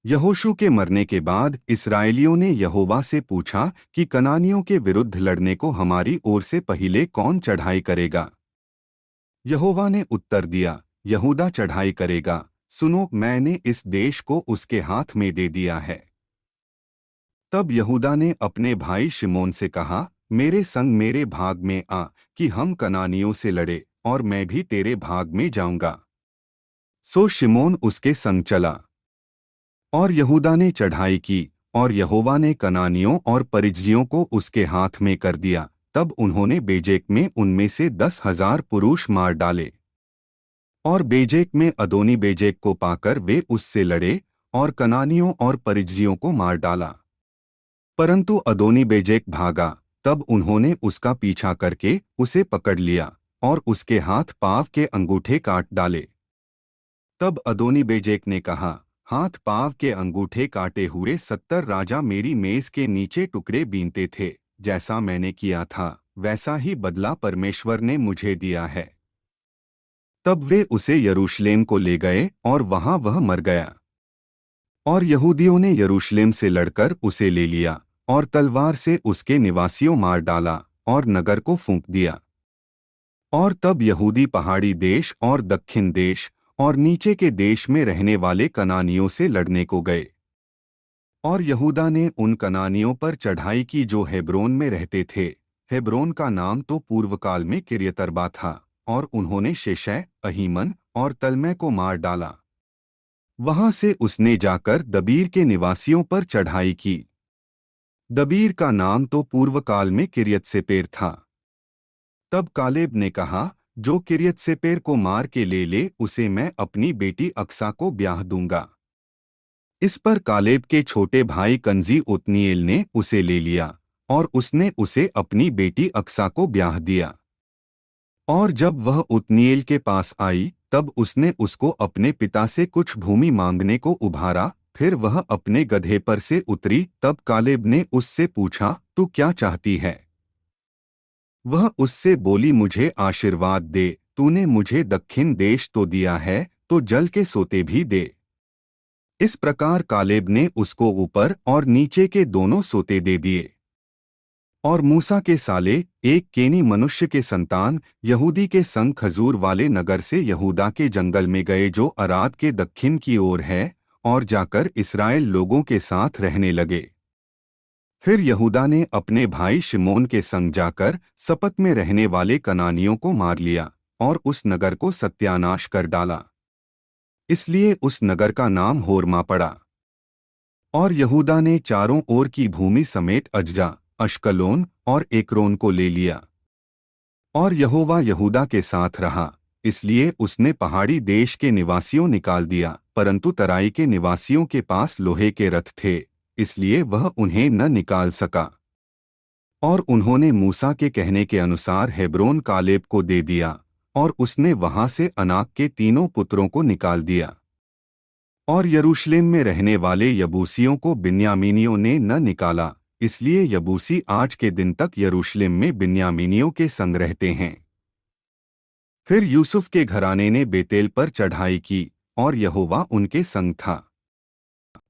यहोशू के मरने के बाद इस्राएलियों ने यहोवा से पूछा कि कनानियों के विरुद्ध लड़ने को हमारी ओर से पहले कौन चढ़ाई करेगा। यहोवा ने उत्तर दिया, यहूदा चढ़ाई करेगा। सुनो, मैंने इस देश को उसके हाथ में दे दिया है। तब यहूदा ने अपने भाई शिमोन से कहा, मेरे संग मेरे भाग में आ कि हम कनानियों से लड़े, और मैं भी तेरे भाग में जाऊंगा। सो शिमोन उसके संग चला और यहूदा ने चढ़ाई की, और यहोवा ने कनानियों और परिज्जियों को उसके हाथ में कर दिया। तब उन्होंने बेजेक में उनमें से 10,000 पुरुष मार डाले, और बेजेक में अदोनी बेजेक को पाकर वे उससे लड़े और कनानियों और परिज्जियों को मार डाला। परंतु अदोनी बेजेक भागा। तब उन्होंने उसका पीछा करके उसे पकड़ लिया और उसके हाथ पाँव के अंगूठे काट डाले। तब अदोनी बेजेक ने कहा, हाथ पाँव के अंगूठे काटे हुए 70 राजा मेरी मेज के नीचे टुकड़े बीनते थे। जैसा मैंने किया था वैसा ही बदला परमेश्वर ने मुझे दिया है। तब वे उसे यरूशलेम को ले गए और वहां वह मर गया। और यहूदियों ने यरूशलेम से लड़कर उसे ले लिया और तलवार से उसके निवासियों मार डाला और नगर को फूंक दिया। और तब यहूदी पहाड़ी देश और दक्षिण देश और नीचे के देश में रहने वाले कनानियों से लड़ने को गए। और यहूदा ने उन कनानियों पर चढ़ाई की जो हेब्रोन में रहते थे। हेब्रोन का नाम तो पूर्वकाल में किर्यतर्बा था। और उन्होंने शेशै, अहीमन और तलमै को मार डाला। वहां से उसने जाकर दबीर के निवासियों पर चढ़ाई की। दबीर का नाम तो पूर्वकाल में किर्यत्सेपेर था। तब कालेब ने कहा, जो किर्यत्सेपेर को मार के ले उसे मैं अपनी बेटी अक्सा को ब्याह दूंगा। इस पर कालेब के छोटे भाई कनजी ओत्नीएल ने उसे ले लिया और उसने उसे अपनी बेटी अक्सा को ब्याह दिया। और जब वह ओत्नीएल के पास आई तब उसने उसको अपने पिता से कुछ भूमि मांगने को उभारा। फिर वह अपने गधे पर से उतरी। तब कालेब ने उससे पूछा, तू क्या चाहती है? वह उससे बोली, मुझे आशीर्वाद दे। तूने मुझे दक्षिण देश तो दिया है, तो जल के सोते भी दे। इस प्रकार कालेब ने उसको ऊपर और नीचे के दोनों सोते दे दिए। और मूसा के साले एक केनी मनुष्य के संतान यहूदी के संग खजूर वाले नगर से यहूदा के जंगल में गए जो अराद के दक्षिण की ओर है, और जाकर इस्राएल लोगों के साथ रहने लगे। फिर यहूदा ने अपने भाई शिमोन के संग जाकर सपत में रहने वाले कनानियों को मार लिया और उस नगर को सत्यानाश कर डाला। इसलिए उस नगर का नाम होर्मा पड़ा। और यहूदा ने चारों ओर की भूमि समेत अज्जा, अश्कलोन और एक्रोन को ले लिया। और यहोवा यहूदा के साथ रहा, इसलिए उसने पहाड़ी देश के निवासियों निकाल दिया, परंतु तराई के निवासियों के पास लोहे के रथ थे, इसलिए वह उन्हें न निकाल सका। और उन्होंने मूसा के कहने के अनुसार हेब्रोन कालेब को दे दिया, और उसने वहां से अनाक के तीनों पुत्रों को निकाल दिया। और यरूशलेम में रहने वाले यबूसियों को बिन्यामीनियों ने न निकाला, इसलिए यबूसी आज के दिन तक यरूशलेम में बिन्यामीनियों के संग रहते हैं। फिर यूसुफ के घराने ने बेतेल पर चढ़ाई की, और यहोवा उनके संग था।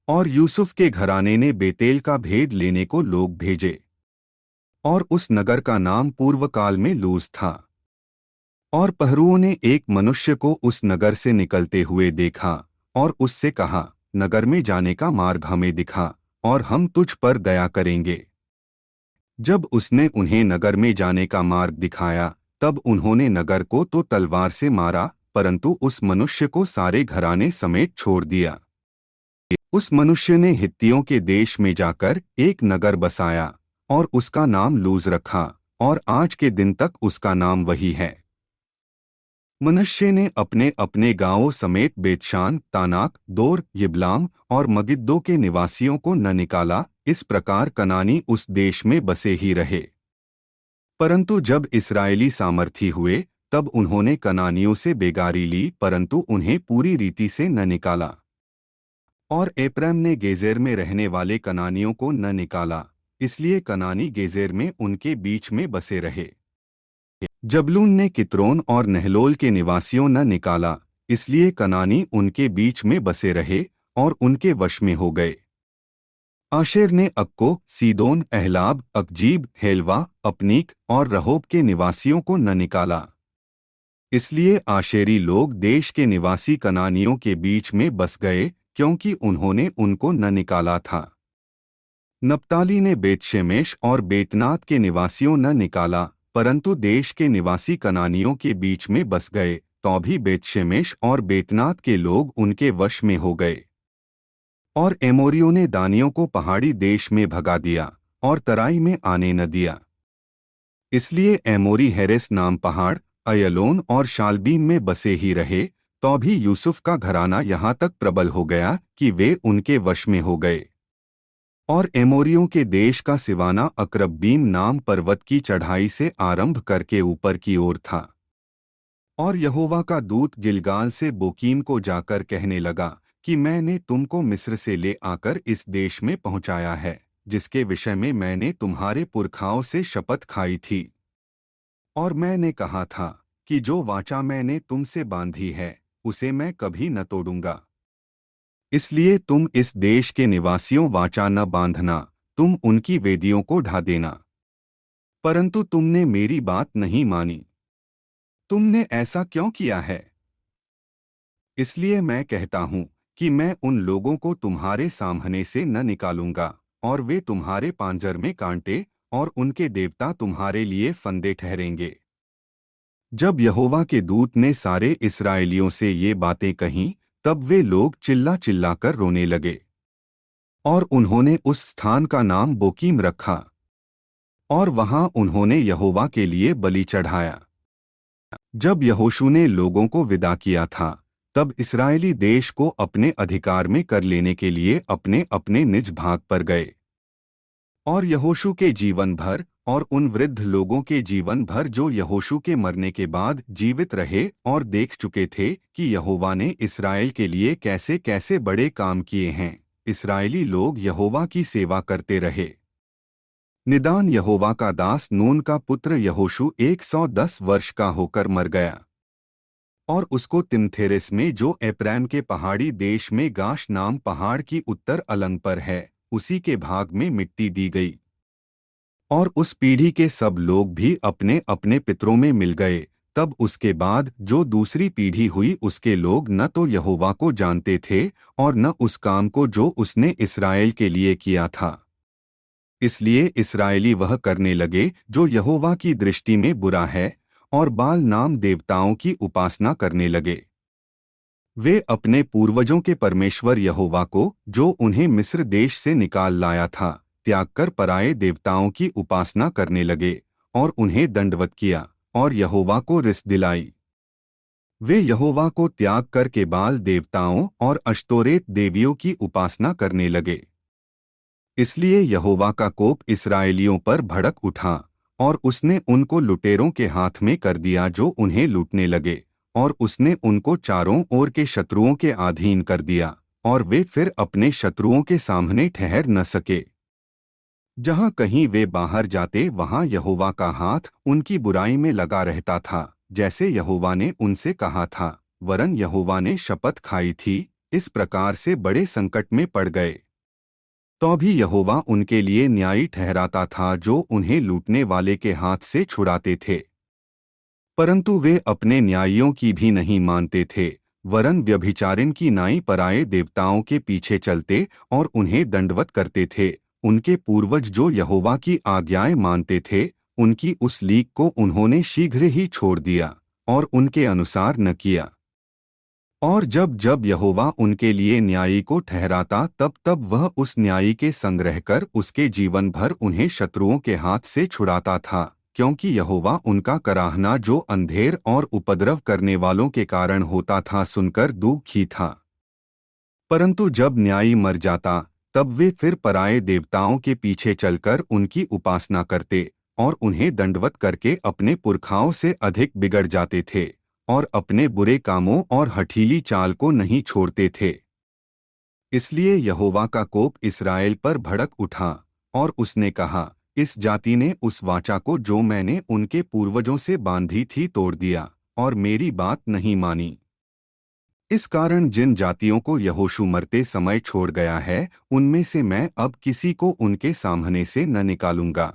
और यूसुफ के घराने ने बेतेल का भेद लेने को लोग भेजे। और उस नगर का नाम पूर्वकाल में लूज था। और पहरुओं ने एक मनुष्य को उस नगर से निकलते हुए देखा, और उससे कहा, नगर में जाने का मार्ग हमें दिखा, और हम तुझ पर दया करेंगे। जब उसने उन्हें नगर में जाने का मार्ग दिखाया, तब उन्होंने नगर को तो तलवार से मारा, परंतु उस मनुष्य को सारे घराने समेत छोड़ दिया। उस मनुष्य ने हित्तियों के देश में जाकर एक नगर बसाया, और उसका नाम लूज रखा, और आज के दिन तक उसका नाम वही है। मनश्शे ने अपने अपने गांवों समेत बेतशान, तानाक, दोर, यिबलाम और मगिद्दो के निवासियों को न निकाला। इस प्रकार कनानी उस देश में बसे ही रहे। परंतु जब इस्राएली सामर्थी हुए तब उन्होंने कनानियों से बेगारी ली, परंतु उन्हें पूरी रीति से न निकाला। और एप्रैम ने गेजेर में रहने वाले कनानियों को न निकाला, इसलिए कनानी गेजेर में उनके बीच में बसे रहे। जबलून ने कित्रोन और नहलोल के निवासियों न निकाला, इसलिए कनानी उनके बीच में बसे रहे, और उनके वश में हो गए। आशेर ने अक्को, सीदोन, अहलाब, अकजीब, हेलवा, अपनीक और रहोब के निवासियों को न निकाला। इसलिए आशेरी लोग देश के निवासी कनानियों के बीच में बस गए, क्योंकि उन्होंने उनको न निकाला था। नप्ताली ने बेतशेमेश और बेतनात के निवासियों न निकाला, परंतु देश के निवासी कनानियों के बीच में बस गए, तो भी बेतशेमेश और बेतनात के लोग उनके वश में हो गए। और एमोरियों ने दानियों को पहाड़ी देश में भगा दिया और तराई में आने न दिया। इसलिए एमोरी हेरेस नाम पहाड़, अयलोन और शालबीम में बसे ही रहे, तो भी यूसुफ का घराना यहाँ तक प्रबल हो गया कि वे उनके वश में हो गए। और एमोरियों के देश का सिवाना अक्रब्बीम नाम पर्वत की चढ़ाई से आरंभ करके ऊपर की ओर था। और यहोवा का दूत गिलगाल से बोकीम को जाकर कहने लगा कि मैंने तुमको मिस्र से ले आकर इस देश में पहुंचाया है, जिसके विषय में मैंने तुम्हारे पुरखाओं से शपथ खाई थी। और मैंने कहा था कि जो वाचा मैंने तुमसे बांधी है, उसे मैं कभी न तोड़ूंगा। इसलिए तुम इस देश के निवासियों वाचा न बांधना, तुम उनकी वेदियों को ढा देना। परंतु तुमने मेरी बात नहीं मानी। तुमने ऐसा क्यों किया है? इसलिए मैं कहता हूँ कि मैं उन लोगों को तुम्हारे सामने से न निकालूंगा, और वे तुम्हारे पांजर में कांटे और उनके देवता तुम्हारे लिए फंदे ठहरेंगे। जब यहोवा के दूत ने सारे इस्राएलियों से ये बातें कहीं, तब वे लोग चिल्ला चिल्ला कर रोने लगे। और उन्होंने उस स्थान का नाम बोकीम रखा। और वहां उन्होंने यहोवा के लिए बलि चढ़ाया। जब यहोशू ने लोगों को विदा किया था, तब इस्राएली देश को अपने अधिकार में कर लेने के लिए अपने अपने निज भाग पर गए। और यहोशू के जीवन भर और उन वृद्ध लोगों के जीवन भर जो यहोशू के मरने के बाद जीवित रहे और देख चुके थे कि यहोवा ने इस्राएल के लिए कैसे कैसे बड़े काम किए हैं, इस्राएली लोग यहोवा की सेवा करते रहे। निदान यहोवा का दास नून का पुत्र यहोशू 110 वर्ष का होकर मर गया। और उसको तिम्थेरेस में, जो एप्रैम के पहाड़ी देश में गाश नाम पहाड़ की उत्तर अलंग पर है, उसी के भाग में मिट्टी दी गई। और उस पीढ़ी के सब लोग भी अपने अपने पितरों में मिल गए। तब उसके बाद जो दूसरी पीढ़ी हुई, उसके लोग न तो यहोवा को जानते थे और न उस काम को जो उसने इस्राएल के लिए किया था। इसलिए इस्राएली वह करने लगे जो यहोवा की दृष्टि में बुरा है, और बाल नाम देवताओं की उपासना करने लगे। वे अपने पूर्वजों के परमेश्वर यहोवा को, जो उन्हें मिस्र देश से निकाल लाया था, त्याग कर पराये देवताओं की उपासना करने लगे और उन्हें दंडवत किया और यहोवा को रिस दिलाई। वे यहोवा को त्याग कर के बाल देवताओं और अश्तोरेत देवियों की उपासना करने लगे। इसलिए यहोवा का कोप इस्राएलियों पर भड़क उठा, और उसने उनको लुटेरों के हाथ में कर दिया जो उन्हें लूटने लगे, और उसने उनको चारों ओर के शत्रुओं के अधीन कर दिया, और वे फिर अपने शत्रुओं के सामने ठहर न सके। जहाँ कहीं वे बाहर जाते, वहाँ यहोवा का हाथ उनकी बुराई में लगा रहता था, जैसे यहोवा ने उनसे कहा था, वरन यहोवा ने शपथ खाई थी। इस प्रकार से बड़े संकट में पड़ गए। तो भी यहोवा उनके लिए न्यायी ठहराता था, जो उन्हें लूटने वाले के हाथ से छुड़ाते थे। परंतु वे अपने न्यायियों की भी नहीं मानते थे, वरन व्यभिचारिन की नाई पराये देवताओं के पीछे चलते और उन्हें दंडवत करते थे। उनके पूर्वज जो यहोवा की आज्ञाएं मानते थे, उनकी उस लीक को उन्होंने शीघ्र ही छोड़ दिया और उनके अनुसार न किया। और जब जब यहोवा उनके लिए न्यायी को ठहराता, तब तब वह उस न्यायी के संग रहकर उसके जीवन भर उन्हें शत्रुओं के हाथ से छुड़ाता था, क्योंकि यहोवा उनका कराहना जो अंधेर और उपद्रव करने वालों के कारण होता था सुनकर दुखी था। परंतु जब न्यायी मर जाता, तब वे फिर पराये देवताओं के पीछे चलकर उनकी उपासना करते और उन्हें दंडवत करके अपने पुरखाओं से अधिक बिगड़ जाते थे और अपने बुरे कामों और हठीली चाल को नहीं छोड़ते थे। इसलिए यहोवा का कोप इस्राएल पर भड़क उठा, और उसने कहा, इस जाति ने उस वाचा को जो मैंने उनके पूर्वजों से बांधी थी तोड़ दिया, और मेरी बात नहीं मानी। इस कारण जिन जातियों को यहोशू मरते समय छोड़ गया है, उनमें से मैं अब किसी को उनके सामने से न निकालूंगा,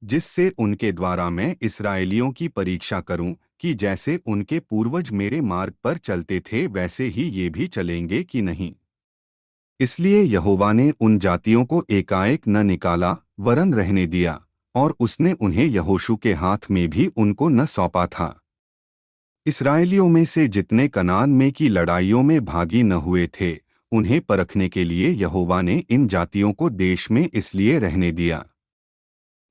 जिससे उनके द्वारा मैं इस्राएलियों की परीक्षा करूं कि जैसे उनके पूर्वज मेरे मार्ग पर चलते थे वैसे ही ये भी चलेंगे कि नहीं। इसलिए यहोवा ने उन जातियों को एकाएक न निकाला, वरन रहने दिया, और उसने उन्हें यहोशू के हाथ में भी उनको न सौंपा था। इस्राएलियों में से जितने कनान में की लड़ाइयों में भागी न हुए थे, उन्हें परखने के लिए यहोवा ने इन जातियों को देश में इसलिए रहने दिया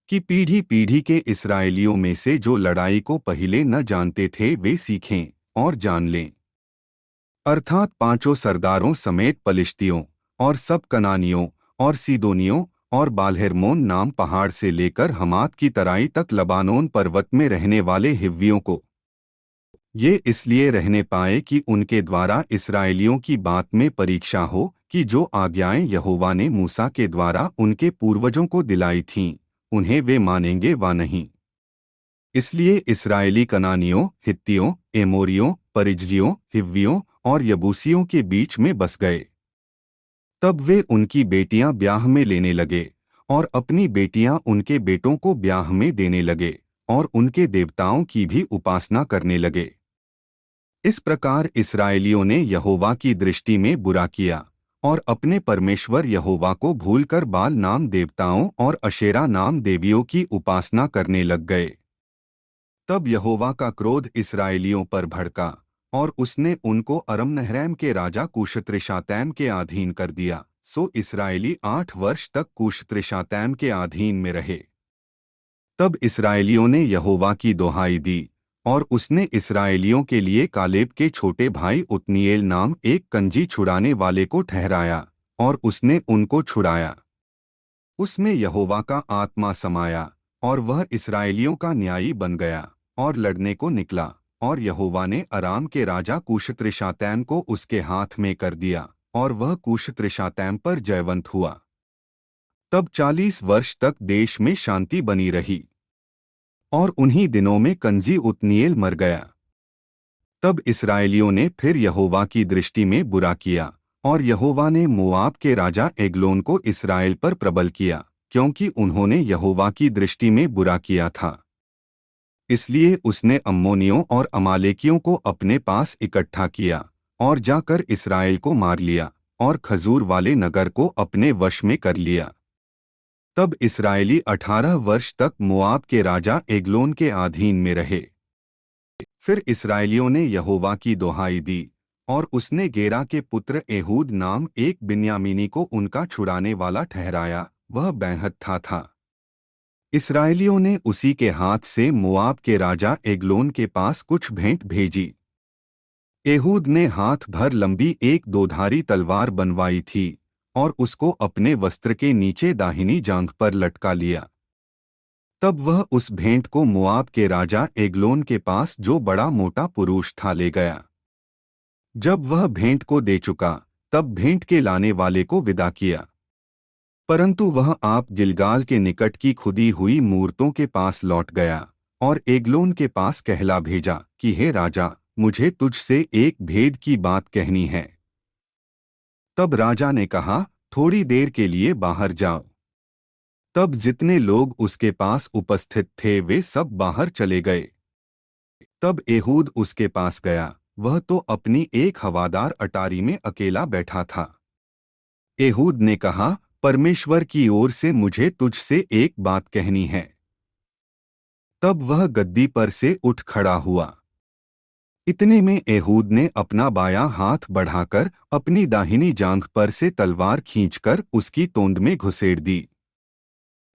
कि पीढ़ी पीढ़ी के इस्राएलियों में से जो लड़ाई को पहले न जानते थे वे सीखें और जान लें। अर्थात पांचों सरदारों समेत पलिश्तियों और सब कनानियों और सीदोनियों और बालहेर्मोन नाम पहाड़ से लेकर हमात की तराई तक लबानोन पर्वत में रहने वाले हिव्वियों को। ये इसलिए रहने पाए कि उनके द्वारा इस्राएलियों की बात में परीक्षा हो कि जो आज्ञाएं यहोवा ने मूसा के द्वारा उनके पूर्वजों को दिलाई थीं, उन्हें वे मानेंगे वा नहीं। इसलिए इस्राएली कनानियों, हित्तियों, एमोरियों, परिज्जियों, हिव्वियों और यबूसियों के बीच में बस गए। तब वे उनकी बेटियां ब्याह में लेने लगे और अपनी बेटियां उनके बेटों को ब्याह में देने लगे और उनके देवताओं की भी उपासना करने लगे। इस प्रकार इस्राएलियों ने यहोवा की दृष्टि में बुरा किया और अपने परमेश्वर यहोवा को भूलकर बाल नाम देवताओं और अशेरा नाम देवियों की उपासना करने लग गए। तब यहोवा का क्रोध इस्राएलियों पर भड़का और उसने उनको अरमनहरैम के राजा कूशत्रिशातैम के अधीन कर दिया। सो इस्राएली 8 वर्ष तक कूशत्रिशातैम के अधीन में रहे। तब इस्राएलियों ने यहोवा की दोहाई दी और उसने इस्राएलियों के लिए कालेब के छोटे भाई उतनीएल नाम एक कंजी छुड़ाने वाले को ठहराया और उसने उनको छुड़ाया। उसमें यहोवा का आत्मा समाया और वह इस्राएलियों का न्यायी बन गया और लड़ने को निकला, और यहोवा ने अराम के राजा कूशत्रिशातैम को उसके हाथ में कर दिया और वह कूशत्रिशातैम पर जयवंत हुआ। तब 40 वर्ष तक देश में शांति बनी रही और उन्हीं दिनों में कंजी उतनीएल मर गया। तब इस्राएलियों ने फिर यहोवा की दृष्टि में बुरा किया और यहोवा ने मोआब के राजा एग्लोन को इस्राएल पर प्रबल किया, क्योंकि उन्होंने यहोवा की दृष्टि में बुरा किया था। इसलिए उसने अम्मोनियों और अमालेकियों को अपने पास इकट्ठा किया और जाकर इस्राएल को मार लिया और खजूर वाले नगर को अपने वश में कर लिया। तब इस्राएली 18 वर्ष तक मोआब के राजा एग्लोन के अधीन में रहे। फिर इस्राएलियों ने यहोवा की दोहाई दी और उसने गेरा के पुत्र एहूद नाम एक बिन्यामीनी को उनका छुड़ाने वाला ठहराया, वह बैंहत्था था। इस्राएलियों ने उसी के हाथ से मोआब के राजा एग्लोन के पास कुछ भेंट भेजी। एहूद ने हाथ भर लंबी एक दोधारी तलवार बनवाई थी और उसको अपने वस्त्र के नीचे दाहिनी जांघ पर लटका लिया। तब वह उस भेंट को मोआब के राजा एग्लोन के पास, जो बड़ा मोटा पुरुष था, ले गया। जब वह भेंट को दे चुका, तब भेंट के लाने वाले को विदा किया। परंतु वह आप गिलगाल के निकट की खुदी हुई मूर्तों के पास लौट गया और एग्लोन के पास कहला भेजा कि हे राजा, मुझे तुझसे एक भेद की बात कहनी है। तब राजा ने कहा, थोड़ी देर के लिए बाहर जाओ। तब जितने लोग उसके पास उपस्थित थे वे सब बाहर चले गए। तब एहूद उसके पास गया, वह तो अपनी एक हवादार अटारी में अकेला बैठा था। एहूद ने कहा, परमेश्वर की ओर से मुझे तुझसे एक बात कहनी है। तब वह गद्दी पर से उठ खड़ा हुआ। इतने में एहूद ने अपना बायां हाथ बढ़ाकर अपनी दाहिनी जांघ पर से तलवार खींचकर उसकी तोंद में घुसेड़ दी,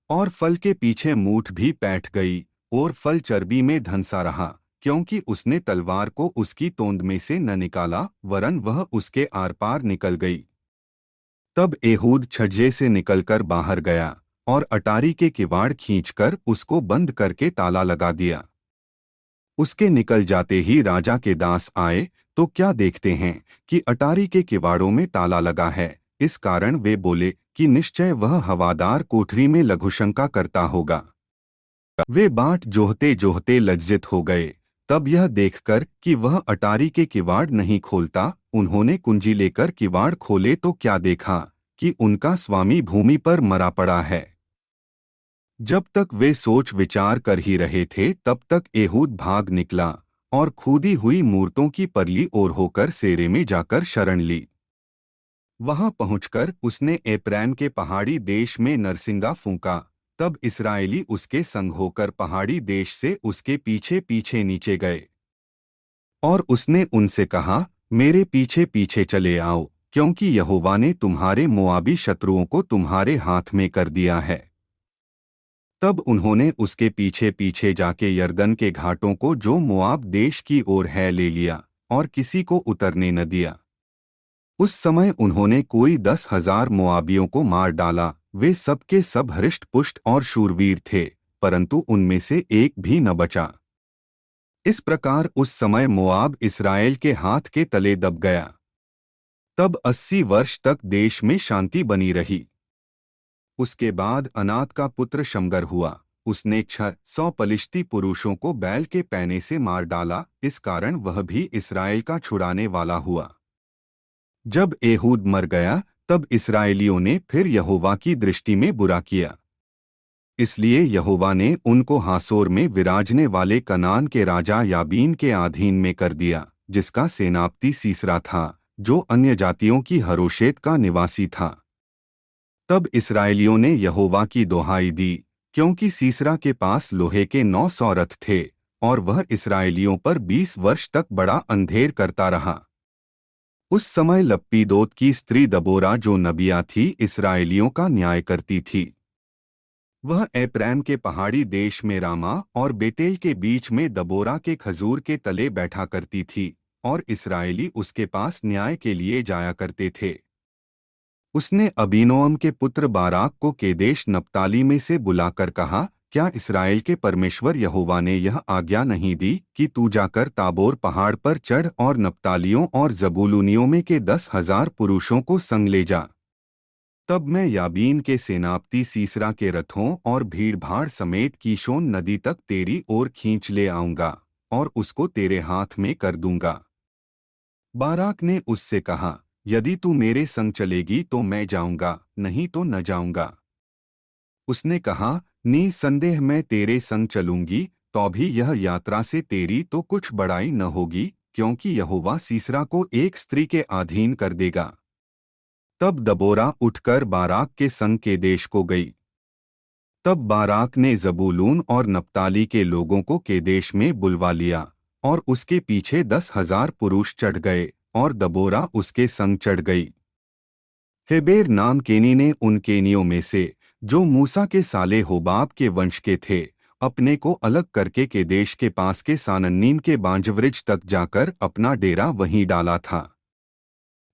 और फल के पीछे मूठ भी पैठ गई और फल चर्बी में धंसा रहा, क्योंकि उसने तलवार को उसकी तोंद में से न निकाला, वरन वह उसके आर पार निकल गई। तब एहूद छज्जे से निकलकर बाहर गया और अटारी के किवाड़ खींचकर उसको बंद करके ताला लगा दिया। उसके निकल जाते ही राजा के दास आए तो क्या देखते हैं कि अटारी के किवाड़ों में ताला लगा है। इस कारण वे बोले कि निश्चय वह हवादार कोठरी में लघुशंका करता होगा। वे बाट जोहते जोहते लज्जित हो गए। तब यह देखकर कि वह अटारी के किवाड़ नहीं खोलता, उन्होंने कुंजी लेकर किवाड़ खोले तो क्या देखा कि उनका स्वामी भूमि पर मरा पड़ा है। जब तक वे सोच विचार कर ही रहे थे तब तक एहूद भाग निकला और खुदी हुई मूर्तों की परली ओर होकर सेरे में जाकर शरण ली। वहां पहुंचकर उसने एप्रैम के पहाड़ी देश में नरसिंगा फूंका। तब इस्राएली उसके संग होकर पहाड़ी देश से उसके पीछे पीछे नीचे गए और उसने उनसे कहा, मेरे पीछे पीछे चले आओ, क्योंकि यहोवा ने तुम्हारे मोआबी शत्रुओं को तुम्हारे हाथ में कर दिया है। तब उन्होंने उसके पीछे पीछे जाके यरदन के घाटों को जो मोआब देश की ओर है ले लिया और किसी को उतरने न दिया। उस समय उन्होंने कोई 10,000 मोआबियों को मार डाला। वे सब के सब हृष्ट पुष्ट और शूरवीर थे, परंतु उनमें से एक भी न बचा। इस प्रकार उस समय मोआब इस्राएल के हाथ के तले दब गया। तब 80 वर्ष तक देश में शांति बनी रही। उसके बाद अनात का पुत्र शमगर हुआ। उसने 600 पलिश्ती पुरुषों को बैल के पैने से मार डाला, इस कारण वह भी इस्राएल का छुड़ाने वाला हुआ। जब एहूद मर गया तब इस्राएलियों ने फिर यहोवा की दृष्टि में बुरा किया। इसलिए यहोवा ने उनको हासोर में विराजने वाले कनान के राजा याबीन के अधीन में कर दिया, जिसका सेनापति सीसरा था, जो अन्य जातियों की हरोशेत का निवासी था। तब इस्राएलियों ने यहोवा की दोहाई दी, क्योंकि सीसरा के पास लोहे के 900 रथ थे और वह इस्राएलियों पर 20 वर्ष तक बड़ा अंधेर करता रहा। उस समय लप्पीदोत की स्त्री दबोरा जो नबिया थी, इस्राएलियों का न्याय करती थी। वह एप्रैम के पहाड़ी देश में रामा और बेतेल के बीच में दबोरा के खजूर के तले बैठा करती थी और इस्राएली उसके पास न्याय के लिए जाया करते थे। उसने अबीनोअम के पुत्र बाराक को केदेश नप्ताली में से बुलाकर कहा, क्या इस्राएल के परमेश्वर यहोवा ने यह आज्ञा नहीं दी कि तू जाकर ताबोर पहाड़ पर चढ़ और नप्तालियों और जबूलूनियों में के 10,000 पुरुषों को संग ले जा। तब मैं याबीन के सेनापति सीसरा के रथों और भीड़भाड़ समेत कीशोन नदी तक तेरी ओर खींच ले आऊंगा और उसको तेरे हाथ में कर दूंगा। बाराक ने उससे कहा, यदि तू मेरे संग चलेगी तो मैं जाऊंगा, नहीं तो न जाऊंगा। उसने कहा, निसंदेह मैं तेरे संग चलूंगी, तो भी यह यात्रा से तेरी तो कुछ बड़ाई न होगी, क्योंकि यहोवा सीसरा को एक स्त्री के अधीन कर देगा। तब दबोरा उठकर बाराक के संग के देश को गई। तब बाराक ने जबूलून और नप्ताली के लोगों को केदेश में बुलवा लिया और उसके पीछे 10,000 पुरुष चढ़ गए और दबोरा उसके संग चढ़ गई। हेबेर नाम केनी ने उन केनियों में से, जो मूसा के साले होबाब के वंश के थे, अपने को अलग करके केदेश के पास के सानन्नीम के बांजवृज तक जाकर अपना डेरा वहीं डाला था।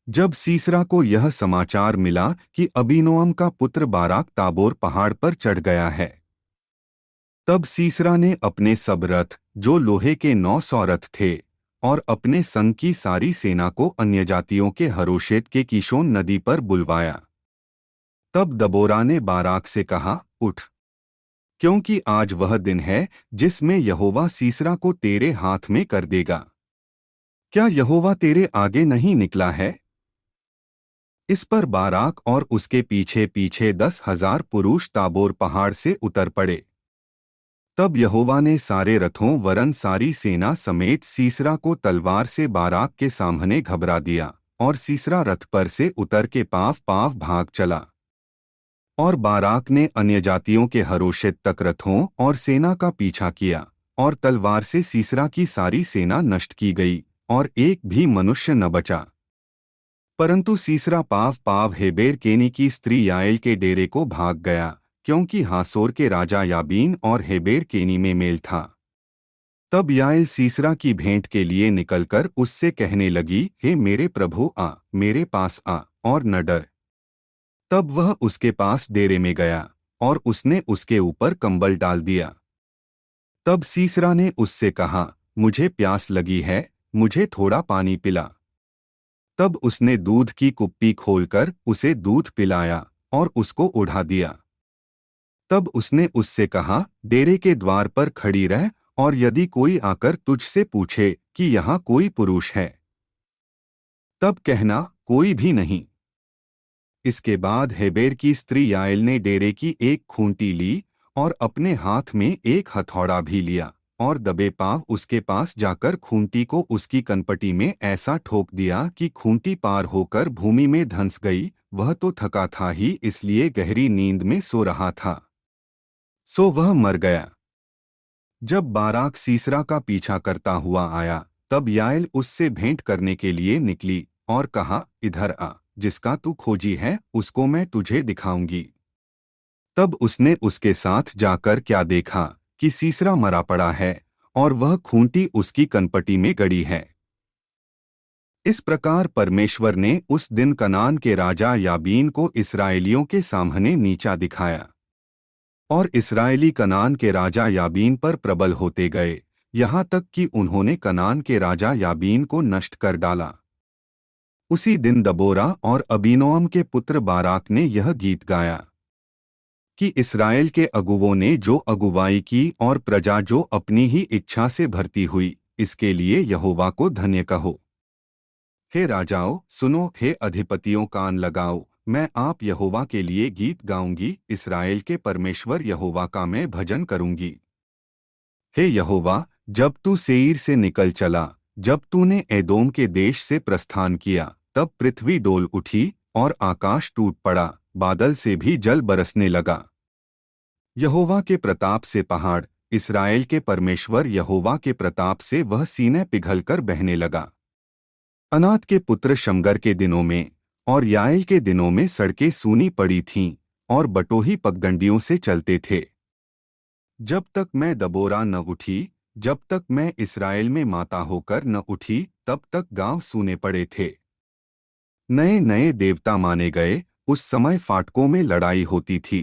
जब सीसरा को यह समाचार मिला कि अबीनोअम का पुत्र बाराक ताबोर पहाड़ पर चढ़ गया है, तब सीसरा ने अपने सब रथ, जो लोहे के 900 रथ थे, और अपने संग की सारी सेना को अन्य जातियों के हरोशेत के कीशोन नदी पर बुलवाया। तब दबोरा ने बाराक से कहा, उठ, क्योंकि आज वह दिन है जिसमें यहोवा सीसरा को तेरे हाथ में कर देगा। क्या यहोवा तेरे आगे नहीं निकला है? इस पर बाराक और उसके पीछे पीछे 10,000 पुरुष ताबोर पहाड़ से उतर पड़े। तब यहोवा ने सारे रथों वरन सारी सेना समेत सीसरा को तलवार से बाराक के सामने घबरा दिया और सीसरा रथ पर से उतर के पाव पाव भाग चला। और बाराक ने अन्य जातियों के हरोशेत तक रथों और सेना का पीछा किया और तलवार से सीसरा की सारी सेना नष्ट की गई और एक भी मनुष्य न बचा। परंतु सीसरा पाव पाव हेबेर केनी की स्त्री याएल के डेरे को भाग गया, क्योंकि हासोर के राजा याबीन और हेबेर केनी में मेल था। तब याएल सीसरा की भेंट के लिए निकलकर उससे कहने लगी, हे मेरे प्रभु, आ मेरे पास आ और न डर। तब वह उसके पास डेरे में गया और उसने उसके ऊपर कंबल डाल दिया। तब सीसरा ने उससे कहा, मुझे प्यास लगी है, मुझे थोड़ा पानी पिला। तब उसने दूध की कुप्पी खोलकर उसे दूध पिलाया और उसको उठा दिया। तब उसने उससे कहा, डेरे के द्वार पर खड़ी रह और यदि कोई आकर तुझसे पूछे कि यहाँ कोई पुरुष है, तब कहना कोई भी नहीं। इसके बाद हेबेर की स्त्री याएल ने डेरे की एक खूंटी ली और अपने हाथ में एक हथौड़ा भी लिया और दबे पांव उसके पास जाकर खूंटी को उसकी कनपटी में ऐसा ठोक दिया कि खूंटी पार होकर भूमि में धंस गई। वह तो थका था ही, इसलिए गहरी नींद में सो रहा था, सो वह मर गया। जब बाराक सीसरा का पीछा करता हुआ आया, तब याएल उससे भेंट करने के लिए निकली और कहा, इधर आ, जिसका तू खोजी है उसको मैं तुझे दिखाऊंगी। तब उसने उसके साथ जाकर क्या देखा कि सीसरा मरा पड़ा है और वह खूंटी उसकी कनपटी में गड़ी है। इस प्रकार परमेश्वर ने उस दिन कनान के राजा याबीन को इस्राएलियों के सामने नीचा दिखाया और इस्राएली कनान के राजा याबीन पर प्रबल होते गए, यहाँ तक कि उन्होंने कनान के राजा याबीन को नष्ट कर डाला। उसी दिन दबोरा और अबीनोअम के पुत्र बाराक ने यह गीत गाया कि इस्राएल के अगुवों ने जो अगुवाई की और प्रजा जो अपनी ही इच्छा से भरती हुई, इसके लिए यहोवा को धन्य कहो। हे राजाओं सुनो, हे अधिपतियों कान लगाओ, मैं आप यहोवा के लिए गीत गाऊंगी, इस्राएल के परमेश्वर यहोवा का मैं भजन करूंगी। हे यहोवा, जब तू सेईर से निकल चला, जब तूने एदोम के देश से प्रस्थान किया, तब पृथ्वी डोल उठी और आकाश टूट पड़ा, बादल से भी जल बरसने लगा। यहोवा के प्रताप से पहाड़, इस्राएल के परमेश्वर यहोवा के प्रताप से वह सीने पिघलकर बहने लगा। अनात के पुत्र शमगर के दिनों में और याएल के दिनों में सड़कें सूनी पड़ी थीं और बटोही पगडंडियों से चलते थे। जब तक मैं दबोरा न उठी, जब तक मैं इस्राएल में माता होकर न उठी, तब तक गांव सूने पड़े थे। नए नए देवता माने गए, उस समय फाटकों में लड़ाई होती थी।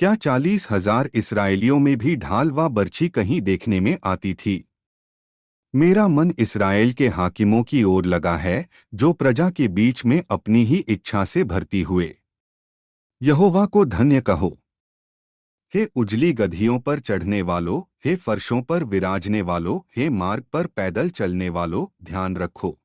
क्या 40,000 इस्राएलियों में भी ढाल व बर्छी कहीं देखने में आती थी? मेरा मन इस्राएल के हाकिमों की ओर लगा है, जो प्रजा के बीच में अपनी ही इच्छा से भरती हुए। यहोवा को धन्य कहो। हे उजली गधियों पर चढ़ने वालों, हे फर्शों पर विराजने वालों, हे मार्ग पर पैदल चलने वालों, ध्यान रखो।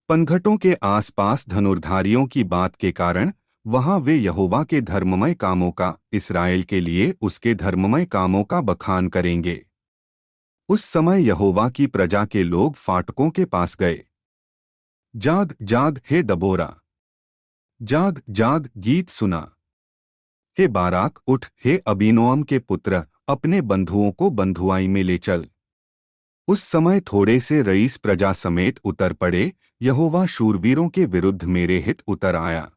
पनघटों के आसपास धनुर्धारियों की बात के कारण वहां वे यहोवा के धर्ममय कामों का, इस्राएल के लिए उसके धर्ममय कामों का बखान करेंगे। उस समय यहोवा की प्रजा के लोग फाटकों के पास गए। जाग जाग हे दबोरा, जाग जाग गीत सुना। हे बाराक उठ, हे अबीनोअम के पुत्र, अपने बंधुओं को बंधुआई में ले चल। उस समय थोड़े से रईस प्रजा समेत उतर पड़े, यहोवा शूरवीरों के विरुद्ध मेरे हित उतर आया।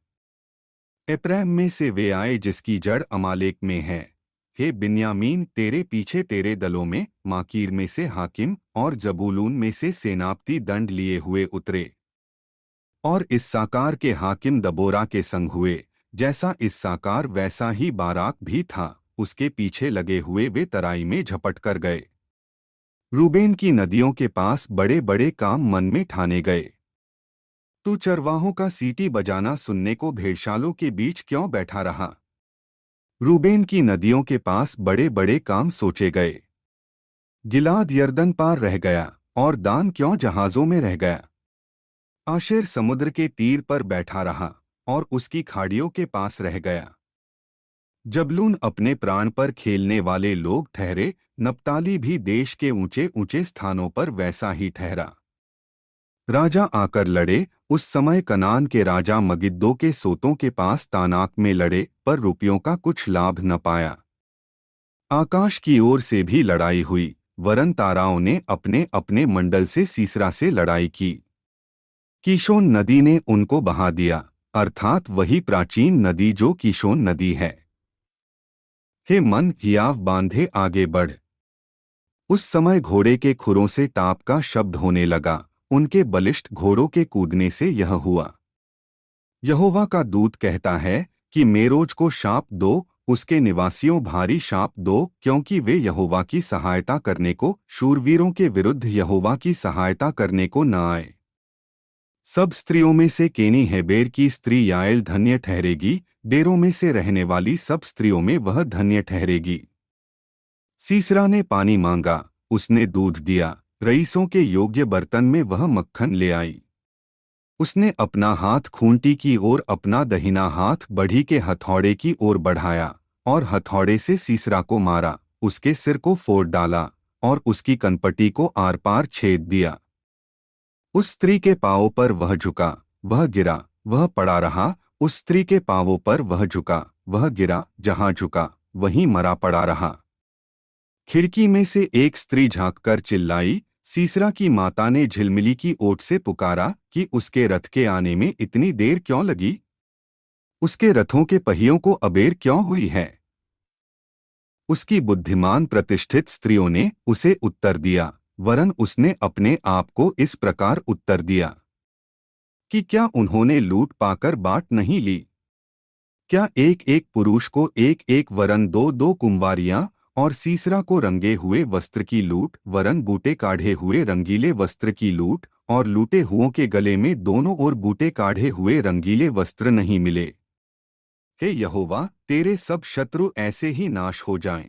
एप्रैम में से वे आए जिसकी जड़ अमालेक में है। हे बिन्यामीन, तेरे पीछे तेरे दलों में माकीर में से हाकिम और जबूलून में से सेनापति दंड लिए हुए उतरे। और इस्साकार के हाकिम दबोरा के संग हुए, जैसा इस्साकार वैसा ही बाराक भी था, उसके पीछे लगे हुए वे तराई में झपट कर गए। रूबेन की नदियों के पास बड़े बड़े काम मन में ठाने गए। तू चरवाहों का सीटी बजाना सुनने को भेड़शालों के बीच क्यों बैठा रहा? रूबेन की नदियों के पास बड़े बड़े काम सोचे गए। गिलाद यर्दन पार रह गया और दान क्यों जहाजों में रह गया? आशेर समुद्र के तीर पर बैठा रहा और उसकी खाड़ियों के पास रह गया। जबलून अपने प्राण पर खेलने वाले लोग ठहरे, नप्ताली भी देश के ऊंचे ऊंचे स्थानों पर वैसा ही ठहरा। राजा आकर लड़े, उस समय कनान के राजा मगिद्दो के सोतों के पास तानाक में लड़े, पर रुपयों का कुछ लाभ न पाया। आकाश की ओर से भी लड़ाई हुई, वरन ताराओं ने अपने अपने मंडल से सीसरा से लड़ाई की। कीशोन नदी ने उनको बहा दिया, अर्थात वही प्राचीन नदी जो कीशोन नदी है। हे मन, हियाव बांधे आगे बढ़। उस समय घोड़े के खुरों से टाप का शब्द होने लगा, उनके बलिष्ठ घोड़ों के कूदने से यह हुआ। यहोवा का दूत कहता है कि मेरोज को शाप दो, उसके निवासियों भारी शाप दो, क्योंकि वे यहोवा की सहायता करने को, शूरवीरों के विरुद्ध यहोवा की सहायता करने को न आए। सब स्त्रियों में से केनी हेबेर की स्त्री याएल धन्य ठहरेगी, डेरों में से रहने वाली सब स्त्रियों में वह धन्य ठहरेगी। सीसरा ने पानी मांगा, उसने दूध दिया। रईसों के योग्य बर्तन में वह मक्खन ले आई। उसने अपना हाथ खूंटी की ओर, अपना दहिना हाथ बढ़ी के हथौड़े की ओर बढ़ाया और हथौड़े से सीसरा को मारा, उसके सिर को फोड़ डाला और उसकी कनपटी को आर पार छेद दिया। उस स्त्री के पांवों पर वह झुका, वह गिरा, वह पड़ा रहा। उस स्त्री के पांवों पर वह झुका, वह गिरा, जहां झुका वहीं मरा पड़ा रहा। खिड़की में से एक स्त्री झांककर चिल्लाई। सीसरा की माता ने झिलमिली की ओट से पुकारा कि उसके रथ के आने में इतनी देर क्यों लगी? उसके रथों के पहियों को अबेर क्यों हुई है? उसकी बुद्धिमान प्रतिष्ठित स्त्रियों ने उसे उत्तर दिया, वरन उसने अपने आप को इस प्रकार उत्तर दिया कि क्या उन्होंने लूट पाकर बांट नहीं ली? क्या एक एक पुरुष को एक एक वरन दो दो कुंवारियां, और सीसरा को रंगे हुए वस्त्र की लूट, वरन बूटे काढ़े हुए रंगीले वस्त्र की लूट, और लूटे हुओं के गले में दोनों ओर बूटे काढ़े हुए रंगीले वस्त्र नहीं मिले? हे यहोवा, तेरे सब शत्रु ऐसे ही नाश हो जाएं।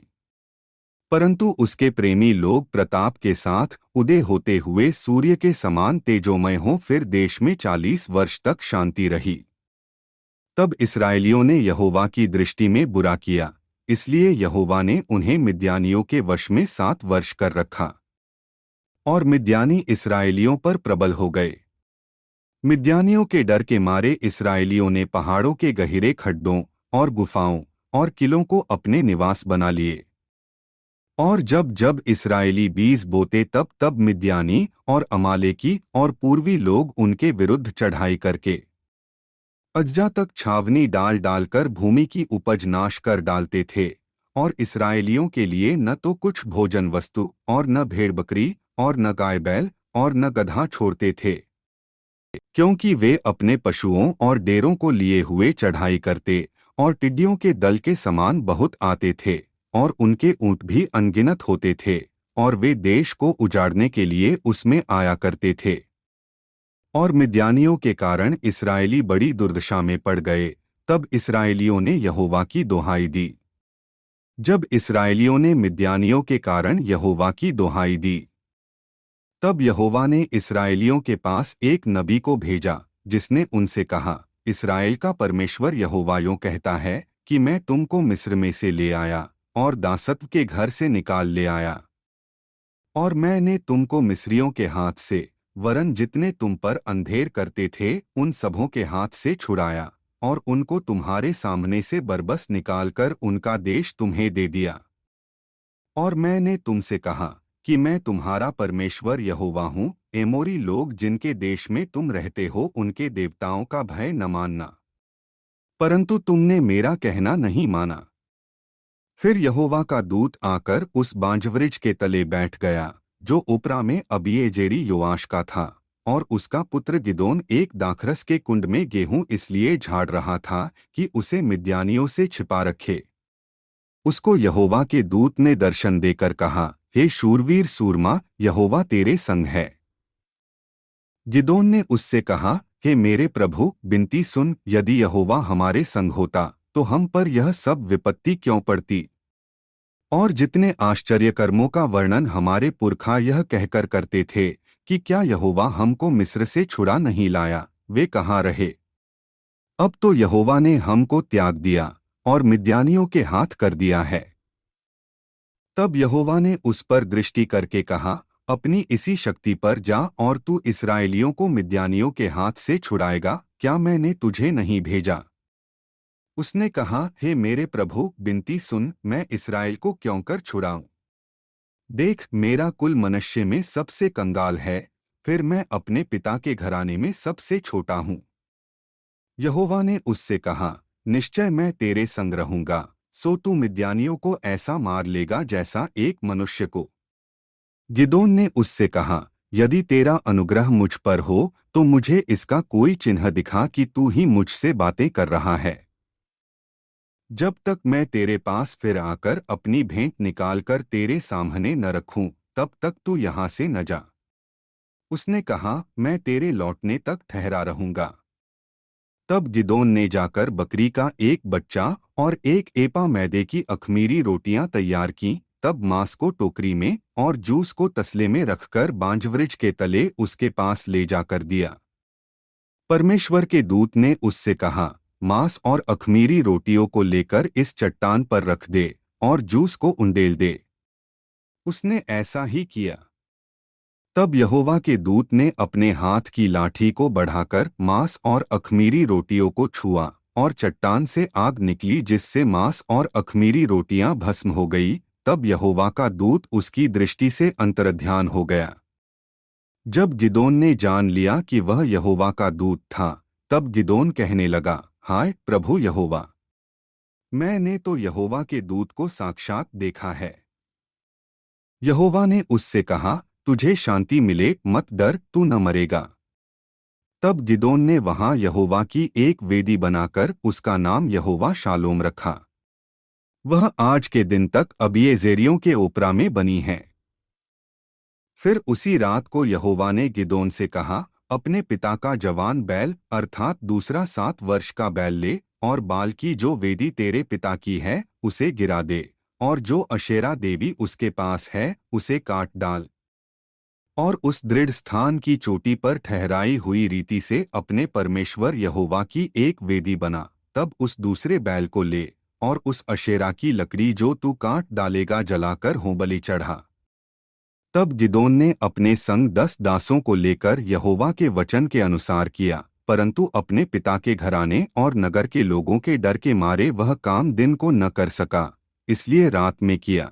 परंतु उसके प्रेमी लोग प्रताप के साथ उदय होते हुए सूर्य के समान तेजोमय हों। फिर देश में 40 वर्ष तक शांति रही। तब इस्राएलियों ने यहोवा की दृष्टि में बुरा किया, इसलिए यहोवा ने उन्हें मिद्यानियों के वश में 7 वर्ष कर रखा, और मिद्यानी इस्राएलियों पर प्रबल हो गए। मिद्यानियों के डर के मारे इस्राएलियों ने पहाड़ों के गहरे खड्डों और गुफाओं और किलों को अपने निवास बना लिए। और जब जब इस्राएली बीज बोते तब तब मिद्यानी और अमालेकी और पूर्वी लोग उनके विरुद्ध चढ़ाई करके अज्जा तक छावनी डाल डालकर भूमि की उपज नाश कर डालते थे, और इस्राएलियों के लिए न तो कुछ भोजन वस्तु और न भेड़ बकरी और न गाय बैल और न गधा छोड़ते थे, क्योंकि वे अपने पशुओं और डेरों को लिए हुए चढ़ाई करते और टिड्डियों के दल के समान बहुत आते थे, और उनके ऊँट भी अनगिनत होते थे, और वे देश को उजाड़ने के लिए उसमें आया करते थे। और मिद्यानियों के कारण इस्राएली बड़ी दुर्दशा में पड़ गए। तब इस्राएलियों ने यहोवा की दोहाई दी। जब इस्राएलियों ने मिद्यानियों के कारण यहोवा की दोहाई दी, तब यहोवा ने इस्राएलियों के पास एक नबी को भेजा, जिसने उनसे कहा, इस्राएल का परमेश्वर यहोवा यूं कहता है कि मैं तुमको मिस्र में से ले आया और दासत्व के घर से निकाल ले आया, और मैंने तुमको मिस्रियों के हाथ से, वरन जितने तुम पर अंधेर करते थे उन सबों के हाथ से छुड़ाया, और उनको तुम्हारे सामने से बरबस निकालकर उनका देश तुम्हें दे दिया। और मैंने तुमसे कहा कि मैं तुम्हारा परमेश्वर यहोवा हूँ। एमोरी लोग जिनके देश में तुम रहते हो उनके देवताओं का भय न मानना, परंतु तुमने मेरा कहना नहीं माना। फिर यहोवा का दूत आकर उस बांजवृक्ष के तले बैठ गया, जो ओप्रा में अबीएजेरी योआश का था, और उसका पुत्र गिदोन एक दाखरस के कुंड में गेहूं इसलिए झाड़ रहा था कि उसे मिद्यानियों से छिपा रखे। उसको यहोवा के दूत ने दर्शन देकर कहा, हे शूरवीर सूरमा, यहोवा तेरे संग है। गिदोन ने उससे कहा, हे मेरे प्रभु, बिनती सुन, यदि यहोवा हमारे संग होता तो हम पर यह सब विपत्ति क्यों पड़ती? और जितने आश्चर्य कर्मों का वर्णन हमारे पुरखा यह कहकर करते थे कि क्या यहोवा हमको मिस्र से छुड़ा नहीं लाया, वे कहाँ रहे? अब तो यहोवा ने हमको त्याग दिया और मिद्यानियों के हाथ कर दिया है। तब यहोवा ने उस पर दृष्टि करके कहा, अपनी इसी शक्ति पर जा और तू इस्राएलियों को मिद्यानियों के हाथ से छुड़ाएगा, क्या मैंने तुझे नहीं भेजा? उसने कहा, हे मेरे प्रभु, बिनती सुन, मैं इस्राएल को क्यों कर छुड़ाऊं? देख, मेरा कुल मनुष्य में सबसे कंगाल है, फिर मैं अपने पिता के घराने में सबसे छोटा हूँ। यहोवा ने उससे कहा, निश्चय मैं तेरे संग रहूंगा, सो तू मिद्यानियों को ऐसा मार लेगा जैसा एक मनुष्य को। गिदोन ने उससे कहा, यदि तेरा अनुग्रह मुझ पर हो तो मुझे इसका कोई चिन्ह दिखा कि तू ही मुझसे बातें कर रहा है। जब तक मैं तेरे पास फिर आकर अपनी भेंट निकालकर तेरे सामने न रखूं, तब तक तू यहाँ से न जा। उसने कहा, मैं तेरे लौटने तक ठहरा रहूंगा। तब गिदोन ने जाकर बकरी का एक बच्चा और एक एपा मैदे की अख़मीरी रोटियां तैयार की तब मांस को टोकरी में और जूस को तसले में रखकर बांजवृक्ष के तले उसके पास ले जाकर दिया। परमेश्वर के दूत ने उससे कहा, मांस और अख़मीरी रोटियों को लेकर इस चट्टान पर रख दे और जूस को उंडेल दे। उसने ऐसा ही किया। तब यहोवा के दूत ने अपने हाथ की लाठी को बढ़ाकर मांस और अख़मीरी रोटियों को छुआ और चट्टान से आग निकली जिससे मांस और अख़मीरी रोटियां भस्म हो गई। तब यहोवा का दूत उसकी दृष्टि से अंतर्ध्यान हो गया। जब गिदोन ने जान लिया कि वह यहोवा का दूत था, तब गिदोन कहने लगा, हाय प्रभु यहोवा, मैंने तो यहोवा के दूत को साक्षात देखा है। यहोवा ने उससे कहा, तुझे शांति मिले, मत डर, तू न मरेगा। तब गिदोन ने वहां यहोवा की एक वेदी बनाकर उसका नाम यहोवा शालोम रखा। वह आज के दिन तक अबीएजेरियों के ओपरा में बनी है। फिर उसी रात को यहोवा ने गिदोन से कहा, अपने पिता का जवान बैल अर्थात दूसरा 7 वर्ष का बैल ले और बाल की जो वेदी तेरे पिता की है उसे गिरा दे, और जो अशेरा देवी उसके पास है उसे काट डाल, और उस दृढ़ स्थान की चोटी पर ठहराई हुई रीति से अपने परमेश्वर यहोवा की एक वेदी बना। तब उस दूसरे बैल को ले और उस अशेरा की लकड़ी जो तू काट डालेगा जलाकर होमबलि चढ़ा। तब गिदोन ने अपने संग 10 दासों को लेकर यहोवा के वचन के अनुसार किया, परंतु अपने पिता के घराने और नगर के लोगों के डर के मारे वह काम दिन को न कर सका, इसलिए रात में किया।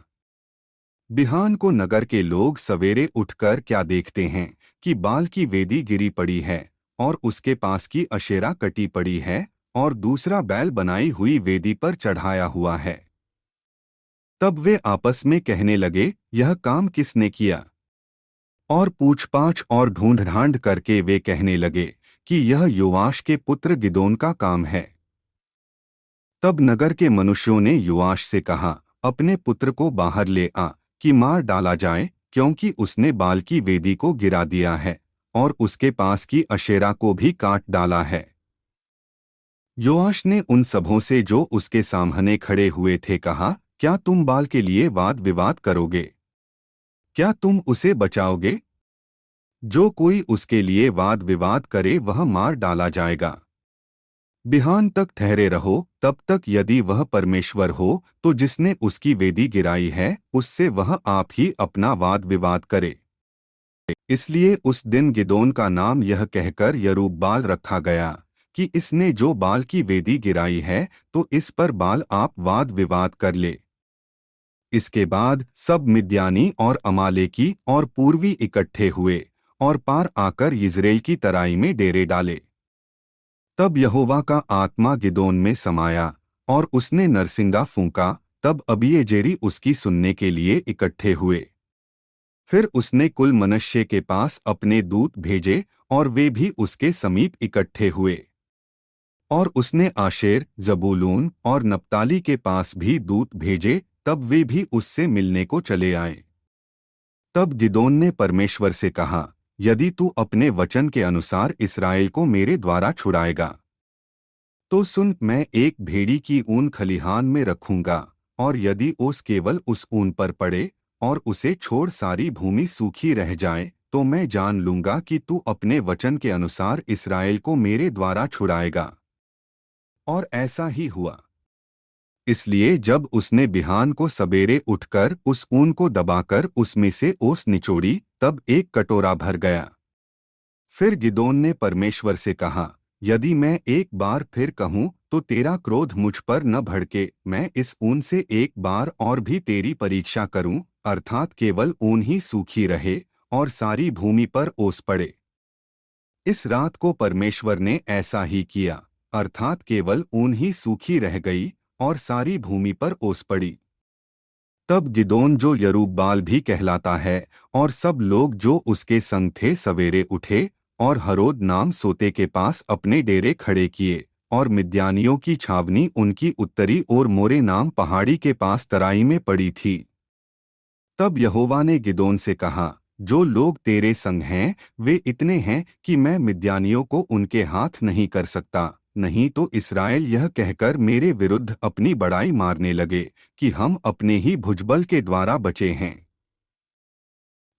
बिहान को नगर के लोग सवेरे उठकर क्या देखते हैं कि बाल की वेदी गिरी पड़ी है और उसके पास की अशेरा कटी पड़ी है और दूसरा बैल बनाई हुई वेदी पर चढ़ाया हुआ है। तब वे आपस में कहने लगे, यह काम किसने किया? और पूछपाछ और ढूंढ-ढांड करके वे कहने लगे कि यह योआश के पुत्र गिदोन का काम है। तब नगर के मनुष्यों ने योआश से कहा, अपने पुत्र को बाहर ले आ कि मार डाला जाए, क्योंकि उसने बाल की वेदी को गिरा दिया है और उसके पास की अशेरा को भी काट डाला है। योआश ने उन सबों से जो उसके सामने खड़े हुए थे कहा, क्या तुम बाल के लिए वाद विवाद करोगे? क्या तुम उसे बचाओगे? जो कोई उसके लिए वाद विवाद करे वह मार डाला जाएगा। बिहान तक ठहरे रहो, तब तक यदि वह परमेश्वर हो तो जिसने उसकी वेदी गिराई है उससे वह आप ही अपना वाद विवाद करे। इसलिए उस दिन गिदोन का नाम यह कहकर यरूब्बाल रखा गया कि इसने जो बाल की वेदी गिराई है तो इस पर बाल आप वाद विवाद कर ले। इसके बाद सब मिद्यानी और अमालेकी और पूर्वी इकट्ठे हुए और पार आकर यिज्रेल की तराई में डेरे डाले। तब यहोवा का आत्मा गिदोन में समाया और उसने नरसिंगा फूंका। तब अबीएजेरी उसकी सुनने के लिए इकट्ठे हुए। फिर उसने कुल मनश्शे के पास अपने दूत भेजे और वे भी उसके समीप इकट्ठे हुए। और उसने आशेर, जबूलून और नप्ताली के पास भी दूत भेजे, तब वे भी उससे मिलने को चले आए। तब गिदोन ने परमेश्वर से कहा, यदि तू अपने वचन के अनुसार इस्राएल को मेरे द्वारा छुड़ाएगा तो सुन, मैं एक भेड़ी की ऊन खलिहान में रखूंगा, और यदि ओस केवल उस ऊन पर पड़े और उसे छोड़ सारी भूमि सूखी रह जाए तो मैं जान लूंगा कि तू अपने वचन के अनुसार इस्राएल को मेरे द्वारा छुड़ाएगा। और ऐसा ही हुआ। इसलिए जब उसने बिहान को सबेरे उठकर उस ऊन को दबाकर उसमें से ओस निचोड़ी, तब एक कटोरा भर गया। फिर गिदोन ने परमेश्वर से कहा, यदि मैं एक बार फिर कहूं तो तेरा क्रोध मुझ पर न भड़के, मैं इस ऊन से एक बार और भी तेरी परीक्षा करूं, अर्थात केवल ऊन ही सूखी रहे और सारी भूमि पर ओस पड़े। इस रात को परमेश्वर ने ऐसा ही किया, अर्थात केवल ऊन ही सूखी रह गई और सारी भूमि पर ओस पड़ी। तब गिदोन, जो यरूब्बाल भी कहलाता है, और सब लोग जो उसके संग थे सवेरे उठे और हरोद नाम सोते के पास अपने डेरे खड़े किए, और मिद्यानियों की छावनी उनकी उत्तरी ओर मोरे नाम पहाड़ी के पास तराई में पड़ी थी। तब यहोवा ने गिदोन से कहा, जो लोग तेरे संग हैं वे इतने हैं कि मैं मिद्यानियों को उनके हाथ नहीं कर सकता, नहीं तो इस्राएल यह कहकर मेरे विरुद्ध अपनी बड़ाई मारने लगे कि हम अपने ही भुजबल के द्वारा बचे हैं।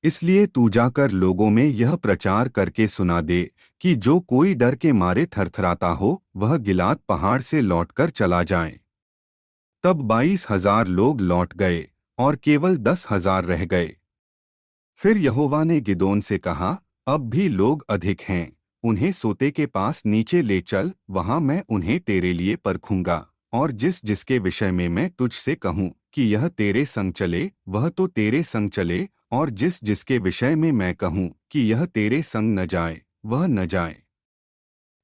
इसलिए तू जाकर लोगों में यह प्रचार करके सुना दे कि जो कोई डर के मारे थरथराता हो वह गिलाद पहाड़ से लौटकर चला जाए। तब 22,000 लोग लौट गए और केवल 10,000 रह गए। फिर यहोवा ने गिदोन से कहा, अब भी लोग अधिक हैं, उन्हें सोते के पास नीचे ले चल, वहां मैं उन्हें तेरे लिए परखूंगा, और जिस जिसके विषय में मैं तुझसे कहूं कि यह तेरे संग चले वह तो तेरे संग चले, और जिस जिसके विषय में मैं कहूं कि यह तेरे संग न जाए वह न जाए।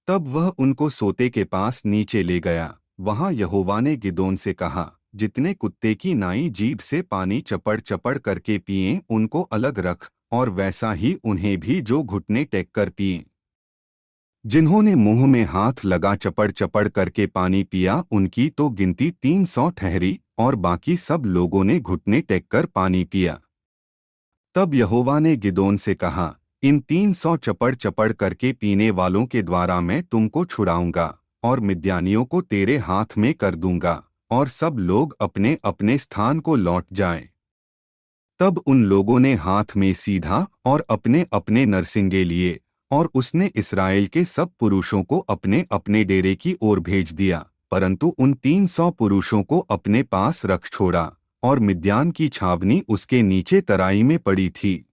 तब वह उनको सोते के पास नीचे ले गया। वहां यहोवा ने गिदोन से कहा, जितने कुत्ते की नाई जीभ से पानी चपड़ चपड़ करके पिएं उनको अलग रख, और वैसा ही उन्हें भी जो घुटने टेक कर पिएं। जिन्होंने मुंह में हाथ लगा चपड़ चपड़ करके पानी पिया उनकी तो गिनती 300 ठहरी, और बाकी सब लोगों ने घुटने टेक कर पानी पिया। तब यहोवा ने गिदोन से कहा, इन 300 चपड़ चपड़ करके पीने वालों के द्वारा मैं तुमको छुड़ाऊंगा और मिद्यानियों को तेरे हाथ में कर दूंगा, और सब लोग अपने अपने स्थान को लौट जाएं। तब उन लोगों ने हाथ में सीधा और अपने अपने नरसिंगे लिए, और उसने इस्राएल के सब पुरुषों को अपने अपने डेरे की ओर भेज दिया, परंतु उन 300 पुरुषों को अपने पास रख छोड़ा, और मिद्यान की छावनी उसके नीचे तराई में पड़ी थी।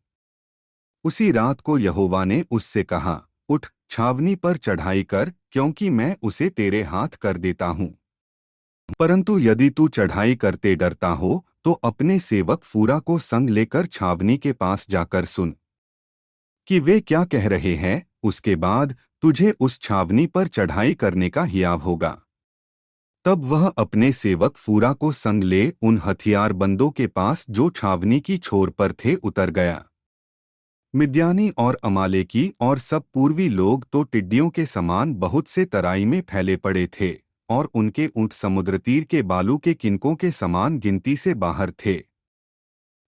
उसी रात को यहोवा ने उससे कहा, उठ, छावनी पर चढ़ाई कर, क्योंकि मैं उसे तेरे हाथ कर देता हूँ। परंतु यदि तू चढ़ाई करते डरता हो तो अपने सेवक फूरा को संग लेकर छावनी के पास जाकर सुन कि वे क्या कह रहे हैं, उसके बाद तुझे उस छावनी पर चढ़ाई करने का हियाव होगा। तब वह अपने सेवक फूरा को संग ले उन हथियारबंदों के पास जो छावनी की छोर पर थे उतर गया। मिद्यानी और अमालेकी और सब पूर्वी लोग तो टिड्डियों के समान बहुत से तराई में फैले पड़े थे, और उनके ऊंट समुद्र तीर के बालू के किनकों के समान गिनती से बाहर थे।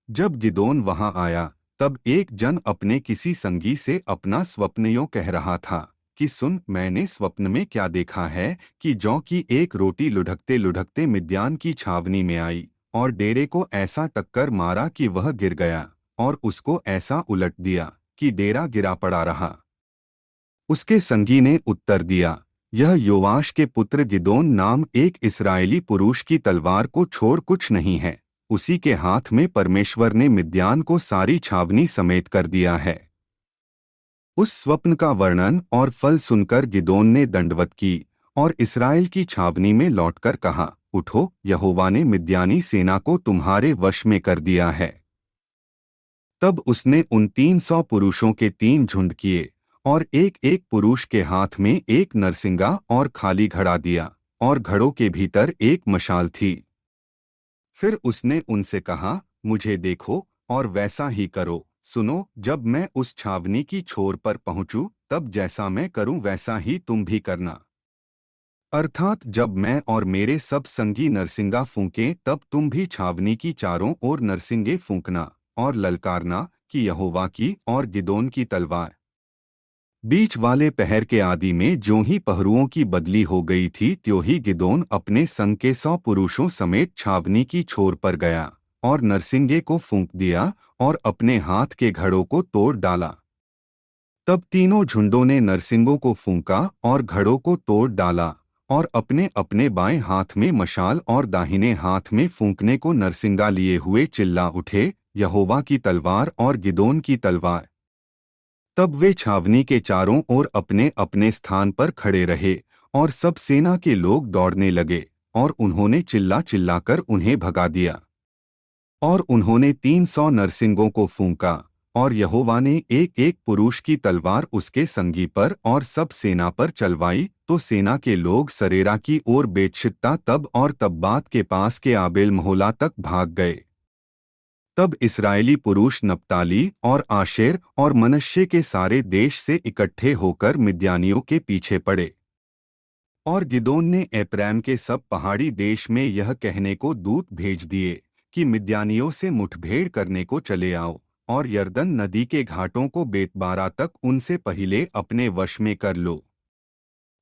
जब गिदोन वहां आया तब एक जन अपने किसी संगी से अपना स्वप्न यों कह रहा था कि सुन, मैंने स्वप्न में क्या देखा है कि जौ की एक रोटी लुढ़कते लुढ़कते मिद्यान की छावनी में आई और डेरे को ऐसा टक्कर मारा कि वह गिर गया, और उसको ऐसा उलट दिया कि डेरा गिरा पड़ा रहा। उसके संगी ने उत्तर दिया, यह योआश के पुत्र गिदोन नाम एक इस्राएली पुरुष की तलवार को छोड़ कुछ नहीं है, उसी के हाथ में परमेश्वर ने मिद्यान को सारी छावनी समेत कर दिया है। उस स्वप्न का वर्णन और फल सुनकर गिदोन ने दंडवत की और इस्राएल की छावनी में लौटकर कहा, उठो, यहोवा ने मिद्यानी सेना को तुम्हारे वश में कर दिया है। तब उसने उन 300 पुरुषों के 3 झुंड किए, और एक एक पुरुष के हाथ में एक नरसिंगा और खाली घड़ा दिया, और घड़ों के भीतर एक मशाल थी। फिर उसने उनसे कहा, मुझे देखो और वैसा ही करो। सुनो, जब मैं उस छावनी की छोर पर पहुंचूं तब जैसा मैं करूं वैसा ही तुम भी करना। अर्थात जब मैं और मेरे सब संगी नरसिंगा फूंकें तब तुम भी छावनी की चारों ओर नरसिंगे फूंकना और ललकारना कि यहोवा की और गिदोन की तलवार। बीच वाले पहर के आदि में ज्यों ही पहरुओं की बदली हो गई थी त्यों ही गिदोन अपने संग के 100 पुरुषों समेत छावनी की छोर पर गया और नरसिंगे को फूंक दिया और अपने हाथ के घड़ों को तोड़ डाला। तब तीनों झुंडों ने नरसिंगों को फूंका और घड़ों को तोड़ डाला, और अपने अपने बाएं हाथ में मशाल और दाहिने हाथ में फूंकने को नरसिंगा लिए हुए चिल्ला उठे, यहोवा की तलवार और गिदोन की तलवार। तब वे छावनी के चारों ओर अपने अपने स्थान पर खड़े रहे, और सब सेना के लोग दौड़ने लगे, और उन्होंने चिल्ला चिल्लाकर उन्हें भगा दिया। और उन्होंने 300 नरसिंगों को फूंका, और यहोवा ने एक एक पुरुष की तलवार उसके संगी पर और सब सेना पर चलवाई, तो सेना के लोग सरेरा की ओर बेतशित्ता तब और तब्बात के पास के आबेल मोहला तक भाग गए। तब इस्राएली पुरुष नप्ताली और आशेर और मनश्शे के सारे देश से इकट्ठे होकर मिद्यानियों के पीछे पड़े। और गिदोन ने एप्रैम के सब पहाड़ी देश में यह कहने को दूत भेज दिए कि मिद्यानियों से मुठभेड़ करने को चले आओ, और यरदन नदी के घाटों को बेतबारा तक उनसे पहले अपने वश में कर लो।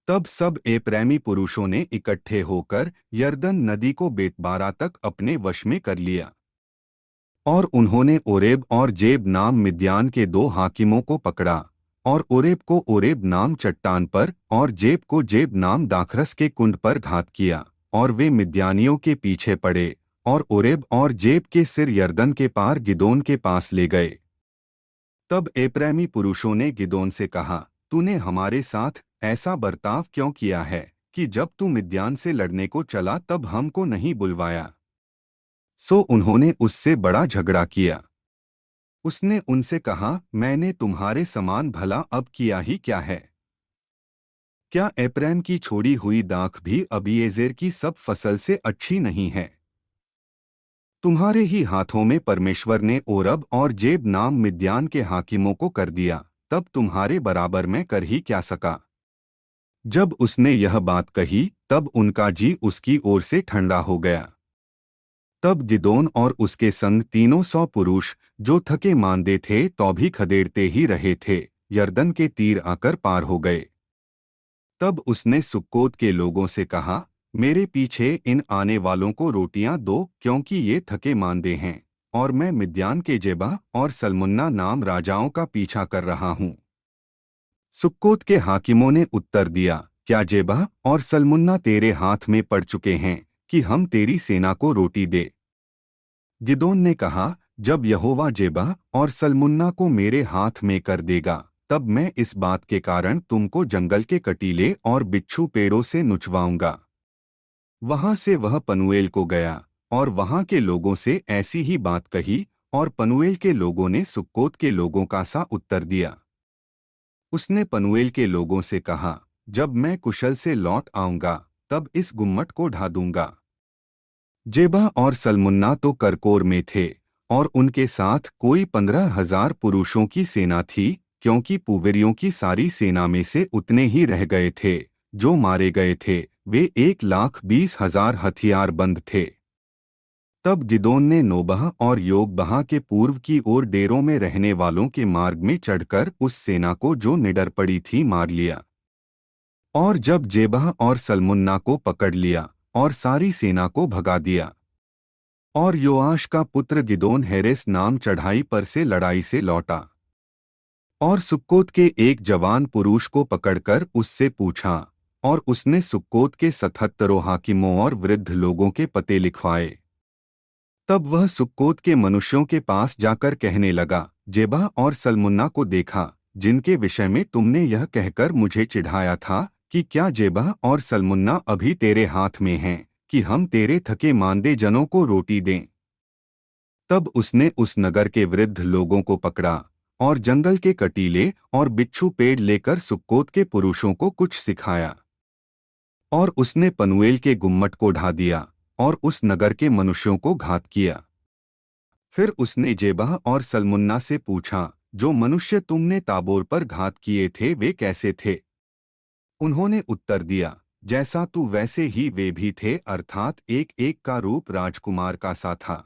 तब सब एप्रैमी पुरुषों ने इकट्ठे होकर यरदन नदी को बेतबारा तक अपने वश में कर लिया, और उन्होंने ओरेब और जेब नाम मिद्यान के दो हाकिमों को पकड़ा, और ओरेब को ओरेब नाम चट्टान पर और जेब को जेब नाम दाखरस के कुंड पर घात किया, और वे मिद्यानियों के पीछे पड़े और ओरेब और जेब के सिर यरदन के पार गिदोन के पास ले गए। तब एप्रैमी पुरुषों ने गिदोन से कहा, तूने हमारे साथ ऐसा बर्ताव क्यों किया है कि जब तू मिद्यान से लड़ने को चला तब हमको नहीं बुलवाया? सो उन्होंने उससे बड़ा झगड़ा किया। उसने उनसे कहा, मैंने तुम्हारे समान भला अब किया ही क्या है? क्या एप्रैम की छोड़ी हुई दाख भी अबीएजेर की सब फसल से अच्छी नहीं है? तुम्हारे ही हाथों में परमेश्वर ने ओरब और जेब नाम मिद्यान के हाकिमों को कर दिया, तब तुम्हारे बराबर में कर ही क्या सका? जब उसने यह बात कही तब उनका जी उसकी ओर से ठंडा हो गया। तब गिदोन और उसके संग 300 पुरुष, जो थके मांदे थे तो भी खदेड़ते ही रहे थे, यरदन के तीर आकर पार हो गए। तब उसने सुक्कोत के लोगों से कहा, मेरे पीछे इन आने वालों को रोटियां दो, क्योंकि ये थके मांदे हैं, और मैं मिद्यान के जेबह और सल्मुन्ना नाम राजाओं का पीछा कर रहा हूँ। सुक्कोत के हाकिमों ने उत्तर दिया, क्या जेबह और सल्मुन्ना तेरे हाथ में पड़ चुके हैं कि हम तेरी सेना को रोटी दे? गिदोन ने कहा, जब यहोवा जेबह और सल्मुन्ना को मेरे हाथ में कर देगा, तब मैं इस बात के कारण तुमको जंगल के कटीले और बिच्छू पेड़ों से नुचवाऊंगा। वहां से वह पनुएल को गया और वहां के लोगों से ऐसी ही बात कही, और पनुएल के लोगों ने सुक्कोत के लोगों का सा उत्तर दिया। उसने पनुएल के लोगों से कहा, जब मैं कुशल से लौट आऊंगा तब इस गुम्मट को ढा दूंगा। जेबह और सल्मुन्ना तो करकोर में थे, और उनके साथ कोई 15,000 पुरुषों की सेना थी, क्योंकि पूवेरियों की सारी सेना में से उतने ही रह गए थे जो मारे गए थे, वे 1,20,000 हथियारबंद थे। तब गिदोन ने नोबह और योगबहा के पूर्व की ओर डेरों में रहने वालों के मार्ग में चढ़कर उस सेना को जो निडर पड़ी थी मार लिया। और जब जेबह और सल्मुन्ना को पकड़ लिया और सारी सेना को भगा दिया, और योआश का पुत्र गिदोन हेरेस नाम चढ़ाई पर से लड़ाई से लौटा, और सुक्कोत के एक जवान पुरुष को पकड़कर उससे पूछा, और उसने सुक्कोत के 77 हाकिमों और वृद्ध लोगों के पते लिखवाए। तब वह सुक्कोत के मनुष्यों के पास जाकर कहने लगा, जेबह और सल्मुन्ना को देखा, जिनके विषय में तुमने यह कहकर मुझे चिढ़ाया था कि क्या जेबह और सल्मुन्ना अभी तेरे हाथ में हैं कि हम तेरे थके मांदे जनों को रोटी दें? तब उसने उस नगर के वृद्ध लोगों को पकड़ा और जंगल के कटीले और बिच्छू पेड़ लेकर सुक्कोत के पुरुषों को कुछ सिखाया, और उसने पनुएल के गुम्मट को ढा दिया और उस नगर के मनुष्यों को घात किया। फिर उसने जेबह और सल्मुन्ना से पूछा, जो मनुष्य तुमने ताबोर पर घात किए थे वे कैसे थे? उन्होंने उत्तर दिया, जैसा तू वैसे ही वे भी थे, अर्थात एक एक का रूप राजकुमार का सा था।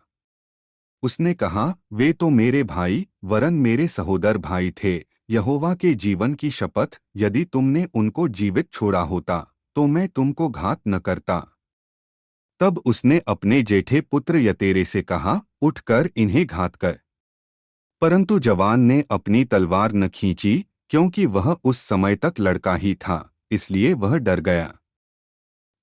उसने कहा, वे तो मेरे भाई वरन मेरे सहोदर भाई थे। यहोवा के जीवन की शपथ, यदि तुमने उनको जीवित छोड़ा होता तो मैं तुमको घात न करता। तब उसने अपने जेठे पुत्र यतेरे से कहा, उठकर इन्हें घात कर। परंतु जवान ने अपनी तलवार न खींची, क्योंकि वह उस समय तक लड़का ही था, इसलिए वह डर गया।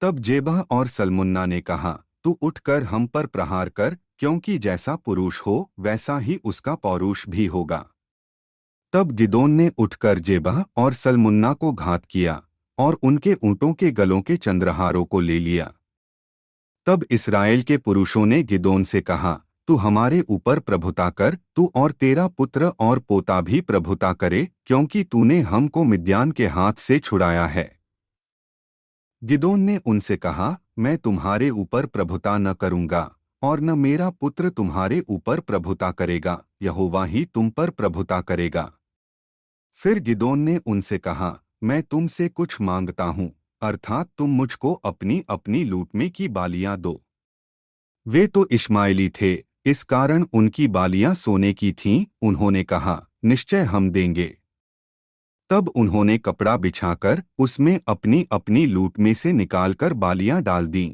तब जेबह और सल्मुन्ना ने कहा, तू उठकर हम पर प्रहार कर, क्योंकि जैसा पुरुष हो वैसा ही उसका पौरुष भी होगा। तब गिदोन ने उठकर जेबह और सल्मुन्ना को घात किया और उनके ऊँटों के गलों के चंद्रहारों को ले लिया। तब इस्राएल के पुरुषों ने गिदोन से कहा, तू हमारे ऊपर प्रभुता कर, तू और तेरा पुत्र और पोता भी प्रभुता करे, क्योंकि तूने हमको मिद्यान के हाथ से छुड़ाया है। गिदोन ने उनसे कहा, मैं तुम्हारे ऊपर प्रभुता न करूंगा और न मेरा पुत्र तुम्हारे ऊपर प्रभुता करेगा, यहोवा ही तुम पर प्रभुता करेगा। फिर गिदोन ने उनसे कहा, मैं तुमसे कुछ मांगता हूँ, अर्थात तुम मुझको अपनी अपनी लूट में की बालियां दो। वे तो इश्माएली थे, इस कारण उनकी बालियां सोने की थीं। उन्होंने कहा, निश्चय हम देंगे। तब उन्होंने कपड़ा बिछाकर उसमें अपनी अपनी लूट में से निकालकर बालियां डाल दीं।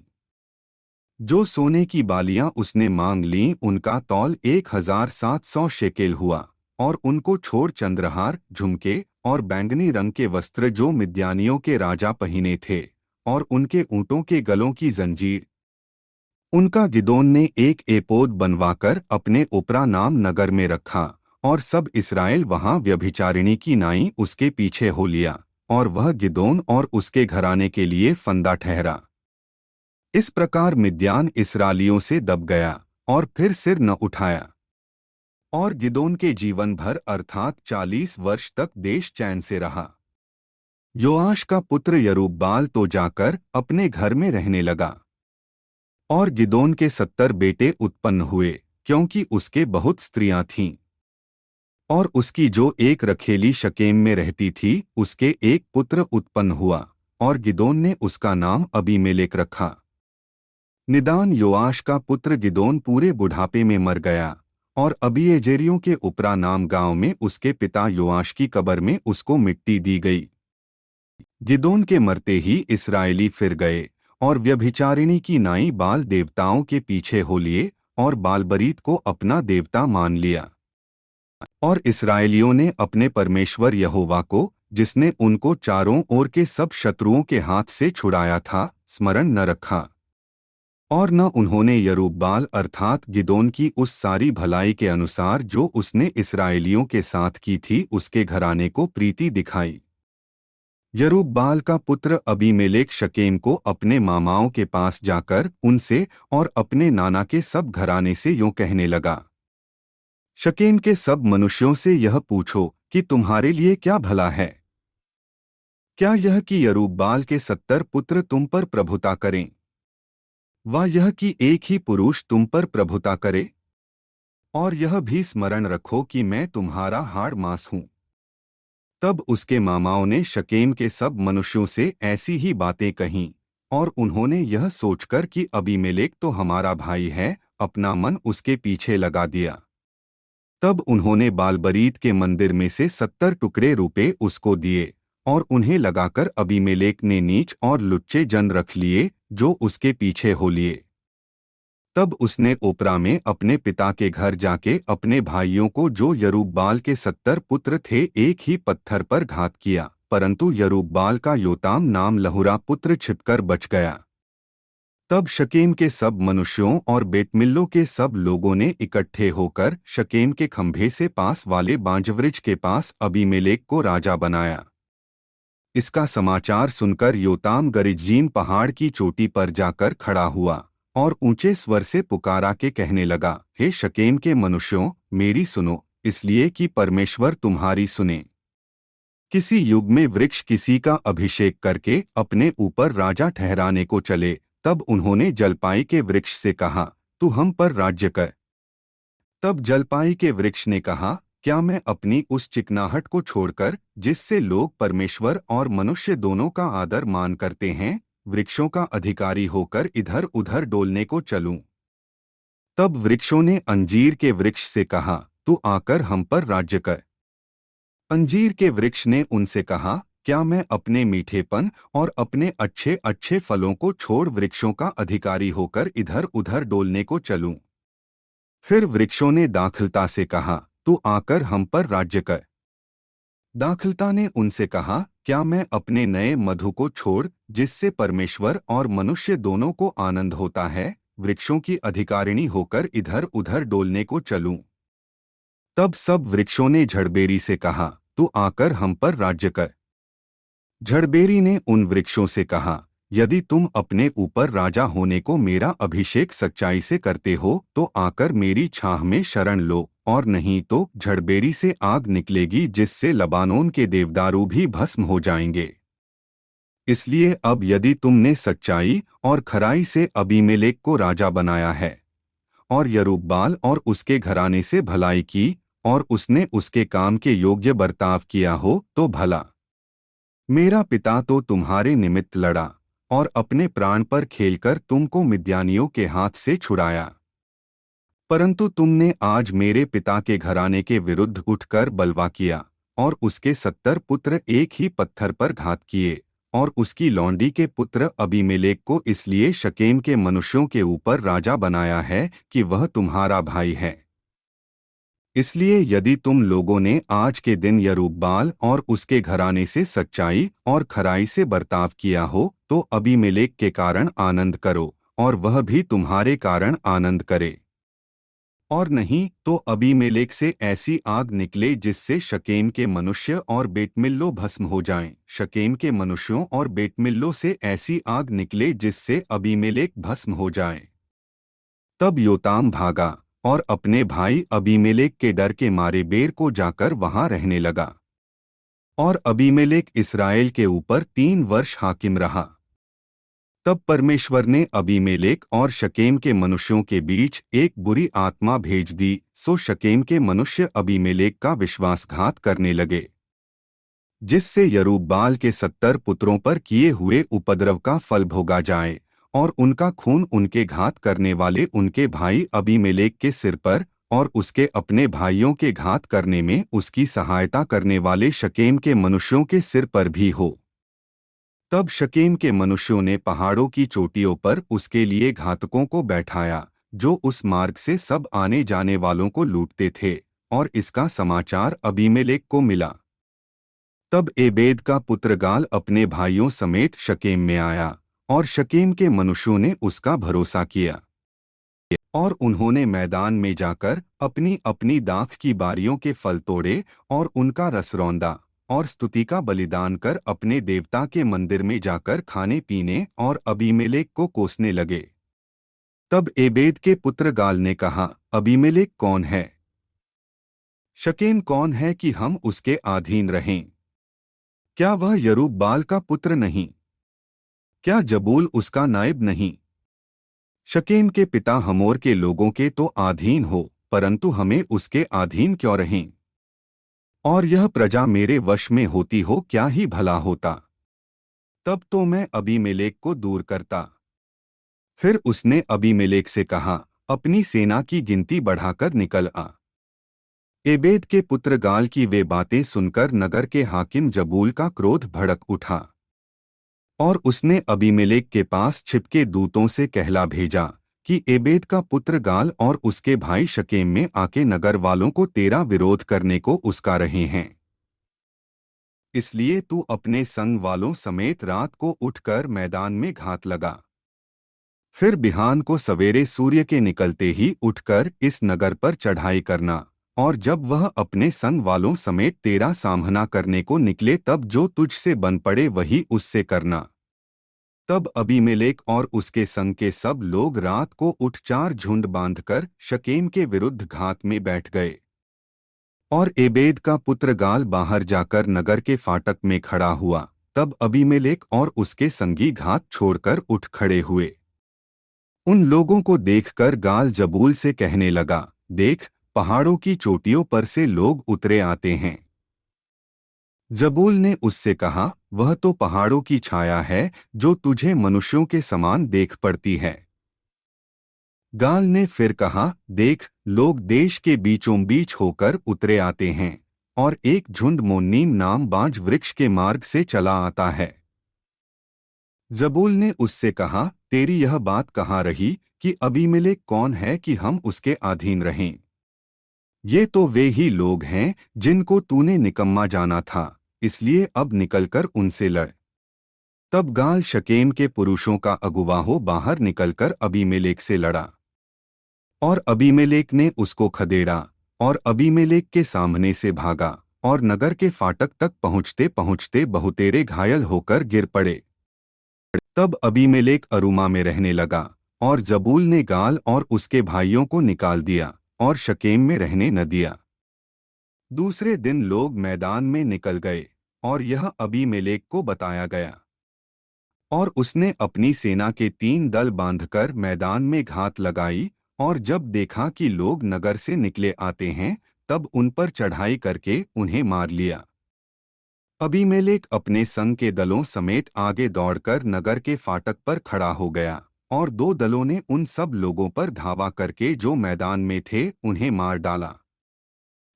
जो सोने की बालियां उसने मांग लीं उनका तौल 1700 शेकेल हुआ, और उनको छोड़ चंद्रहार, झुमके और बैंगनी रंग के वस्त्र जो मिद्यानियों के राजा पहिने थे, और उनके ऊँटों के गलों की जंजीर। उनका गिदोन ने एक एपोद बनवाकर अपने ओप्रा नाम नगर में रखा, और सब इस्राएल वहां व्यभिचारिणी की नाई उसके पीछे हो लिया, और वह गिदोन और उसके घराने के लिए फंदा ठहरा। इस प्रकार मिद्यान इस्राएलियों से दब गया और फिर सिर न उठाया। और गिदोन के जीवन भर अर्थात 40 वर्ष तक देश चैन से रहा। योआश का पुत्र यरूब्बाल तो जाकर अपने घर में रहने लगा। और गिदोन के 70 बेटे उत्पन्न हुए, क्योंकि उसके बहुत स्त्रियां थीं। और उसकी जो एक रखेली शकेम में रहती थी उसके एक पुत्र उत्पन्न हुआ, और गिदोन ने उसका नाम अबीमेलेक रखा। निदान योआश का पुत्र गिदोन पूरे बुढ़ापे में मर गया, और अबीएजेरियों के उपरा नाम गांव में उसके पिता योआश की कब्र में उसको मिट्टी दी गई। गिदोन के मरते ही इस्राएली फिर गए और व्यभिचारिणी की नाई बाल देवताओं के पीछे हो लिए और बालबरीत को अपना देवता मान लिया। और इस्राएलियों ने अपने परमेश्वर यहोवा को, जिसने उनको चारों ओर के सब शत्रुओं के हाथ से छुड़ाया था, स्मरण न रखा। और न उन्होंने यरूब्बाल अर्थात गिदोन की उस सारी भलाई के अनुसार जो उसने इस्राएलियों के साथ की थी उसके घराने को प्रीति दिखाई। यरूब्बाल का पुत्र अबीमेलेक शकेम को अपने मामाओं के पास जाकर उनसे और अपने नाना के सब घराने से यूं कहने लगा, शकेम के सब मनुष्यों से यह पूछो कि तुम्हारे लिए क्या भला है। क्या यह कि यरूब्बाल के 70 पुत्र तुम पर प्रभुता करें, व यह कि एक ही पुरुष तुम पर प्रभुता करे। और यह भी स्मरण रखो कि मैं तुम्हारा हाड़ मांस हूँ। तब उसके मामाओं ने शकेम के सब मनुष्यों से ऐसी ही बातें कहीं, और उन्होंने यह सोचकर कि अबीमेलेक तो हमारा भाई है, अपना मन उसके पीछे लगा दिया। तब उन्होंने बालबरीत के मंदिर में से 70 टुकड़े रुपए उसको दिए, और उन्हें लगाकर अबीमेलेक ने नीच और लुच्चे जन रख लिए जो उसके पीछे हो लिए। तब उसने ओप्रा में अपने पिता के घर जाके अपने भाइयों को जो यरूब्बाल के 70 पुत्र थे एक ही पत्थर पर घात किया, परंतु यरूब्बाल का योताम नाम लहुरा पुत्र छिपकर बच गया। तब शकेम के सब मनुष्यों और बेतमिल्लो के सब लोगों ने इकट्ठे होकर शकेम के खंभे से पास वाले बांजवृक्ष के पास अबीमेलेक को राजा बनाया। इसका समाचार सुनकर योताम गरिज्जीम पहाड़ की चोटी पर जाकर खड़ा हुआ और ऊंचे स्वर से पुकारा के कहने लगा, हे शकेम के मनुष्यों, मेरी सुनो, इसलिए कि परमेश्वर तुम्हारी सुने। किसी युग में वृक्ष किसी का अभिषेक करके अपने ऊपर राजा ठहराने को चले, तब उन्होंने जलपाई के वृक्ष से कहा, तू हम पर राज्य कर। तब जलपाई के वृक्ष ने कहा, क्या मैं अपनी उस चिकनाहट को छोड़कर, जिससे लोग परमेश्वर और मनुष्य दोनों का आदर मान करते हैं, वृक्षों का अधिकारी होकर इधर उधर डोलने को चलूं? तब वृक्षों ने अंजीर के वृक्ष से कहा, तू आकर हम पर राज्य कर। अंजीर के वृक्ष ने उनसे कहा, क्या मैं अपने मीठेपन और अपने अच्छे अच्छे फलों को छोड़ वृक्षों का अधिकारी होकर इधर उधर डोलने को चलूं? फिर वृक्षों ने दाखलता से कहा, तू आकर हम पर राज्य कर। दाखलता ने उनसे कहा, क्या मैं अपने नए मधु को छोड़, जिससे परमेश्वर और मनुष्य दोनों को आनंद होता है, वृक्षों की अधिकारिणी होकर इधर उधर डोलने को चलूं? तब सब वृक्षों ने झड़बेरी से कहा, तू आकर हम पर राज्य कर। झड़बेरी ने उन वृक्षों से कहा, यदि तुम अपने ऊपर राजा होने को मेरा अभिषेक सच्चाई से करते हो तो आकर मेरी छाह में शरण लो, और नहीं तो झड़बेरी से आग निकलेगी जिससे लबानोन के देवदारू भी भस्म हो जाएंगे। इसलिए अब यदि तुमने सच्चाई और खराई से अबीमेलेक को राजा बनाया है, और यरूब्बाल और उसके घराने से भलाई की, और उसने उसके काम के योग्य बर्ताव किया हो, तो भला। मेरा पिता तो तुम्हारे निमित्त लड़ा और अपने प्राण पर खेलकर तुमको मिद्यानियों के हाथ से छुड़ाया, परंतु तुमने आज मेरे पिता के घराने के विरुद्ध उठकर बलवा किया और उसके 70 पुत्र एक ही पत्थर पर घात किए, और उसकी लौंडी के पुत्र अबीमेलेक को इसलिए शकेम के मनुष्यों के ऊपर राजा बनाया है कि वह तुम्हारा भाई है। इसलिए यदि तुम लोगों ने आज के दिन यरूब्बाल और उसके घराने से सच्चाई और खराई से बर्ताव किया हो, तो अबीमेलेक के कारण आनंद करो, और वह भी तुम्हारे कारण आनंद करे। और नहीं तो अबीमेलेक से ऐसी आग निकले जिससे शकेम के मनुष्य और बेतमिल्लो भस्म हो जाएं। शकेम के मनुष्यों और बेतमिल्लो से ऐसी आग निकले जिससे अबीमेलेक भस्म हो जाए। तब योताम भागा और अपने भाई अबीमेलेक के डर के मारे बेर को जाकर वहां रहने लगा। और अबीमेलेक इस्राएल के ऊपर 3 वर्ष हाकिम रहा। तब परमेश्वर ने अबीमेलेक और शकेम के मनुष्यों के बीच एक बुरी आत्मा भेज दी, सो शकेम के मनुष्य अबीमेलेक का विश्वासघात करने लगे, जिससे यरूब्बाल के 70 पुत्रों पर किए हुए उपद्रव का फल भोगा जाए, और उनका खून उनके घात करने वाले उनके भाई अबीमेलेक के सिर पर और उसके अपने भाइयों के घात करने में उसकी सहायता करने वाले शकेम के मनुष्यों के सिर पर भी हो। तब शकेम के मनुष्यों ने पहाड़ों की चोटियों पर उसके लिए घातकों को बैठाया, जो उस मार्ग से सब आने जाने वालों को लूटते थे, और इसका समाचार अबीमेलेक को मिला। तब एबेद का पुत्र गाल अपने भाइयों समेत शकेम में आया, और शकेम के मनुष्यों ने उसका भरोसा किया, और उन्होंने मैदान में जाकर अपनी अपनी दाख की बारियों के फल तोड़े और उनका रस रौंदा, और स्तुति का बलिदान कर अपने देवता के मंदिर में जाकर खाने पीने और अबीमेलेक को कोसने लगे। तब एबेद के पुत्र गाल ने कहा, अबीमेलेक कौन है? शकेम कौन है कि हम उसके अधीन रहें? क्या वह यरूब्बाल का पुत्र नहीं? क्या जबूल उसका नायब नहीं? शकेम के पिता हमोर के लोगों के तो अधीन हो, परंतु हमें उसके अधीन क्यों रहें? और यह प्रजा मेरे वश में होती हो क्या ही भला होता। तब तो मैं अबीमेलेक को दूर करता। फिर उसने अबीमेलेक से कहा, अपनी सेना की गिनती बढ़ाकर निकल आ। एबेद के पुत्र गाल की वे बातें सुनकर नगर के हाकिम जबूल का क्रोध भड़क उठा, और उसने अबीमेलेक के पास छिपके दूतों से कहला भेजा कि एबेद का पुत्र गाल और उसके भाई शकेम में आके नगर वालों को तेरा विरोध करने को उसका रहे हैं। इसलिए तू अपने संग वालों समेत रात को उठकर मैदान में घात लगा। फिर बिहान को सवेरे सूर्य के निकलते ही उठकर इस नगर पर चढ़ाई करना, और जब वह अपने संग वालों समेत तेरा सामना करने को निकले तब जो तुझसे बन पड़े वही उससे करना। तब अबीमेलेक और उसके संग के सब लोग रात को उठ 4 झुंड बांधकर शकेम के विरुद्ध घात में बैठ गए। और एबेद का पुत्र गाल बाहर जाकर नगर के फाटक में खड़ा हुआ। तब अबीमेलेक और उसके संगी घात छोड़कर उठ खड़े हुए। उन लोगों को देखकर गाल जबूल से कहने लगा, देख, पहाड़ों की चोटियों पर से लोग उतरे आते हैं। जबूल ने उससे कहा, वह तो पहाड़ों की छाया है जो तुझे मनुष्यों के समान देख पड़ती है। गाल ने फिर कहा, देख, लोग देश के बीचों बीच होकर उतरे आते हैं, और एक झुंड मोन्नीम नाम बांज वृक्ष के मार्ग से चला आता है। जबूल ने उससे कहा, तेरी यह बात कहाँ रही कि अबीमेलेक कौन है कि हम उसके अधीन रहें? ये तो वे ही लोग हैं जिनको तूने निकम्मा जाना था, इसलिए अब निकलकर उनसे लड़। तब गाल शकेम के पुरुषों का अगुवा हो बाहर निकलकर अबीमेलेक से लड़ा, और अबीमेलेक ने उसको खदेड़ा, और अबीमेलेक के सामने से भागा, और नगर के फाटक तक पहुँचते पहुँचते बहुतेरे घायल होकर गिर पड़े। तब अबीमेलेक अरुमा में रहने लगा, और जबूल ने गाल और उसके भाइयों को निकाल दिया और शकेम में रहने न दिया। दूसरे दिन लोग मैदान में निकल गए, और यह अबीमेलेक को बताया गया। और उसने अपनी सेना के 3 दल बांधकर मैदान में घात लगाई, और जब देखा कि लोग नगर से निकले आते हैं, तब उन पर चढ़ाई करके उन्हें मार लिया। अबीमेलेक अपने संग के दलों समेत आगे दौड़कर नगर के फाटक पर खड़ा हो गया, और 2 दलों ने उन सब लोगों पर धावा करके जो मैदान में थे उन्हें मार डाला।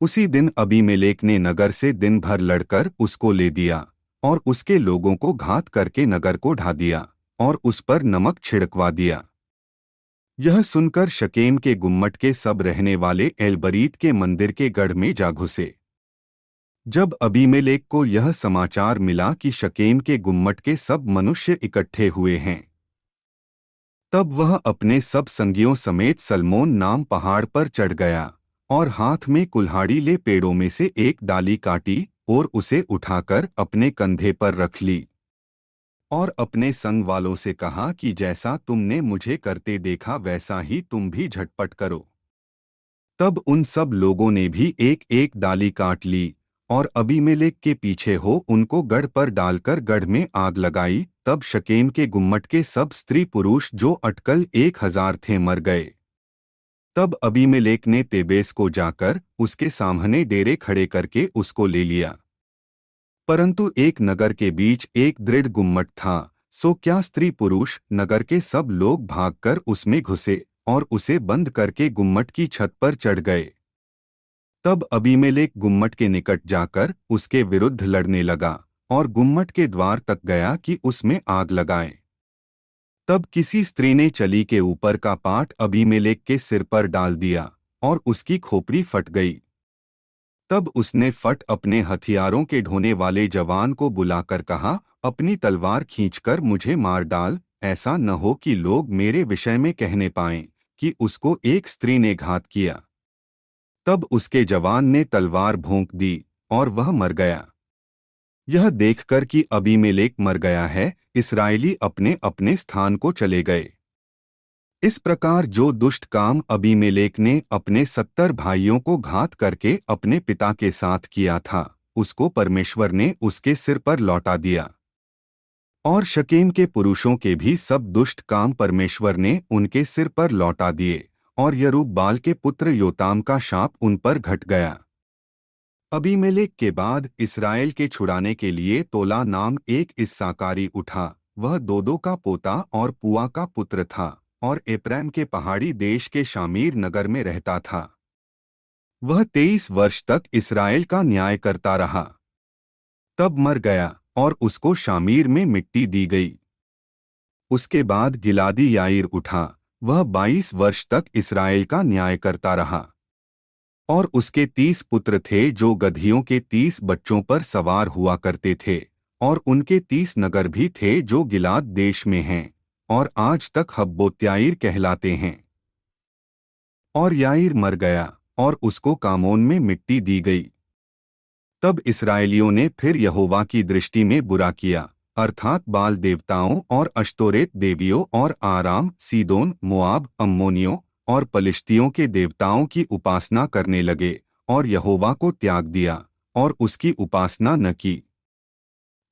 उसी दिन अबीमेलेक ने नगर से दिन भर लड़कर उसको ले दिया और उसके लोगों को घात करके नगर को ढा दिया और उस पर नमक छिड़कवा दिया। यह सुनकर शकेम के गुम्मट के सब रहने वाले एलबरीत के मंदिर के गढ़ में जा घुसे। जब अबीमेलेक को यह समाचार मिला कि शकेम के गुम्मट के सब मनुष्य इकट्ठे हुए हैं, तब वह अपने सब संगियों समेत सल्मोन नाम पहाड़ पर चढ़ गया और हाथ में कुल्हाड़ी ले पेड़ों में से एक डाली काटी और उसे उठाकर अपने कंधे पर रख ली और अपने संग वालों से कहा कि जैसा तुमने मुझे करते देखा वैसा ही तुम भी झटपट करो। तब उन सब लोगों ने भी एक एक डाली काट ली और अबीमेलेक के पीछे हो उनको गढ़ पर डालकर गढ़ में आग लगाई। तब शकेम के गुम्मट के सब स्त्री पुरुष जो अटकल 1000 थे मर गए। तब अबीमेलेक ने तेबेस को जाकर उसके सामने डेरे खड़े करके उसको ले लिया। परंतु एक नगर के बीच एक दृढ़ गुम्मट था, सो क्या स्त्री पुरुष नगर के सब लोग भागकर उसमें घुसे और उसे बंद करके गुम्मट की छत पर चढ़ गए। तब अबीमेलेक गुम्मट के निकट जाकर उसके विरुद्ध लड़ने लगा और गुम्मट के द्वार तक गया कि उसमें आग लगाए। तब किसी स्त्री ने चली के ऊपर का पाट अबीमेलेक के सिर पर डाल दिया और उसकी खोपड़ी फट गई। तब उसने फट अपने हथियारों के ढोने वाले जवान को बुलाकर कहा, अपनी तलवार खींचकर मुझे मार डाल, ऐसा न हो कि लोग मेरे विषय में कहने पाएं कि उसको एक स्त्री ने घात किया। तब उसके जवान ने तलवार भोंक दी और वह मर गया। यह देखकर कि अबीमेलेक मर गया है, इस्राएली अपने अपने स्थान को चले गए। इस प्रकार जो दुष्ट काम अबीमेलेक ने अपने 70 भाइयों को घात करके अपने पिता के साथ किया था, उसको परमेश्वर ने उसके सिर पर लौटा दिया। और शकेम के पुरुषों के भी सब दुष्ट काम परमेश्वर ने उनके सिर पर लौटा दिए और यरूब्बाल के पुत्र योताम का शाप उन पर घट गया। अबीमेलेक के बाद इस्राएल के छुड़ाने के लिए तोला नाम एक इस्साकारी उठा। वह दोदो का पोता और पुआ का पुत्र था और एप्रैम के पहाड़ी देश के शामीर नगर में रहता था। वह 23 वर्ष तक इस्राएल का न्याय करता रहा, तब मर गया और उसको शामीर में मिट्टी दी गई। उसके बाद गिलादी याईर उठा। वह 22 वर्ष तक इस्राएल का न्याय करता रहा और उसके 30 पुत्र थे जो गधियों के 30 बच्चों पर सवार हुआ करते थे और उनके 30 नगर भी थे जो गिलाद देश में हैं और आज तक हब्बोत्याईर कहलाते हैं। और याईर मर गया और उसको कामोन में मिट्टी दी गई। तब इस्राएलियों ने फिर यहोवा की दृष्टि में बुरा किया, अर्थात बाल देवताओं और अश्तोरेत देवियों और आराम, सीदोन, मोआब, अम्मोनियों और पलिश्तियों के देवताओं की उपासना करने लगे और यहोवा को त्याग दिया और उसकी उपासना न की।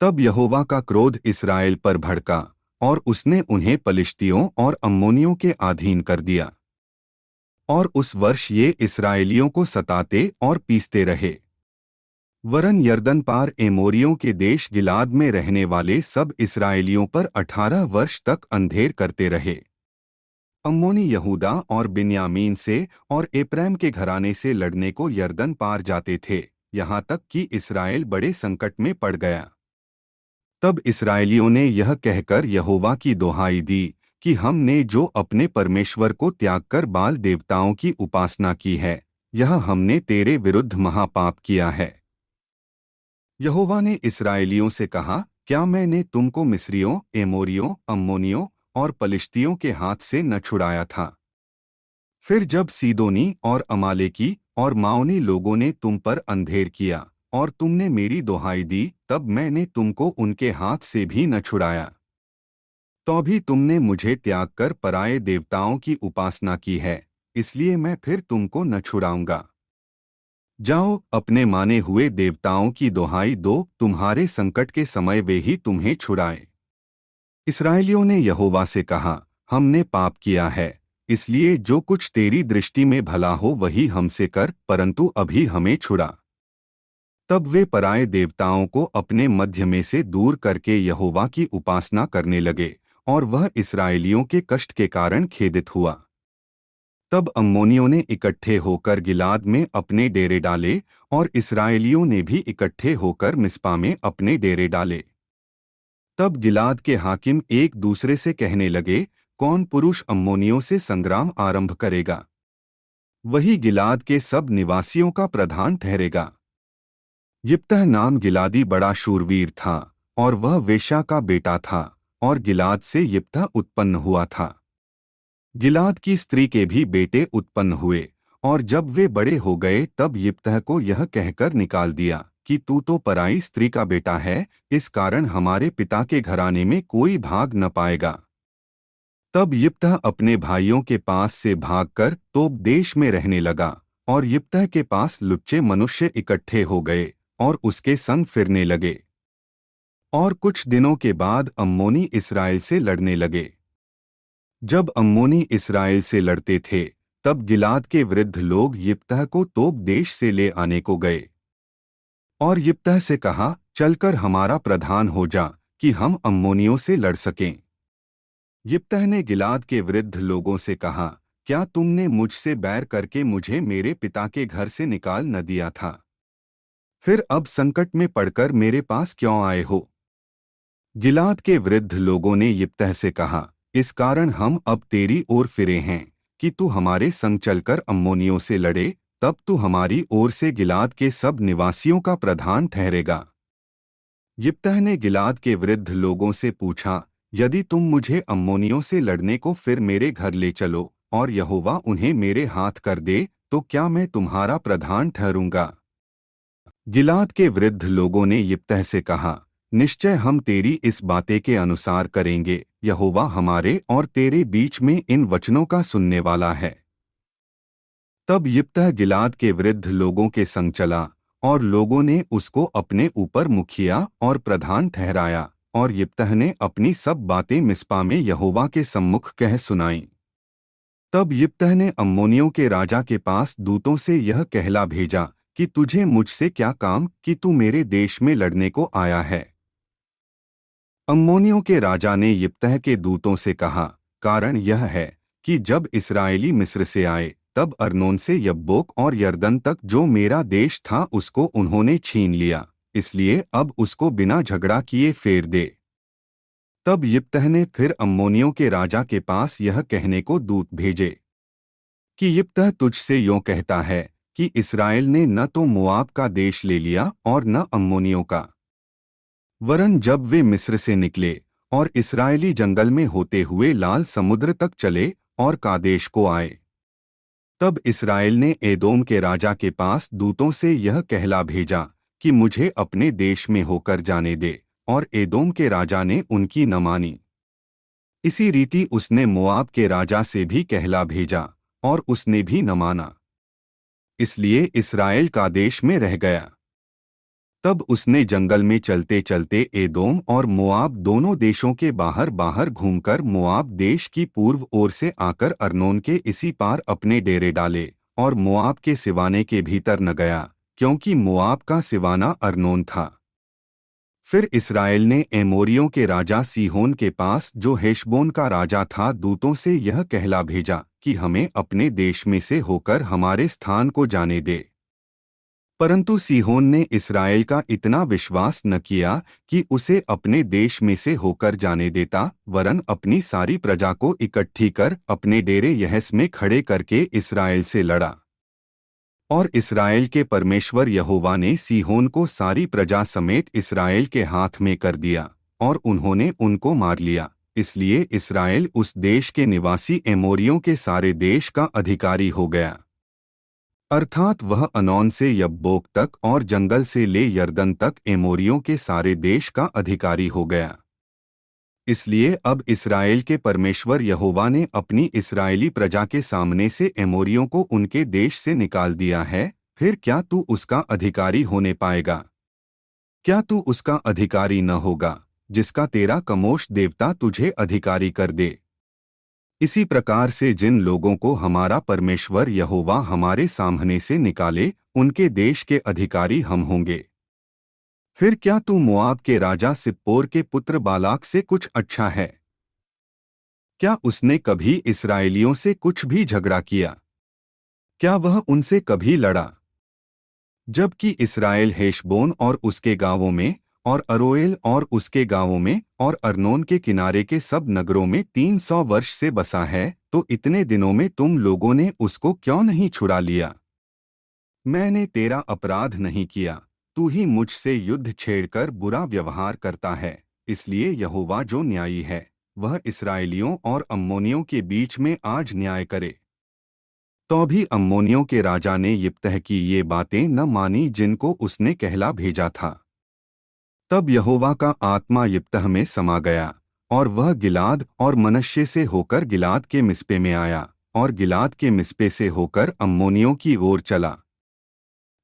तब यहोवा का क्रोध इस्राएल पर भड़का और उसने उन्हें पलिश्तियों और अम्मोनियों के अधीन कर दिया। और उस वर्ष ये इस्राएलियों को सताते और पीसते रहे। वरन यरदन पार एमोरियों के देश गिलाद में रहने वाले सब इस्राएलियों पर 18 वर्ष तक अंधेर करते रहे। अम्मोनी यहूदा और बिन्यामीन से और एप्रैम के घराने से लड़ने को यरदन पार जाते थे, यहाँ तक कि इस्राएल बड़े संकट में पड़ गया। तब इस्राएलियों ने यह कहकर यहोवा की दोहाई दी कि हमने जो अपने परमेश्वर को त्याग कर बाल देवताओं की उपासना की है, यह हमने तेरे विरुद्ध महापाप किया है। यहोवा ने इस्राएलियों से कहा, क्या मैंने तुमको मिस्रियों, एमोरियों, अम्मोनियों और पलिश्तियों के हाथ से न छुड़ाया था? फिर जब सीदोनी और अमालेकी और माओनी लोगों ने तुम पर अंधेर किया और तुमने मेरी दोहाई दी, तब मैंने तुमको उनके हाथ से भी न छुड़ाया। तो भी तुमने मुझे त्याग कर पराये देवताओं की उपासना की है, इसलिए मैं फिर तुमको न छुड़ाऊंगा। जाओ, अपने माने हुए देवताओं की दोहाई दो, तुम्हारे संकट के समय वे ही तुम्हें छुड़ाए। इस्राएलियों ने यहोवा से कहा, हमने पाप किया है, इसलिए जो कुछ तेरी दृष्टि में भला हो वही हमसे कर, परंतु अभी हमें छुड़ा। तब वे पराये देवताओं को अपने मध्य में से दूर करके यहोवा की उपासना करने लगे और वह इस्राएलियों के कष्ट के कारण खेदित हुआ। तब अम्मोनियों ने इकट्ठे होकर गिलाद में अपने डेरे डाले और इस्राएलियों ने भी इकट्ठे होकर मिस्पा में अपने डेरे डाले। तब गिलाद के हाकिम एक दूसरे से कहने लगे, कौन पुरुष अम्मोनियों से संग्राम आरंभ करेगा? वही गिलाद के सब निवासियों का प्रधान ठहरेगा। यिप्तह नाम गिलादी बड़ा शूरवीर था और वह वेश्या का बेटा था, और गिलाद से यिप्तह उत्पन्न हुआ था। गिलाद की स्त्री के भी बेटे उत्पन्न हुए, और जब वे बड़े हो गए तब यिप्तह को यह कहकर निकाल दिया कि तू तो पराई स्त्री का बेटा है, इस कारण हमारे पिता के घराने में कोई भाग न पाएगा। तब यिप्तह अपने भाइयों के पास से भागकर तोब देश में रहने लगा, और यिप्तह के पास लुच्चे मनुष्य इकट्ठे हो गए और उसके संग फिरने लगे। और कुछ दिनों के बाद अम्मोनी इसराइल से लड़ने लगे। जब अम्मोनी इसराइल से लड़ते थे, तब गिलाद के वृद्ध लोग यिप्तह को तोब देश से ले आने को गए और यिप्तह से कहा, चलकर हमारा प्रधान हो जा कि हम अम्मोनियों से लड़ सकें। यिप्तह ने गिलाद के वृद्ध लोगों से कहा, क्या तुमने मुझसे बैर करके मुझे मेरे पिता के घर से निकाल न दिया था? फिर अब संकट में पड़कर मेरे पास क्यों आए हो? गिलाद के वृद्ध लोगों ने यिप्तह से कहा, इस कारण हम अब तेरी ओर फिरे हैं कि तू हमारे संग चलकर अम्मोनियों से लड़े, तब तू हमारी ओर से गिलाद के सब निवासियों का प्रधान ठहरेगा। यिप्तह ने गिलाद के वृद्ध लोगों से पूछा, यदि तुम मुझे अम्मोनियों से लड़ने को फिर मेरे घर ले चलो और यहोवा उन्हें मेरे हाथ कर दे, तो क्या मैं तुम्हारा प्रधान ठहरूंगा? गिलाद के वृद्ध लोगों ने यिप्तह से कहा, निश्चय हम तेरी इस बातें के अनुसार करेंगे, यहोवा हमारे और तेरे बीच में इन वचनों का सुनने वाला है। तब यिप्तह गिलाद के वृद्ध लोगों के संग चला, और लोगों ने उसको अपने ऊपर मुखिया और प्रधान ठहराया, और यिप्तह ने अपनी सब बातें मिस्पा में यहोवा के सम्मुख कह सुनाईं। तब यिप्तह ने अम्मोनियों के राजा के पास दूतों से यह कहला भेजा कि तुझे मुझसे क्या काम कि तू मेरे देश में लड़ने को आया है? अम्मोनियों के राजा ने यिप्तह के दूतों से कहा, कारण यह है कि जब इस्राएली मिस्र से आए, तब अर्नोन से यब्बोक और यरदन तक जो मेरा देश था उसको उन्होंने छीन लिया, इसलिए अब उसको बिना झगड़ा किए फेर दे। तब यिप्तह ने फिर अम्मोनियों के राजा के पास यह कहने को दूत भेजे कि यिप्तह तुझसे यों कहता है कि इस्राएल ने न तो मोआब का देश ले लिया और न अम्मोनियों का, वरन जब वे मिस्र से निकले और इस्राएली जंगल में होते हुए लाल समुद्र तक चले और कादेश को आए, तब इस्राएल ने एदोम के राजा के पास दूतों से यह कहला भेजा कि मुझे अपने देश में होकर जाने दे, और एदोम के राजा ने उनकी न मानी। इसी रीति उसने मोआब के राजा से भी कहला भेजा, और उसने भी न माना। इसलिए इस्राएल कादेश में रह गया। तब उसने जंगल में चलते चलते एदोम और मोआब दोनों देशों के बाहर बाहर घूमकर मोआब देश की पूर्व ओर से आकर अर्नोन के इसी पार अपने डेरे डाले, और मोआब के सिवाने के भीतर न गया, क्योंकि मोआब का सिवाना अर्नोन था। फिर इस्राएल ने एमोरियों के राजा सीहोन के पास, जो हेशबोन का राजा था, दूतों से यह कहला भेजा कि हमें अपने देश में से होकर हमारे स्थान को जाने दे। परंतु सीहोन ने इस्राएल का इतना विश्वास न किया कि उसे अपने देश में से होकर जाने देता, वरन अपनी सारी प्रजा को इकट्ठी कर अपने डेरे यहस में खड़े करके इस्राएल से लड़ा। और इस्राएल के परमेश्वर यहोवा ने सीहोन को सारी प्रजा समेत इस्राएल के हाथ में कर दिया, और उन्होंने उनको मार लिया। इसलिए इस्राएल उस देश के निवासी एमोरियों के सारे देश का अधिकारी हो गया, अर्थात वह अनोन से यब्बोक तक और जंगल से ले यरदन तक एमोरियों के सारे देश का अधिकारी हो गया। इसलिए अब इस्राएल के परमेश्वर यहोवा ने अपनी इस्राएली प्रजा के सामने से एमोरियों को उनके देश से निकाल दिया है, फिर क्या तू उसका अधिकारी होने पाएगा? क्या तू उसका अधिकारी न होगा, जिसका तेरा कमोश देवता तुझे अधिकारी कर दे? इसी प्रकार से जिन लोगों को हमारा परमेश्वर यहोवा हमारे सामने से निकाले, उनके देश के अधिकारी हम होंगे। फिर क्या तू मोआब के राजा सिप्पोर के पुत्र बालाक से कुछ अच्छा है? क्या उसने कभी इस्राएलियों से कुछ भी झगड़ा किया? क्या वह उनसे कभी लड़ा? जबकि इस्राएल हेशबोन और उसके गांवों में, और अरोएल और उसके गांवों में, और अर्नोन के किनारे के सब नगरों में 300 वर्ष से बसा है, तो इतने दिनों में तुम लोगों ने उसको क्यों नहीं छुड़ा लिया? मैंने तेरा अपराध नहीं किया, तू ही मुझसे युद्ध छेड़कर बुरा व्यवहार करता है। इसलिए यहोवा जो न्यायी है, वह इस्राएलियों और अम्मोनियों के बीच में आज न्याय करे। तो भी अम्मोनियों के राजा ने यिप्तह की ये बातें न मानी जिनको उसने कहला भेजा था। तब यहोवा का आत्मा यिप्तह में समा गया, और वह गिलाद और मनश्शे से होकर गिलाद के मिस्पे में आया, और गिलाद के मिस्पे से होकर अम्मोनियों की ओर चला।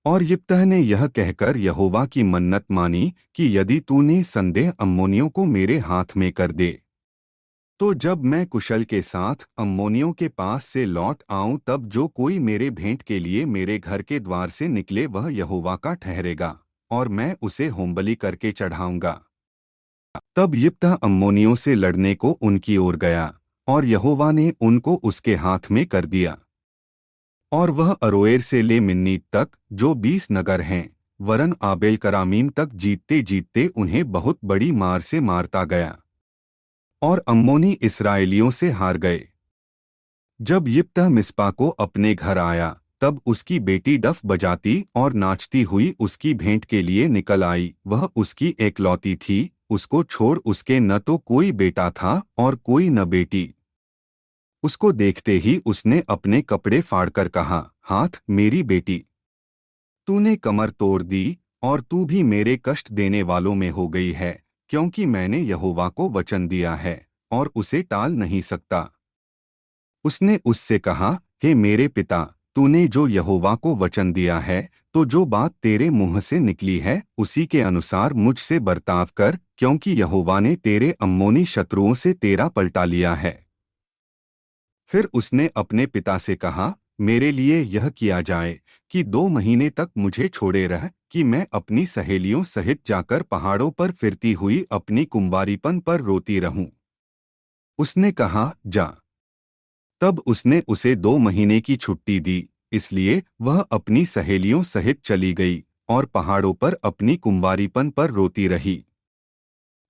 और यिप्तह ने यह कहकर यहोवा की मन्नत मानी कि यदि तूने संदेह अम्मोनियों को मेरे हाथ में कर दे, तो जब मैं कुशल के साथ अम्मोनियों के पास से लौट आऊं, तब जो कोई मेरे भेंट के लिए मेरे घर के द्वार से निकले वह यहोवा का ठहरेगा, और मैं उसे होमबलि करके चढ़ाऊंगा। तब यिप्तह अम्मोनियों से लड़ने को उनकी ओर गया, और यहोवा ने उनको उसके हाथ में कर दिया। और वह अरोएर से ले मिन्नीत तक, जो 20 नगर हैं, वरन आबेल करामीम तक जीतते जीतते उन्हें बहुत बड़ी मार से मारता गया। और अम्मोनी इस्राएलियों से हार गए। जब यिप्तह मिस्पा को अपने घर आया, तब उसकी बेटी डफ बजाती और नाचती हुई उसकी भेंट के लिए निकल आई। वह उसकी एकलौती थी, उसको छोड़ उसके न तो कोई बेटा था और कोई न बेटी। उसको देखते ही उसने अपने कपड़े फाड़कर कहा, हाथ मेरी बेटी, तूने कमर तोड़ दी, और तू भी मेरे कष्ट देने वालों में हो गई है, क्योंकि मैंने यहोवा को वचन दिया है और उसे टाल नहीं सकता। उसने उससे कहा, हे मेरे पिता, तूने जो यहोवा को वचन दिया है, तो जो बात तेरे मुंह से निकली है उसी के अनुसार मुझसे बर्ताव कर, क्योंकि यहोवा ने तेरे अम्मोनी शत्रुओं से तेरा पलटा लिया है। फिर उसने अपने पिता से कहा, मेरे लिए यह किया जाए कि 2 महीने तक मुझे छोड़े रह, कि मैं अपनी सहेलियों सहित जाकर पहाड़ों पर फिरती हुई अपनी कुंवारीपन पर रोती रहूं। उसने कहा, जा। तब उसने उसे 2 महीने की छुट्टी दी, इसलिए वह अपनी सहेलियों सहित चली गई और पहाड़ों पर अपनी कुंवारीपन पर रोती रही।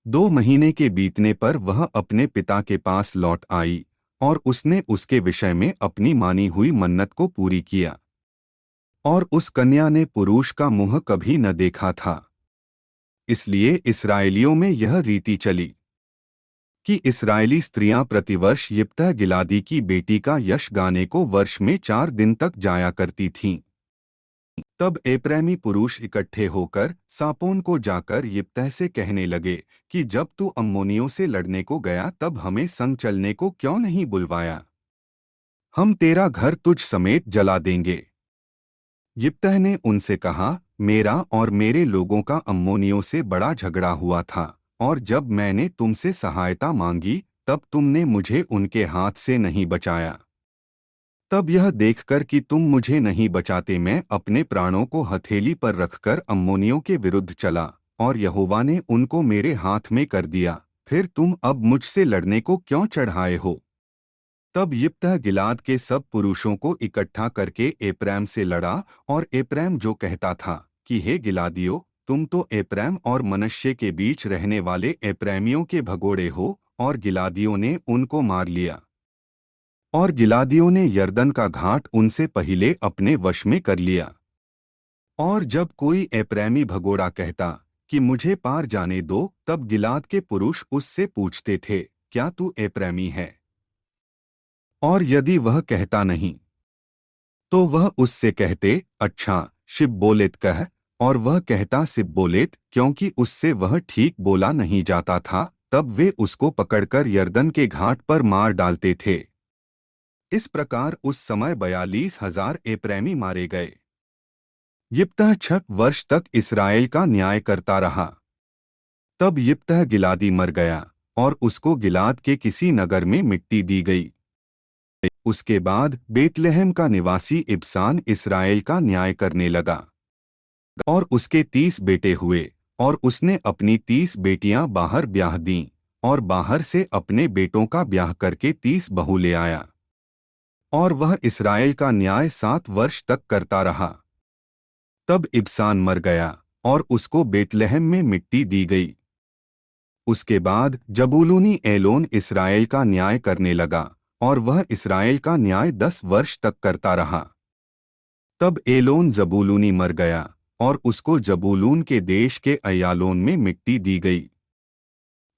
2 महीने के बीतने पर वह अपने पिता के पास लौट आई, और उसने उसके विषय में अपनी मानी हुई मन्नत को पूरी किया। और उस कन्या ने पुरुष का मुंह कभी न देखा था। इसलिए इस्राएलियों में यह रीति चली कि इस्राएली स्त्रियां प्रतिवर्ष यिप्तह गिलादी की बेटी का यश गाने को वर्ष में 4 दिन तक जाया करती थीं। तब एप्रैमी पुरुष इकट्ठे होकर सापोन को जाकर यिप्तह से कहने लगे कि जब तू अम्मोनियों से लड़ने को गया तब हमें संग चलने को क्यों नहीं बुलवाया? हम तेरा घर तुझ समेत जला देंगे। यिप्तह ने उनसे कहा, मेरा और मेरे लोगों का अम्मोनियों से बड़ा झगड़ा हुआ था, और जब मैंने तुमसे सहायता मांगी तब तुमने मुझे उनके हाथ से नहीं बचाया। तब यह देखकर कि तुम मुझे नहीं बचाते, मैं अपने प्राणों को हथेली पर रखकर अम्मोनियों के विरुद्ध चला, और यहोवा ने उनको मेरे हाथ में कर दिया। फिर तुम अब मुझसे लड़ने को क्यों चढ़ाए हो? तब यिप्तह गिलाद के सब पुरुषों को इकट्ठा करके एप्रैम से लड़ा, और एप्रैम जो कहता था कि हे गिलादियों, तुम तो एप्रैम और मनश्शे के बीच रहने वाले एप्रैमियों के भगोड़े हो, और गिलादियों ने उनको मार लिया। और गिलादियों ने यरदन का घाट उनसे पहले अपने वश में कर लिया। और जब कोई एप्रैमी भगोड़ा कहता कि मुझे पार जाने दो, तब गिलाद के पुरुष उससे पूछते थे, क्या तू एप्रैमी है? और यदि वह कहता नहीं, तो वह उससे कहते, अच्छा शिब्बोलेत कह। और वह कहता सिब्बोलेत, क्योंकि उससे वह ठीक बोला नहीं जाता था। तब वे उसको पकड़कर यरदन के घाट पर मार डालते थे। इस प्रकार उस समय 42,000 एप्रैमी मारे गए। यिप्तह 6 वर्ष तक इस्राएल का न्याय करता रहा। तब यिप्तह गिलादी मर गया, और उसको गिलाद के किसी नगर में मिट्टी दी गई। उसके बाद बेतलहम का निवासी इब्सान इस्राएल का न्याय करने लगा, और उसके 30 बेटे हुए, और उसने अपनी 30 बेटियां बाहर ब्याह दीं, और बाहर से अपने बेटों का ब्याह करके 30 बहू ले आया। और वह इस्राएल का न्याय 7 वर्ष तक करता रहा। तब इबसान मर गया और उसको बेतलहम में मिट्टी दी गई। उसके बाद जबूलूनी एलोन इस्राएल का न्याय करने लगा और वह इस्राएल का न्याय 10 वर्ष तक करता रहा। तब एलोन जबूलूनी मर गया और उसको जबूलून के देश के अय्यालोन में मिट्टी दी गई।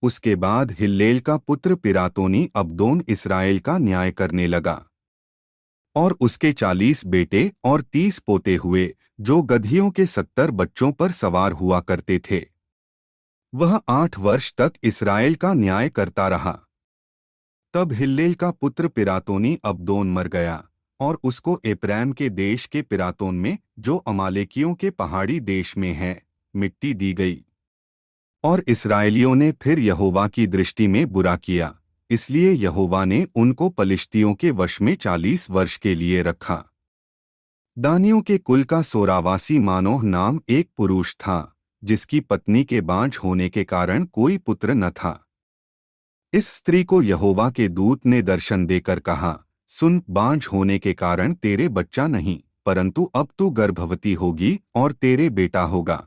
उसके बाद हिल्लेल का पुत्र पिरातोनी अब्दोन इस्राएल का न्याय करने लगा और उसके 40 बेटे और 30 पोते हुए, जो गधियों के 70 बच्चों पर सवार हुआ करते थे। वह 8 वर्ष तक इस्राएल का न्याय करता रहा। तब हिल्लेल का पुत्र पिरातोनी अब्दोन मर गया और उसको एप्रैम के देश के पिरातोन में, जो अमालेकियों के पहाड़ी देश में है, मिट्टी दी गई। और इस्राएलियों ने फिर यहोवा की दृष्टि में बुरा किया, इसलिए यहोवा ने उनको पलिश्तियों के वश में 40 वर्ष के लिए रखा। दानियों के कुल का सोरावासी मानोह नाम एक पुरुष था, जिसकी पत्नी के बांझ होने के कारण कोई पुत्र न था। इस स्त्री को यहोवा के दूत ने दर्शन देकर कहा, सुन, बांझ होने के कारण तेरे बच्चा नहीं, परंतु अब तू गर्भवती होगी और तेरे बेटा होगा।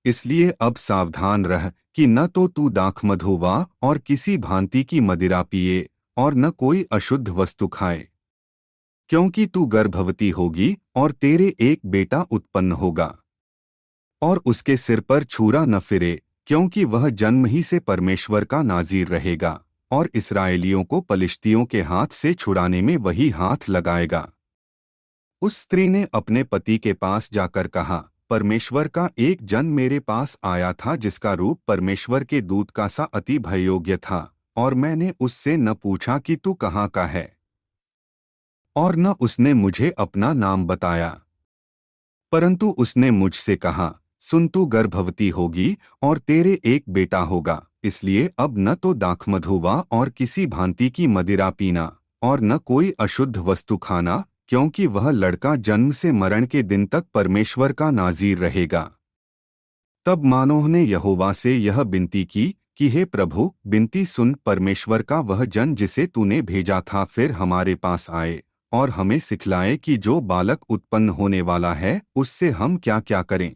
इसलिए अब सावधान रह कि न तो तू दाखमधु और किसी भांति की मदिरा पिए और न कोई अशुद्ध वस्तु खाए, क्योंकि तू गर्भवती होगी और तेरे एक बेटा उत्पन्न होगा। और उसके सिर पर छुरा न फिरे, क्योंकि वह जन्म ही से परमेश्वर का नाज़ीर रहेगा और इस्राएलियों को पलिश्तियों के हाथ से छुड़ाने में वही हाथ लगाएगा। उस स्त्री ने अपने पति के पास जाकर कहा, परमेश्वर का एक जन मेरे पास आया था, जिसका रूप परमेश्वर के दूत का सा अति भययोग्य था, और मैंने उससे न पूछा कि तू कहाँ का है, और न उसने मुझे अपना नाम बताया। परंतु उसने मुझसे कहा, सुन, तू गर्भवती होगी और तेरे एक बेटा होगा। इसलिए अब न तो दाखमधु और किसी भांति की मदिरा पीना और न कोई अशुद्ध वस्तु खाना, क्योंकि वह लड़का जन्म से मरण के दिन तक परमेश्वर का नाज़ीर रहेगा। तब मानोह ने यहोवा से यह विनती की कि हे प्रभु, विनती सुन, परमेश्वर का वह जन जिसे तूने भेजा था फिर हमारे पास आए और हमें सिखलाए कि जो बालक उत्पन्न होने वाला है उससे हम क्या क्या करें।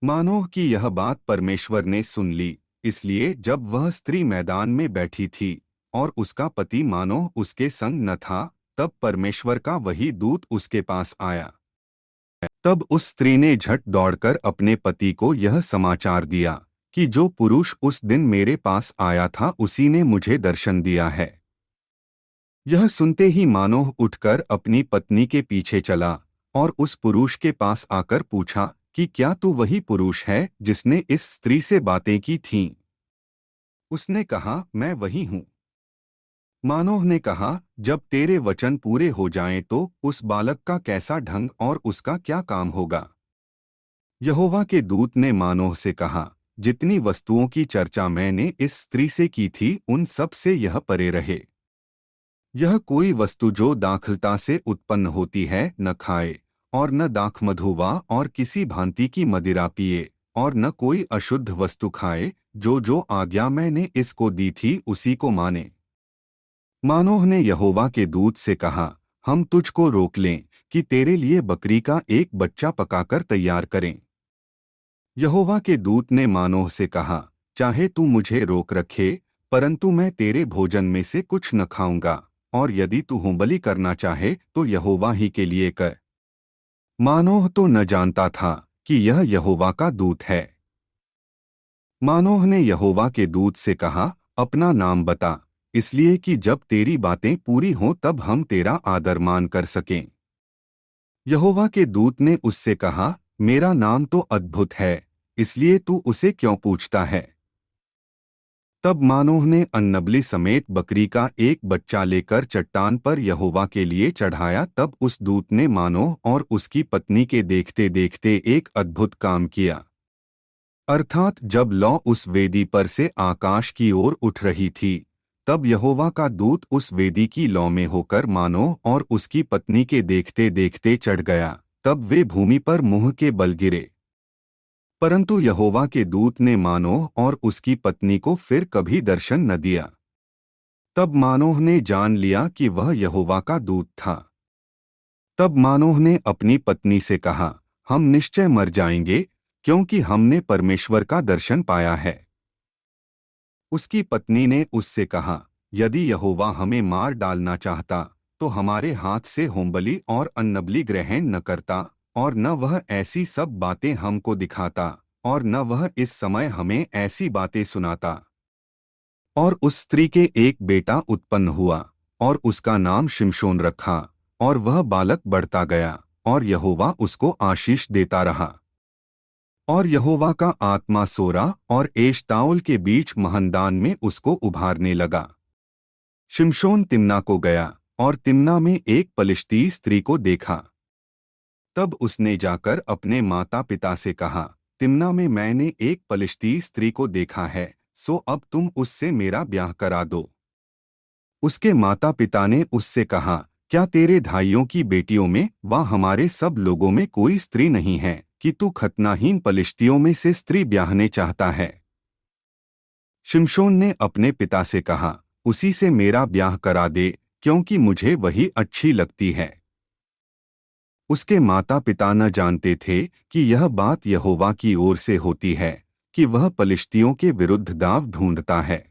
मानोह की यह बात परमेश्वर ने सुन ली, इसलिए जब वह स्त्री मैदान में बैठी थी और उसका पति मानोह उसके संग न था, तब परमेश्वर का वही दूत उसके पास आया। तब उस स्त्री ने झट दौड़कर अपने पति को यह समाचार दिया कि जो पुरुष उस दिन मेरे पास आया था उसी ने मुझे दर्शन दिया है। यह सुनते ही मानोह उठकर अपनी पत्नी के पीछे चला और उस पुरुष के पास आकर पूछा कि क्या तू वही पुरुष है जिसने इस स्त्री से बातें की थीं? उसने कहा, मैं वही हूँ। मानोह ने कहा, जब तेरे वचन पूरे हो जाएं तो उस बालक का कैसा ढंग और उसका क्या काम होगा? यहोवा के दूत ने मानोह से कहा, जितनी वस्तुओं की चर्चा मैंने इस स्त्री से की थी उन सब से यह परे रहे। यह कोई वस्तु जो दाखलता से उत्पन्न होती है न खाए, और न दाखमधु और किसी भांति की मदिरा पिए, और न कोई अशुद्ध वस्तु खाए। जो आज्ञा मैंने इसको दी थी उसी को माने। मानोह ने यहोवा के दूत से कहा, हम तुझको रोक लें कि तेरे लिए बकरी का एक बच्चा पकाकर तैयार करें। यहोवा के दूत ने मानोह से कहा, चाहे तू मुझे रोक रखे, परंतु मैं तेरे भोजन में से कुछ न खाऊंगा, और यदि तू होमबलि करना चाहे तो यहोवा ही के लिए कर। मानोह तो न जानता था कि यह यहोवा का दूत है। मानोह ने यहोवा के दूत से कहा, अपना नाम बता, इसलिए कि जब तेरी बातें पूरी हों तब हम तेरा आदर मान कर सकें। यहोवा के दूत ने उससे कहा, मेरा नाम तो अद्भुत है, इसलिए तू उसे क्यों पूछता है? तब मानोह ने अन्नबलि समेत बकरी का एक बच्चा लेकर चट्टान पर यहोवा के लिए चढ़ाया। तब उस दूत ने मानोह और उसकी पत्नी के देखते देखते एक अद्भुत काम किया। अर्थात जब लौ उस वेदी पर से आकाश की ओर उठ रही थी, तब यहोवा का दूत उस वेदी की लौ में होकर मानोह और उसकी पत्नी के देखते देखते चढ़ गया। तब वे भूमि पर मुंह के बल गिरे। परंतु यहोवा के दूत ने मानोह और उसकी पत्नी को फिर कभी दर्शन न दिया। तब मानोह ने जान लिया कि वह यहोवा का दूत था। तब मानोह ने अपनी पत्नी से कहा, हम निश्चय मर जाएंगे, क्योंकि हमने परमेश्वर का दर्शन पाया है। उसकी पत्नी ने उससे कहा, यदि यहोवा हमें मार डालना चाहता तो हमारे हाथ से होमबलि और अन्नबलि ग्रहण न करता, और न वह ऐसी सब बातें हमको दिखाता, और न वह इस समय हमें ऐसी बातें सुनाता। और उस स्त्री के एक बेटा उत्पन्न हुआ, और उसका नाम शिमशोन रखा, और वह बालक बढ़ता गया, और यहोवा उसको आशीष देता रहा। और यहोवा का आत्मा सोरा और एशताओल के बीच महनदान में उसको उभारने लगा। शिमशोन तिम्ना को गया, और तिम्ना में एक पलिश्ती स्त्री को देखा। तब उसने जाकर अपने माता पिता से कहा, तिम्ना में मैंने एक पलिश्ती स्त्री को देखा है, सो अब तुम उससे मेरा ब्याह करा दो। उसके माता पिता ने उससे कहा, क्या तेरे भाइयों की बेटियों में व हमारे सब लोगों में कोई स्त्री नहीं है कि तू खतनाहीन पलिश्तियों में से स्त्री ब्याहने चाहता है? शिमशोन ने अपने पिता से कहा, उसी से मेरा ब्याह करा दे, क्योंकि मुझे वही अच्छी लगती है। उसके माता पिता न जानते थे कि यह बात यहोवा की ओर से होती है, कि वह पलिश्तियों के विरुद्ध दाव ढूंढता है।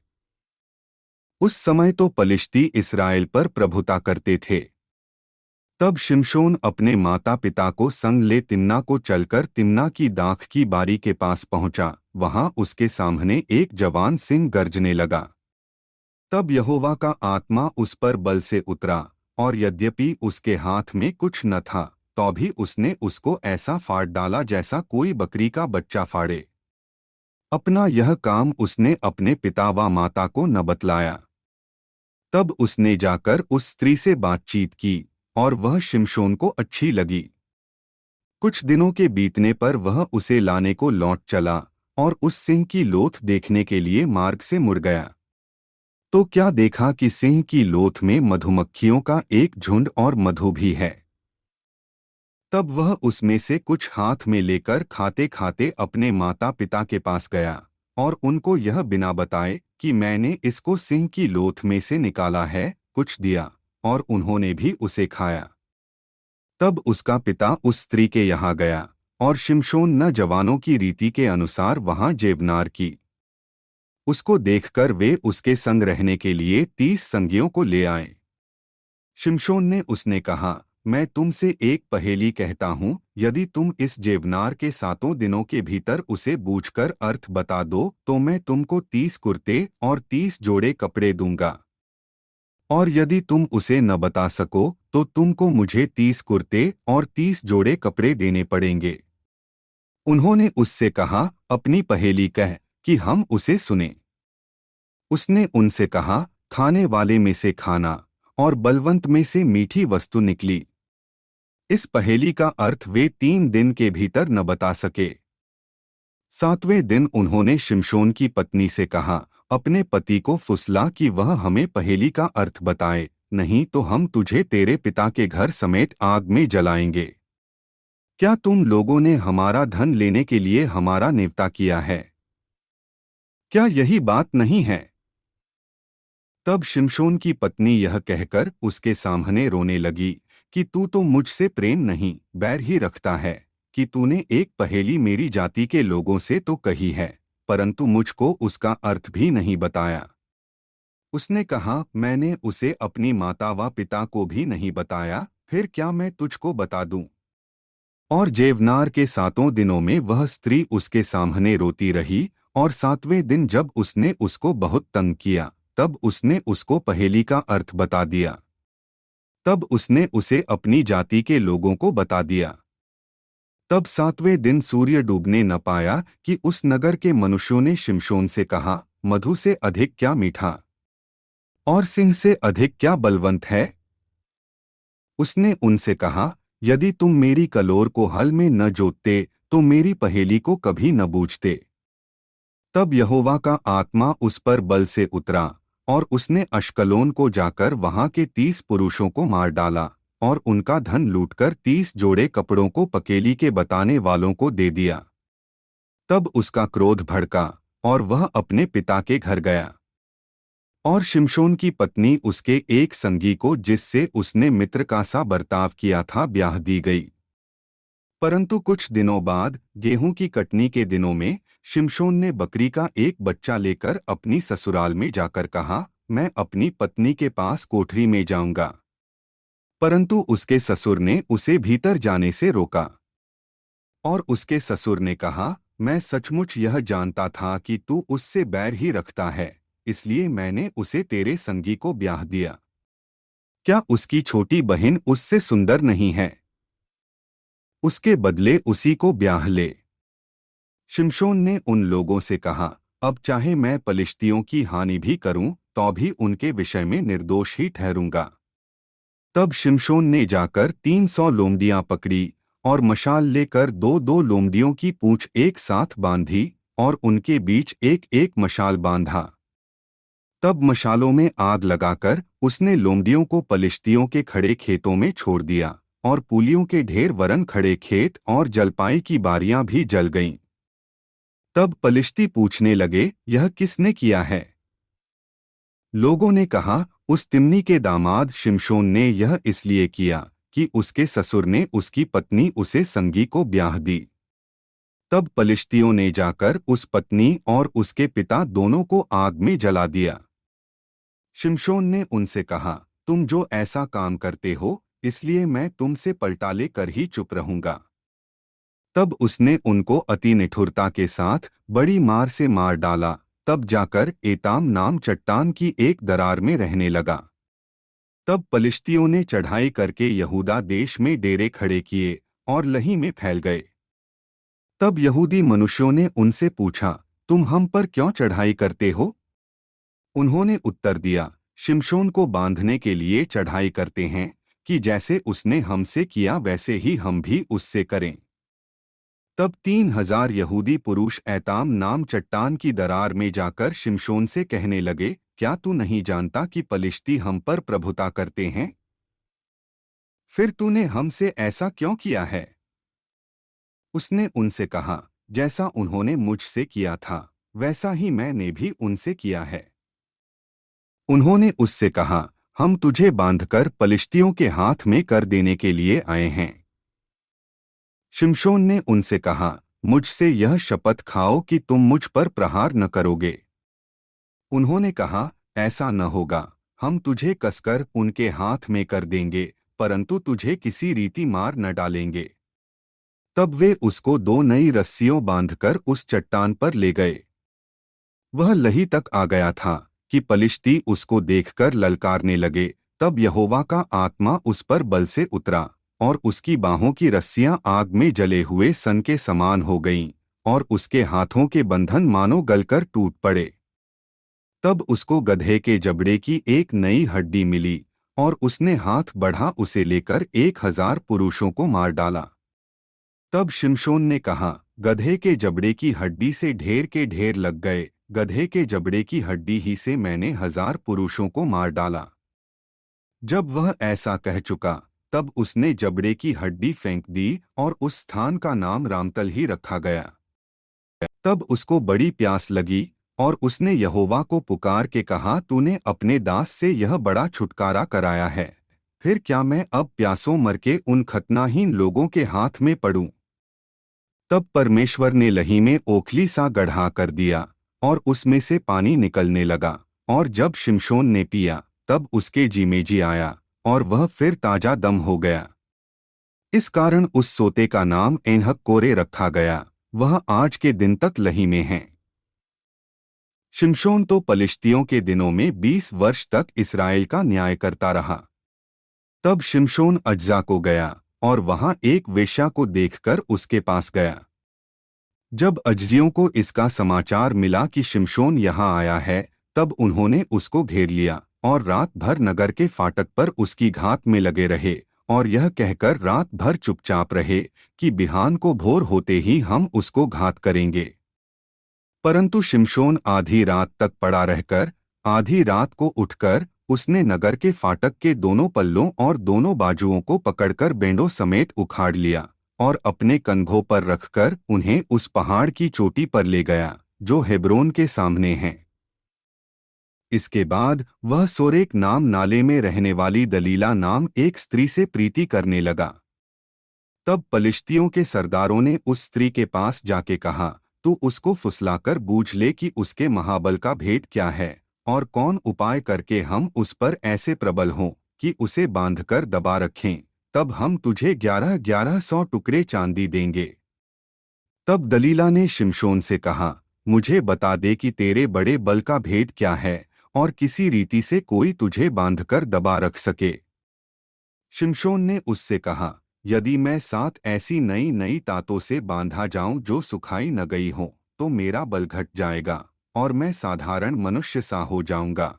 उस समय तो पलिश्ती इस्राएल पर प्रभुता करते थे। तब शिमशोन अपने माता पिता को संग ले तिम्ना को चलकर तिम्ना की दाख की बारी के पास पहुंचा। वहां उसके सामने एक जवान सिंह गर्जने लगा। तब यहोवा का आत्मा उस पर बल से उतरा, और यद्यपि उसके हाथ में कुछ न था, तो भी उसने उसको ऐसा फाड़ डाला जैसा कोई बकरी का बच्चा फाड़े। अपना यह काम उसने अपने पिता व माता को न बतलाया। तब उसने जाकर उस स्त्री से बातचीत की, और वह शिमशोन को अच्छी लगी। कुछ दिनों के बीतने पर वह उसे लाने को लौट चला, और उस सिंह की लोथ देखने के लिए मार्ग से मुड़ गया। तो क्या देखा कि सिंह की लोथ में मधुमक्खियों का एक झुंड और मधु भी है। तब वह उसमें से कुछ हाथ में लेकर खाते खाते अपने माता पिता के पास गया, और उनको यह बिना बताए कि मैंने इसको सिंह की लोथ में से निकाला है, कुछ दिया, और उन्होंने भी उसे खाया। तब उसका पिता उस स्त्री के यहाँ गया, और शिमशोन न जवानों की रीति के अनुसार वहां जेवनार की। उसको देखकर वे उसके संग रहने के लिए 30 संगियों को ले आए। शिमशोन ने उसने कहा, मैं तुमसे एक पहेली कहता हूँ, यदि तुम इस जेवनार के 7 दिनों के भीतर उसे बूझकर अर्थ बता दो तो मैं तुमको 30 कुर्ते और 30 जोड़े कपड़े दूंगा। और यदि तुम उसे न बता सको तो तुमको मुझे 30 कुर्ते और 30 जोड़े कपड़े देने पड़ेंगे। उन्होंने उससे कहा, अपनी पहेली कह कि हम उसे सुने। उसने उनसे कहा, खाने वाले में से खाना और बलवंत में से मीठी वस्तु निकली। इस पहेली का अर्थ वे 3 दिन के भीतर न बता सके। 7वें दिन उन्होंने शिमशोन की पत्नी से कहा, अपने पति को फुसला कि वह हमें पहेली का अर्थ बताए, नहीं तो हम तुझे तेरे पिता के घर समेत आग में जलाएंगे। क्या तुम लोगों ने हमारा धन लेने के लिए हमारा नेवता किया है? क्या यही बात नहीं है? तब शिमशोन की पत्नी यह कहकर उसके सामने रोने लगी कि तू तो मुझसे प्रेम नहीं बैर ही रखता है, कि तूने एक पहेली मेरी जाति के लोगों से तो कही है, परंतु मुझको उसका अर्थ भी नहीं बताया। उसने कहा, मैंने उसे अपनी माता व पिता को भी नहीं बताया, फिर क्या मैं तुझको बता दूं? और जेवनार के 7 दिनों में वह स्त्री उसके सामने रोती रही, और 7वें दिन जब उसने उसको बहुत तंग किया, तब उसने उसको पहेली का अर्थ बता दिया। तब उसने उसे अपनी जाति के लोगों को बता दिया। तब 7वें दिन सूर्य डूबने न पाया कि उस नगर के मनुष्यों ने शिमशोन से कहा, मधु से अधिक क्या मीठा और सिंह से अधिक क्या बलवंत है? उसने उनसे कहा, यदि तुम मेरी कलोर को हल में न जोतते तो मेरी पहेली को कभी न बूझते। तब यहोवा का आत्मा उस पर बल से उतरा, और उसने अश्कलोन को जाकर वहां के 30 पुरुषों को मार डाला, और उनका धन लूटकर 30 जोड़े कपड़ों को पकेली के बताने वालों को दे दिया। तब उसका क्रोध भड़का और वह अपने पिता के घर गया। और शिमशोन की पत्नी उसके एक संगी को, जिससे उसने मित्र का सा बर्ताव किया था, ब्याह दी गई। परंतु कुछ दिनों बाद गेहूं की कटनी के दिनों में शिमशोन ने बकरी का एक बच्चा लेकर अपनी ससुराल में जाकर कहा, मैं अपनी पत्नी के पास कोठरी में जाऊंगा। परंतु उसके ससुर ने उसे भीतर जाने से रोका। और उसके ससुर ने कहा, मैं सचमुच यह जानता था कि तू उससे बैर ही रखता है, इसलिए मैंने उसे तेरे संगी को ब्याह दिया। क्या उसकी छोटी बहन उससे सुंदर नहीं है? उसके बदले उसी को ब्याह ले। शिमशोन ने उन लोगों से कहा, अब चाहे मैं पलिश्तियों की हानि भी करूं तो भी उनके विषय में निर्दोष ही ठहरूंगा। तब शिमशोन ने जाकर 300 लोमड़ियां पकड़ी और मशाल लेकर दो दो लोमड़ियों की पूंछ एक साथ बांधी और उनके बीच एक एक मशाल बांधा। तब मशालों में आग लगाकर उसने लोमड़ियों को पलिश्तियों के खड़े खेतों में छोड़ दिया और पूलियों के ढेर वरन खड़े खेत और जलपाई की बारियां भी जल गईं। तब पलिश्ती पूछने लगे, यह किसने किया है? लोगों ने कहा, उस तिम्नी के दामाद शिमशोन ने यह इसलिए किया कि उसके ससुर ने उसकी पत्नी उसे संगी को ब्याह दी। तब पलिश्तियों ने जाकर उस पत्नी और उसके पिता दोनों को आग में जला दिया। शिमशोन ने उनसे कहा, तुम जो ऐसा काम करते हो, इसलिए मैं तुमसे पलटाले कर ही चुप रहूंगा। तब उसने उनको अति निठुरता के साथ बड़ी मार से मार डाला। तब जाकर एताम नाम चट्टान की एक दरार में रहने लगा। तब पलिश्तियों ने चढ़ाई करके यहूदा देश में डेरे खड़े किए और लही में फैल गए। तब यहूदी मनुष्यों ने उनसे पूछा, तुम हम पर क्यों चढ़ाई करते हो? उन्होंने उत्तर दिया, शिमशोन को बांधने के लिए चढ़ाई करते हैं कि जैसे उसने हमसे किया वैसे ही हम भी उससे करें। तब 3,000 यहूदी पुरुष एताम नाम चट्टान की दरार में जाकर शिमशोन से कहने लगे, क्या तू नहीं जानता कि पलिश्ती हम पर प्रभुता करते हैं? फिर तूने हमसे ऐसा क्यों किया है? उसने उनसे कहा, जैसा उन्होंने मुझसे किया था वैसा ही मैंने भी उनसे किया है। उन्होंने उससे कहा, हम तुझे बांधकर पलिश्तियों के हाथ में कर देने के लिए आए हैं। शिमशोन ने उनसे कहा, मुझसे यह शपथ खाओ कि तुम मुझ पर प्रहार न करोगे। उन्होंने कहा, ऐसा न होगा, हम तुझे कसकर उनके हाथ में कर देंगे, परंतु तुझे किसी रीति मार न डालेंगे। तब वे उसको 2 नई रस्सियों बांधकर उस चट्टान पर ले गए। वह लही तक आ गया था कि पलिश्ती उसको देखकर ललकारने लगे। तब यहोवा का आत्मा उस पर बल से उतरा और उसकी बाहों की रस्सियां आग में जले हुए सन के समान हो गईं और उसके हाथों के बंधन मानो गलकर टूट पड़े। तब उसको गधे के जबड़े की एक नई हड्डी मिली और उसने हाथ बढ़ा उसे लेकर 1,000 पुरुषों को मार डाला। तब शिमशोन ने कहा, गधे के जबड़े की हड्डी से ढेर के ढेर लग गए, गधे के जबड़े की हड्डी ही से मैंने 1,000 पुरुषों को मार डाला। जब वह ऐसा कह चुका तब उसने जबड़े की हड्डी फेंक दी और उस स्थान का नाम रामतल ही रखा गया। तब उसको बड़ी प्यास लगी और उसने यहोवा को पुकार के कहा, तूने अपने दास से यह बड़ा छुटकारा कराया है, फिर क्या मैं अब प्यासों मर के उन खतनाहीन लोगों के हाथ में पड़ूं? तब परमेश्वर ने लही में ओखली सा गढ़ा कर दिया और उसमें से पानी निकलने लगा, और जब शिमशोन ने पिया तब उसके जी में जी आया और वह फिर ताजा दम हो गया। इस कारण उस सोते का नाम एनहक कोरे रखा गया, वह आज के दिन तक लही में है। शिमशोन तो पलिश्तियों के दिनों में 20 वर्ष तक इस्राएल का न्याय करता रहा। तब शिमशोन अज्जा को गया और वहां एक वेश्या को देखकर उसके पास गया। जब अज्जियों को इसका समाचार मिला कि शिमशोन यहाँ आया है, तब उन्होंने उसको घेर लिया और रात भर नगर के फाटक पर उसकी घात में लगे रहे और यह कहकर रात भर चुपचाप रहे कि बिहान को भोर होते ही हम उसको घात करेंगे। परंतु शिमशोन आधी रात तक पड़ा रहकर आधी रात को उठकर उसने नगर के फाटक के दोनों पल्लों और दोनों बाजुओं को पकड़कर बेंडों समेत उखाड़ लिया और अपने कंधों पर रखकर उन्हें उस पहाड़ की चोटी पर ले गया जो हेब्रोन के सामने है। इसके बाद वह सोरेक नाम नाले में रहने वाली दलीला नाम एक स्त्री से प्रीति करने लगा। तब पलिश्तियों के सरदारों ने उस स्त्री के पास जाके कहा, तू उसको फुसलाकर बूझ ले कि उसके महाबल का भेद क्या है और कौन उपाय करके हम उस पर ऐसे प्रबल हों कि उसे बांधकर दबा रखें, तब हम तुझे 11,1100 टुकड़े चांदी देंगे। तब दलीला ने शिमशोन से कहा, मुझे बता दे कि तेरे बड़े बल का भेद क्या है और किसी रीति से कोई तुझे बांधकर दबा रख सके। शिमशोन ने उससे कहा, यदि मैं 7 ऐसी नई नई तातों से बांधा जाऊं जो सुखाई न गई हों, तो मेरा बल घट जाएगा और मैं साधारण मनुष्य सा हो जाऊंगा।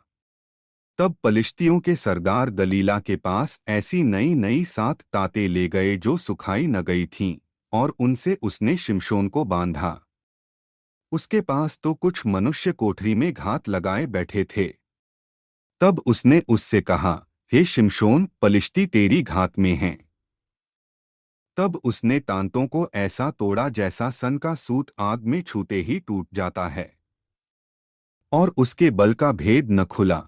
तब पलिश्तियों के सरदार दलीला के पास ऐसी नई नई 7 तातें ले गए जो सुखाई न गई थीं, और उनसे उसने शिमशोन को बांधा। उसके पास तो कुछ मनुष्य कोठरी में घात लगाए बैठे थे। तब उसने उससे कहा, हे शिमशोन, पलिश्ती तेरी घात में हैं। तब उसने तांतों को ऐसा तोड़ा जैसा सन का सूत आग में छूते ही टूट जाता है, और उसके बल का भेद न खुला।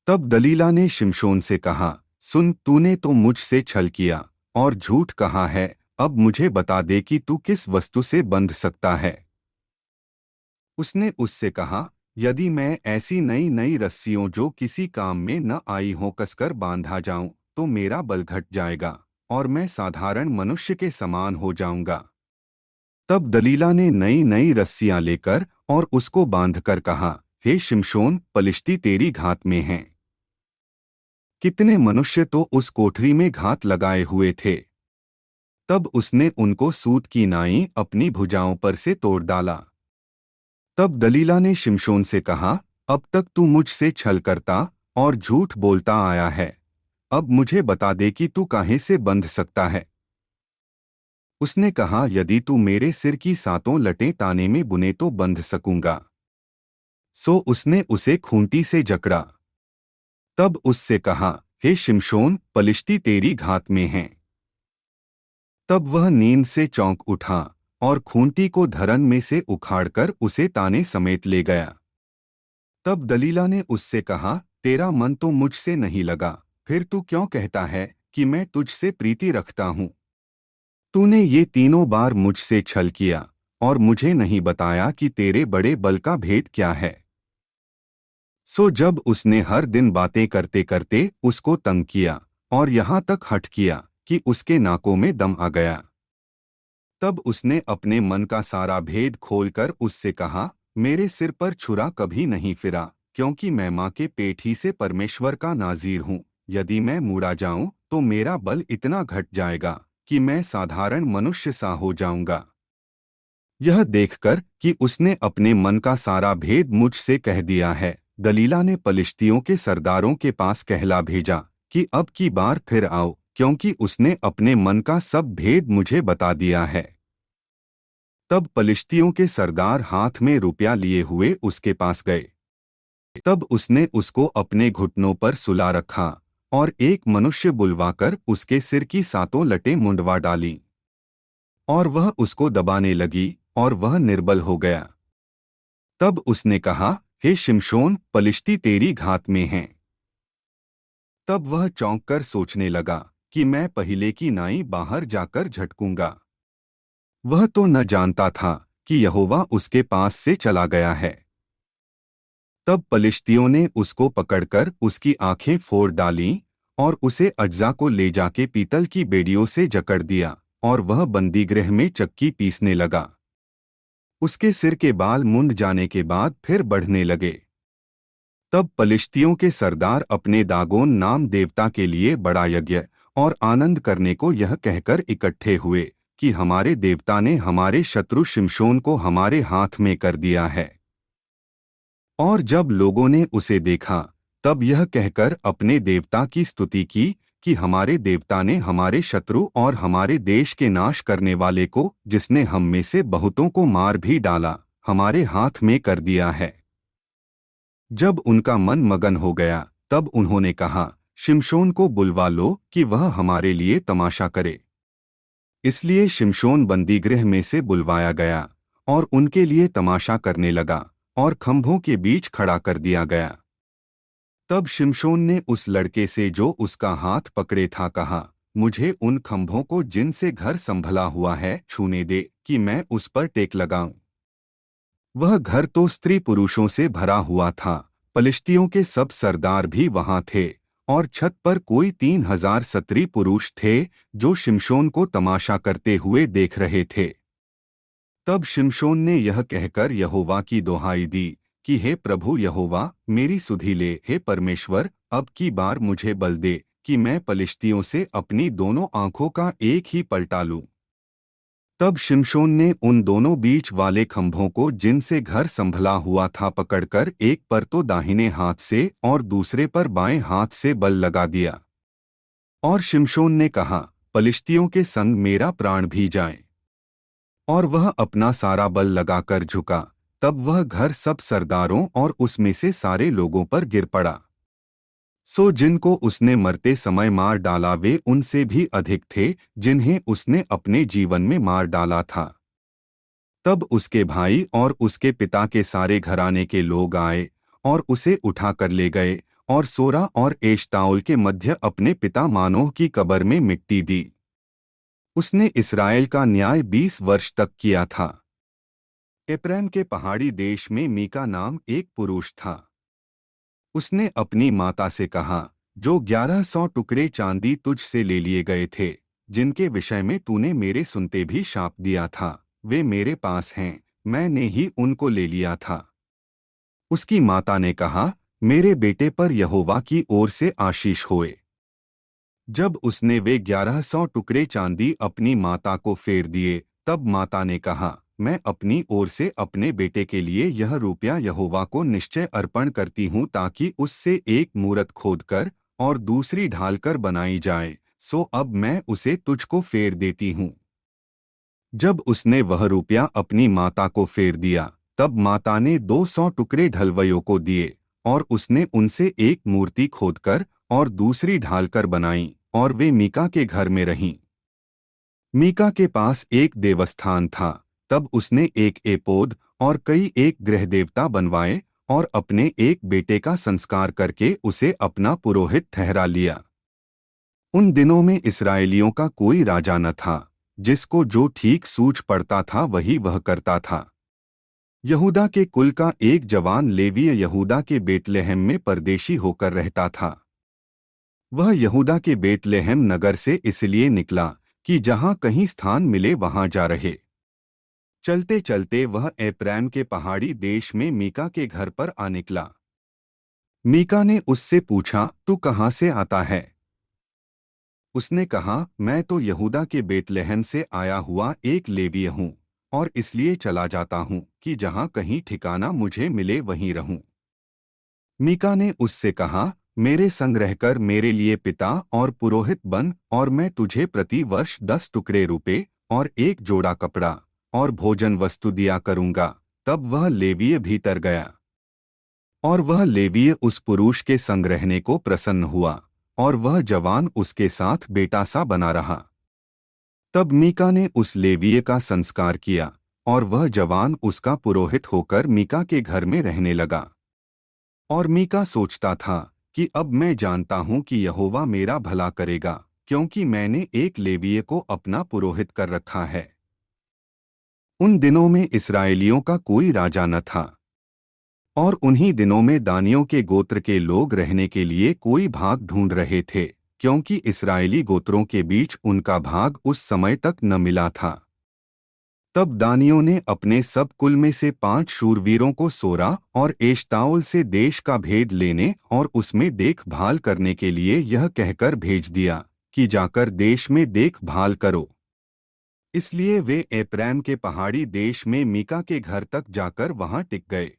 तब दलीला ने शिमशोन से कहा, सुन, तूने तो मुझसे छल किया और झूठ कहा है, अब मुझे बता दे कि तू किस वस्तु से बंध सकता है। उसने उससे कहा, यदि मैं ऐसी नई नई रस्सियों जो किसी काम में न आई हों कसकर बांधा जाऊं, तो मेरा बल घट जाएगा और मैं साधारण मनुष्य के समान हो जाऊंगा। तब दलीला ने नई नई रस्सियां लेकर और उसको बांधकर कहा, हे शिमशोन, पलिश्ती तेरी घात में हैं। कितने मनुष्य तो उस कोठरी में घात लगाए हुए थे। तब उसने उनको सूत की नाई अपनी भुजाओं पर से तोड़ डाला। तब दलीला ने शिमशोन से कहा, अब तक तू मुझसे छल करता और झूठ बोलता आया है, अब मुझे बता दे कि तू काहे से बंध सकता है। उसने कहा, यदि तू मेरे सिर की 7 लटें ताने में बुने तो बंध सकूंगा। सो उसने उसे खूंटी से जकड़ा। तब उससे कहा, हे शिमशोन, पलिश्ती तेरी घात में हैं। तब वह नींद से चौंक उठा और खूंटी को धरन में से उखाड़कर उसे ताने समेत ले गया। तब दलीला ने उससे कहा, तेरा मन तो मुझसे नहीं लगा, फिर तू क्यों कहता है कि मैं तुझसे प्रीति रखता हूँ? तूने ये तीनों बार मुझसे छल किया और मुझे नहीं बताया कि तेरे बड़े बल का भेद क्या है। सो जब उसने हर दिन बातें करते करते उसको तंग किया और यहाँ तक हठ किया कि उसके नाकों में दम आ गया, तब उसने अपने मन का सारा भेद खोलकर उससे कहा, मेरे सिर पर छुरा कभी नहीं फिरा, क्योंकि मैं माँ के पेट ही से परमेश्वर का नाज़ीर हूँ। यदि मैं मूड़ा जाऊं तो मेरा बल इतना घट जाएगा कि मैं साधारण मनुष्य सा हो जाऊंगा। यह देखकर कि उसने अपने मन का सारा भेद मुझसे कह दिया है, दलीला ने पलिश्तियों के सरदारों के पास कहला भेजा कि अब की बार फिर आओ, क्योंकि उसने अपने मन का सब भेद मुझे बता दिया है। तब पलिश्तियों के सरदार हाथ में रुपया लिए हुए उसके पास गए। तब उसने उसको अपने घुटनों पर सुला रखा और एक मनुष्य बुलवाकर उसके सिर की 7 लटें मुंडवा डाली, और वह उसको दबाने लगी और वह निर्बल हो गया। तब उसने कहा, हे शिमशोन, पलिश्ती तेरी घात में हैं। तब वह चौंक कर सोचने लगा कि मैं पहले की नाई बाहर जाकर झटकूंगा। वह तो न जानता था कि यहोवा उसके पास से चला गया है। तब पलिश्तियों ने उसको पकड़कर उसकी आंखें फोड़ डालीं और उसे अज्जा को ले जाके पीतल की बेड़ियों से जकड़ दिया, और वह बंदीगृह में चक्की पीसने लगा। उसके सिर के बाल मुंड जाने के बाद फिर बढ़ने लगे। तब पलिश्तियों के सरदार अपने दागोन नाम देवता के लिए बड़ा यज्ञ और आनंद करने को यह कहकर इकट्ठे हुए कि हमारे देवता ने हमारे शत्रु शिमशोन को हमारे हाथ में कर दिया है। और जब लोगों ने उसे देखा, तब यह कहकर अपने देवता की स्तुति की कि हमारे देवता ने हमारे शत्रु और हमारे देश के नाश करने वाले को, जिसने हम में से बहुतों को मार भी डाला, हमारे हाथ में कर दिया है। जब उनका मन मगन हो गया, तब उन्होंने कहा, शिमशोन को बुलवा लो कि वह हमारे लिए तमाशा करे। इसलिए शिमशोन बंदीगृह में से बुलवाया गया और उनके लिए तमाशा करने लगा और खंभों के बीच खड़ा कर दिया गया। तब शिमशोन ने उस लड़के से जो उसका हाथ पकड़े था कहा, मुझे उन खंभों को जिनसे घर संभला हुआ है छूने दे कि मैं उस पर टेक लगाऊं। वह घर तो स्त्री पुरुषों से भरा हुआ था। पलिश्तियों के सब सरदार भी वहां थे और छत पर कोई 3,000 स्त्री पुरुष थे जो शिमशोन को तमाशा करते हुए देख रहे थे। तब शिमशोन ने यह कहकर यहोवा की दुहाई दी कि हे प्रभु यहोवा, मेरी सुधि ले। हे परमेश्वर, अब की बार मुझे बल दे कि मैं पलिश्तियों से अपनी दोनों आंखों का एक ही पलटा लूं। तब शिमशोन ने उन दोनों बीच वाले खंभों को जिनसे घर संभला हुआ था पकड़कर एक पर तो दाहिने हाथ से और दूसरे पर बाएं हाथ से बल लगा दिया। और शिमशोन ने कहा, पलिश्तियों के संग मेरा प्राण भी जाए। और वह अपना सारा बल लगाकर झुका। तब वह घर सब सरदारों और उसमें से सारे लोगों पर गिर पड़ा। सो जिनको उसने मरते समय मार डाला वे उनसे भी अधिक थे जिन्हें उसने अपने जीवन में मार डाला था। तब उसके भाई और उसके पिता के सारे घराने के लोग आए और उसे उठा कर ले गए और सोरा और एश्ताओल के मध्य अपने पिता मानोह की कब्र में मिट्टी दी। उसने इस्राएल का न्याय 20 वर्ष तक किया था। एप्रैम के पहाड़ी देश में मीका नाम एक पुरुष था। उसने अपनी माता से कहा, जो 1100 टुकड़े चांदी तुझ से ले लिए गए थे, जिनके विषय में तूने मेरे सुनते भी शाप दिया था, वे मेरे पास हैं, मैंने ही उनको ले लिया था। उसकी माता ने कहा, मेरे बेटे पर यहोवा की ओर से आशीष होए। जब उसने वे 1100 टुकड़े चांदी अपनी माता को फेर दिए, तब माता ने कहा, मैं अपनी ओर से अपने बेटे के लिए यह रुपया यहोवा को निश्चय अर्पण करती हूँ ताकि उससे एक मूरत खोदकर और दूसरी ढालकर बनाई जाए, सो अब मैं उसे तुझको फेर देती हूँ। जब उसने वह रुपया अपनी माता को फेर दिया, तब माता ने 200 टुकड़े ढलवैयों को दिए और उसने उनसे एक मूर्ति खोदकर और दूसरी ढालकर बनाई और वे मीका के घर में रहीं। मीका के पास एक देवस्थान था। तब उसने एक एपोद और कई एक गृहदेवता बनवाए और अपने एक बेटे का संस्कार करके उसे अपना पुरोहित ठहरा लिया। उन दिनों में इस्राएलियों का कोई राजा न था, जिसको जो ठीक सूझ पड़ता था वही वह करता था। यहूदा के कुल का एक जवान लेवीय यहूदा के बेतलेहम में परदेशी होकर रहता था। वह यहूदा के बेतलेहम नगर से इसलिए निकला कि जहां कहीं स्थान मिले वहां जा रहे। चलते चलते वह एप्रैम के पहाड़ी देश में मीका के घर पर आ निकला। मीका ने उससे पूछा, तू कहाँ से आता है? उसने कहा, मैं तो यहूदा के बेतलेहम से आया हुआ एक लेवीय हूँ और इसलिए चला जाता हूँ कि जहाँ कहीं ठिकाना मुझे मिले वहीं रहूं। मीका ने उससे कहा, मेरे संग रहकर मेरे लिए पिता और पुरोहित बन और मैं तुझे प्रति वर्ष 10 टुकड़े रुपए और एक जोड़ा कपड़ा और भोजन वस्तु दिया करूंगा। तब वह लेवीय भीतर गया और वह लेवीय उस पुरुष के संग रहने को प्रसन्न हुआ और वह जवान उसके साथ बेटा सा बना रहा। तब मीका ने उस लेवीय का संस्कार किया और वह जवान उसका पुरोहित होकर मीका के घर में रहने लगा। और मीका सोचता था कि अब मैं जानता हूं कि यहोवा मेरा भला करेगा, क्योंकि मैंने एक लेवीय को अपना पुरोहित कर रखा है। उन दिनों में इस्राएलियों का कोई राजा न था और उन्हीं दिनों में दानियों के गोत्र के लोग रहने के लिए कोई भाग ढूंढ रहे थे, क्योंकि इस्राएली गोत्रों के बीच उनका भाग उस समय तक न मिला था। तब दानियों ने अपने सब कुल में से 5 शूरवीरों को सोरा और एश्ताओल से देश का भेद लेने और उसमें देखभाल करने के लिए यह कहकर भेज दिया कि जाकर देश में देखभाल करो। इसलिए वे एप्रैम के पहाड़ी देश में मीका के घर तक जाकर वहां टिक गए।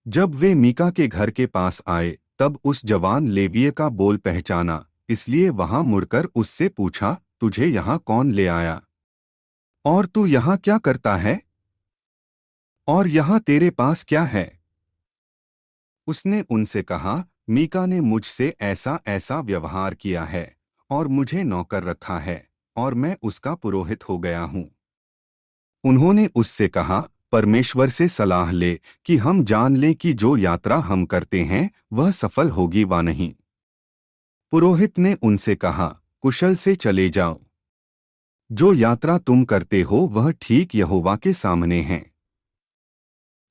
जब वे मीका के घर के पास आए, तब उस जवान लेवीय का बोल पहचाना, इसलिए वहां मुड़कर उससे पूछा, तुझे यहाँ कौन ले आया और तू यहाँ क्या करता है और यहाँ तेरे पास क्या है? उसने उनसे कहा, मीका ने मुझसे ऐसा ऐसा व्यवहार किया है और मुझे नौकर रखा है और मैं उसका पुरोहित हो गया हूँ। उन्होंने उससे कहा, परमेश्वर से सलाह ले कि हम जान लें कि जो यात्रा हम करते हैं वह सफल होगी वा नहीं। पुरोहित ने उनसे कहा, कुशल से चले जाओ। जो यात्रा तुम करते हो वह ठीक यहोवा के सामने है।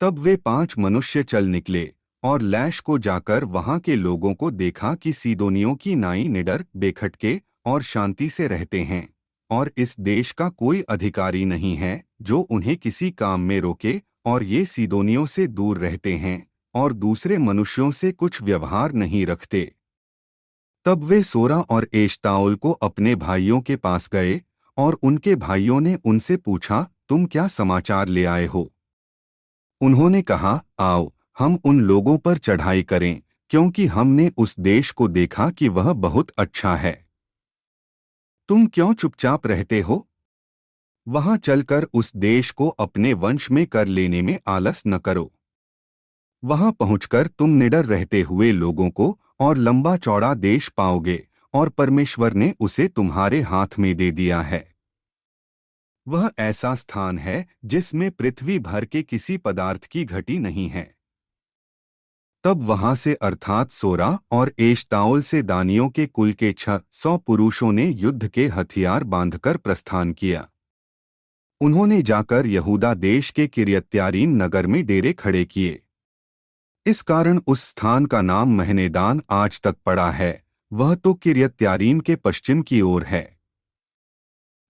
तब वे 5 मनुष्य चल निकले और लैश को जाकर वहां के लोगों को देखा कि सीदोनियों की नाई निडर, बेखटके और शांति से रहते हैं, और इस देश का कोई अधिकारी नहीं है जो उन्हें किसी काम में रोके, और ये सीदोनियों से दूर रहते हैं और दूसरे मनुष्यों से कुछ व्यवहार नहीं रखते। तब वे सोरा और एश्ताओल को अपने भाइयों के पास गए, और उनके भाइयों ने उनसे पूछा, तुम क्या समाचार ले आए हो? उन्होंने कहा, आओ हम उन लोगों पर चढ़ाई करें, क्योंकि हमने उस देश को देखा कि वह बहुत अच्छा है। तुम क्यों चुपचाप रहते हो? वहां चलकर उस देश को अपने वंश में कर लेने में आलस न करो। वहां पहुंचकर तुम निडर रहते हुए लोगों को और लंबा चौड़ा देश पाओगे, और परमेश्वर ने उसे तुम्हारे हाथ में दे दिया है। वह ऐसा स्थान है जिसमें पृथ्वी भर के किसी पदार्थ की घटी नहीं है। तब वहां से अर्थात सोरा और एश्ताओल से दानियों के कुल के 600 पुरुषों ने युद्ध के हथियार बांधकर प्रस्थान किया। उन्होंने जाकर यहूदा देश के किर्यत्यारीम नगर में डेरे खड़े किए। इस कारण उस स्थान का नाम महनेदान आज तक पड़ा है। वह तो किर्यत्यारीम के पश्चिम की ओर है।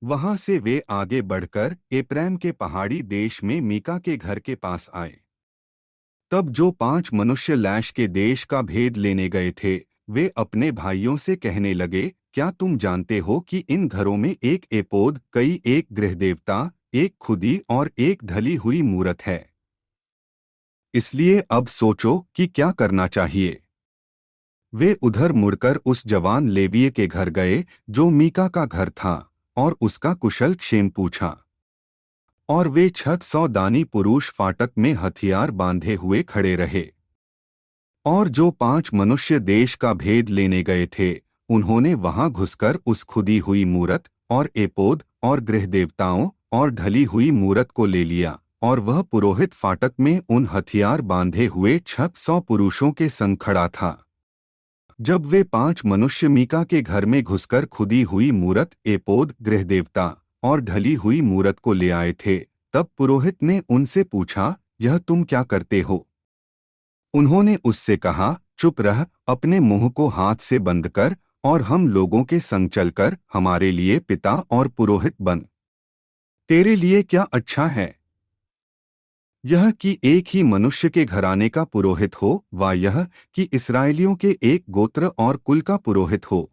वहां से वे आगे बढ़कर एप्रैम के पहाड़ी देश में मीका के घर के पास आए। तब जो 5 मनुष्य लैश के देश का भेद लेने गए थे, वे अपने भाइयों से कहने लगे, क्या तुम जानते हो कि इन घरों में एक एपोद, कई एक गृहदेवता, एक खुदी और एक ढली हुई मूरत है। इसलिए अब सोचो कि क्या करना चाहिए। वे उधर मुड़कर उस जवान लेवीय के घर गए जो मीका का घर था, और उसका कुशल क्षेम पूछा। और वे 600 दानी पुरुष फाटक में हथियार बांधे हुए खड़े रहे। और जो 5 मनुष्य देश का भेद लेने गए थे, उन्होंने वहां घुसकर उस खुदी हुई मूरत और एपोद और गृहदेवताओं और ढली हुई मूरत को ले लिया, और वह पुरोहित फाटक में उन हथियार बांधे हुए 600 पुरुषों के संग खड़ा था। जब वे 5 मनुष्य मीका के घर में घुसकर खुदी हुई मूरत, एपोद, गृहदेवता और ढली हुई मूरत को ले आए थे, तब पुरोहित ने उनसे पूछा, यह तुम क्या करते हो? उन्होंने उससे कहा, चुप रह, अपने मुंह को हाथ से बंद कर, और हम लोगों के संग चलकर हमारे लिए पिता और पुरोहित बन। तेरे लिए क्या अच्छा है, यह कि एक ही मनुष्य के घराने का पुरोहित हो, वा यह कि इस्राएलियों के एक गोत्र और कुल का पुरोहित हो?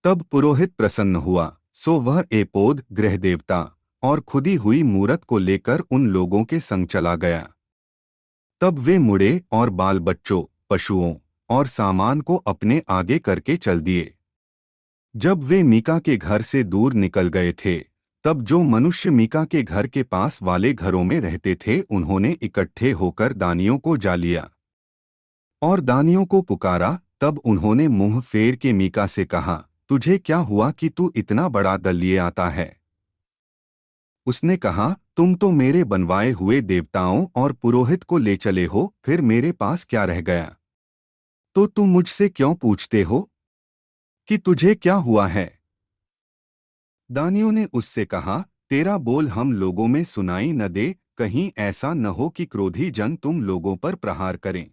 तब पुरोहित प्रसन्न हुआ, सो वह एपोद, गृहदेवता और खुदी हुई मूरत को लेकर उन लोगों के संग चला गया। तब वे मुड़े और बाल बच्चों, पशुओं और सामान को अपने आगे करके चल दिए। जब वे मीका के घर से दूर निकल गए थे, तब जो मनुष्य मीका के घर के पास वाले घरों में रहते थे, उन्होंने इकट्ठे होकर दानियों को जा लिया और दानियों को पुकारा। तब उन्होंने मुंह फेर के मीका से कहा, तुझे क्या हुआ कि तू इतना बड़ा दल लिए आता है? उसने कहा, तुम तो मेरे बनवाए हुए देवताओं और पुरोहित को ले चले हो, फिर मेरे पास क्या रह गया? तो तुम मुझसे क्यों पूछते हो कि तुझे क्या हुआ है? दानियों ने उससे कहा, तेरा बोल हम लोगों में सुनाई न दे, कहीं ऐसा न हो कि क्रोधी जन तुम लोगों पर प्रहार करें,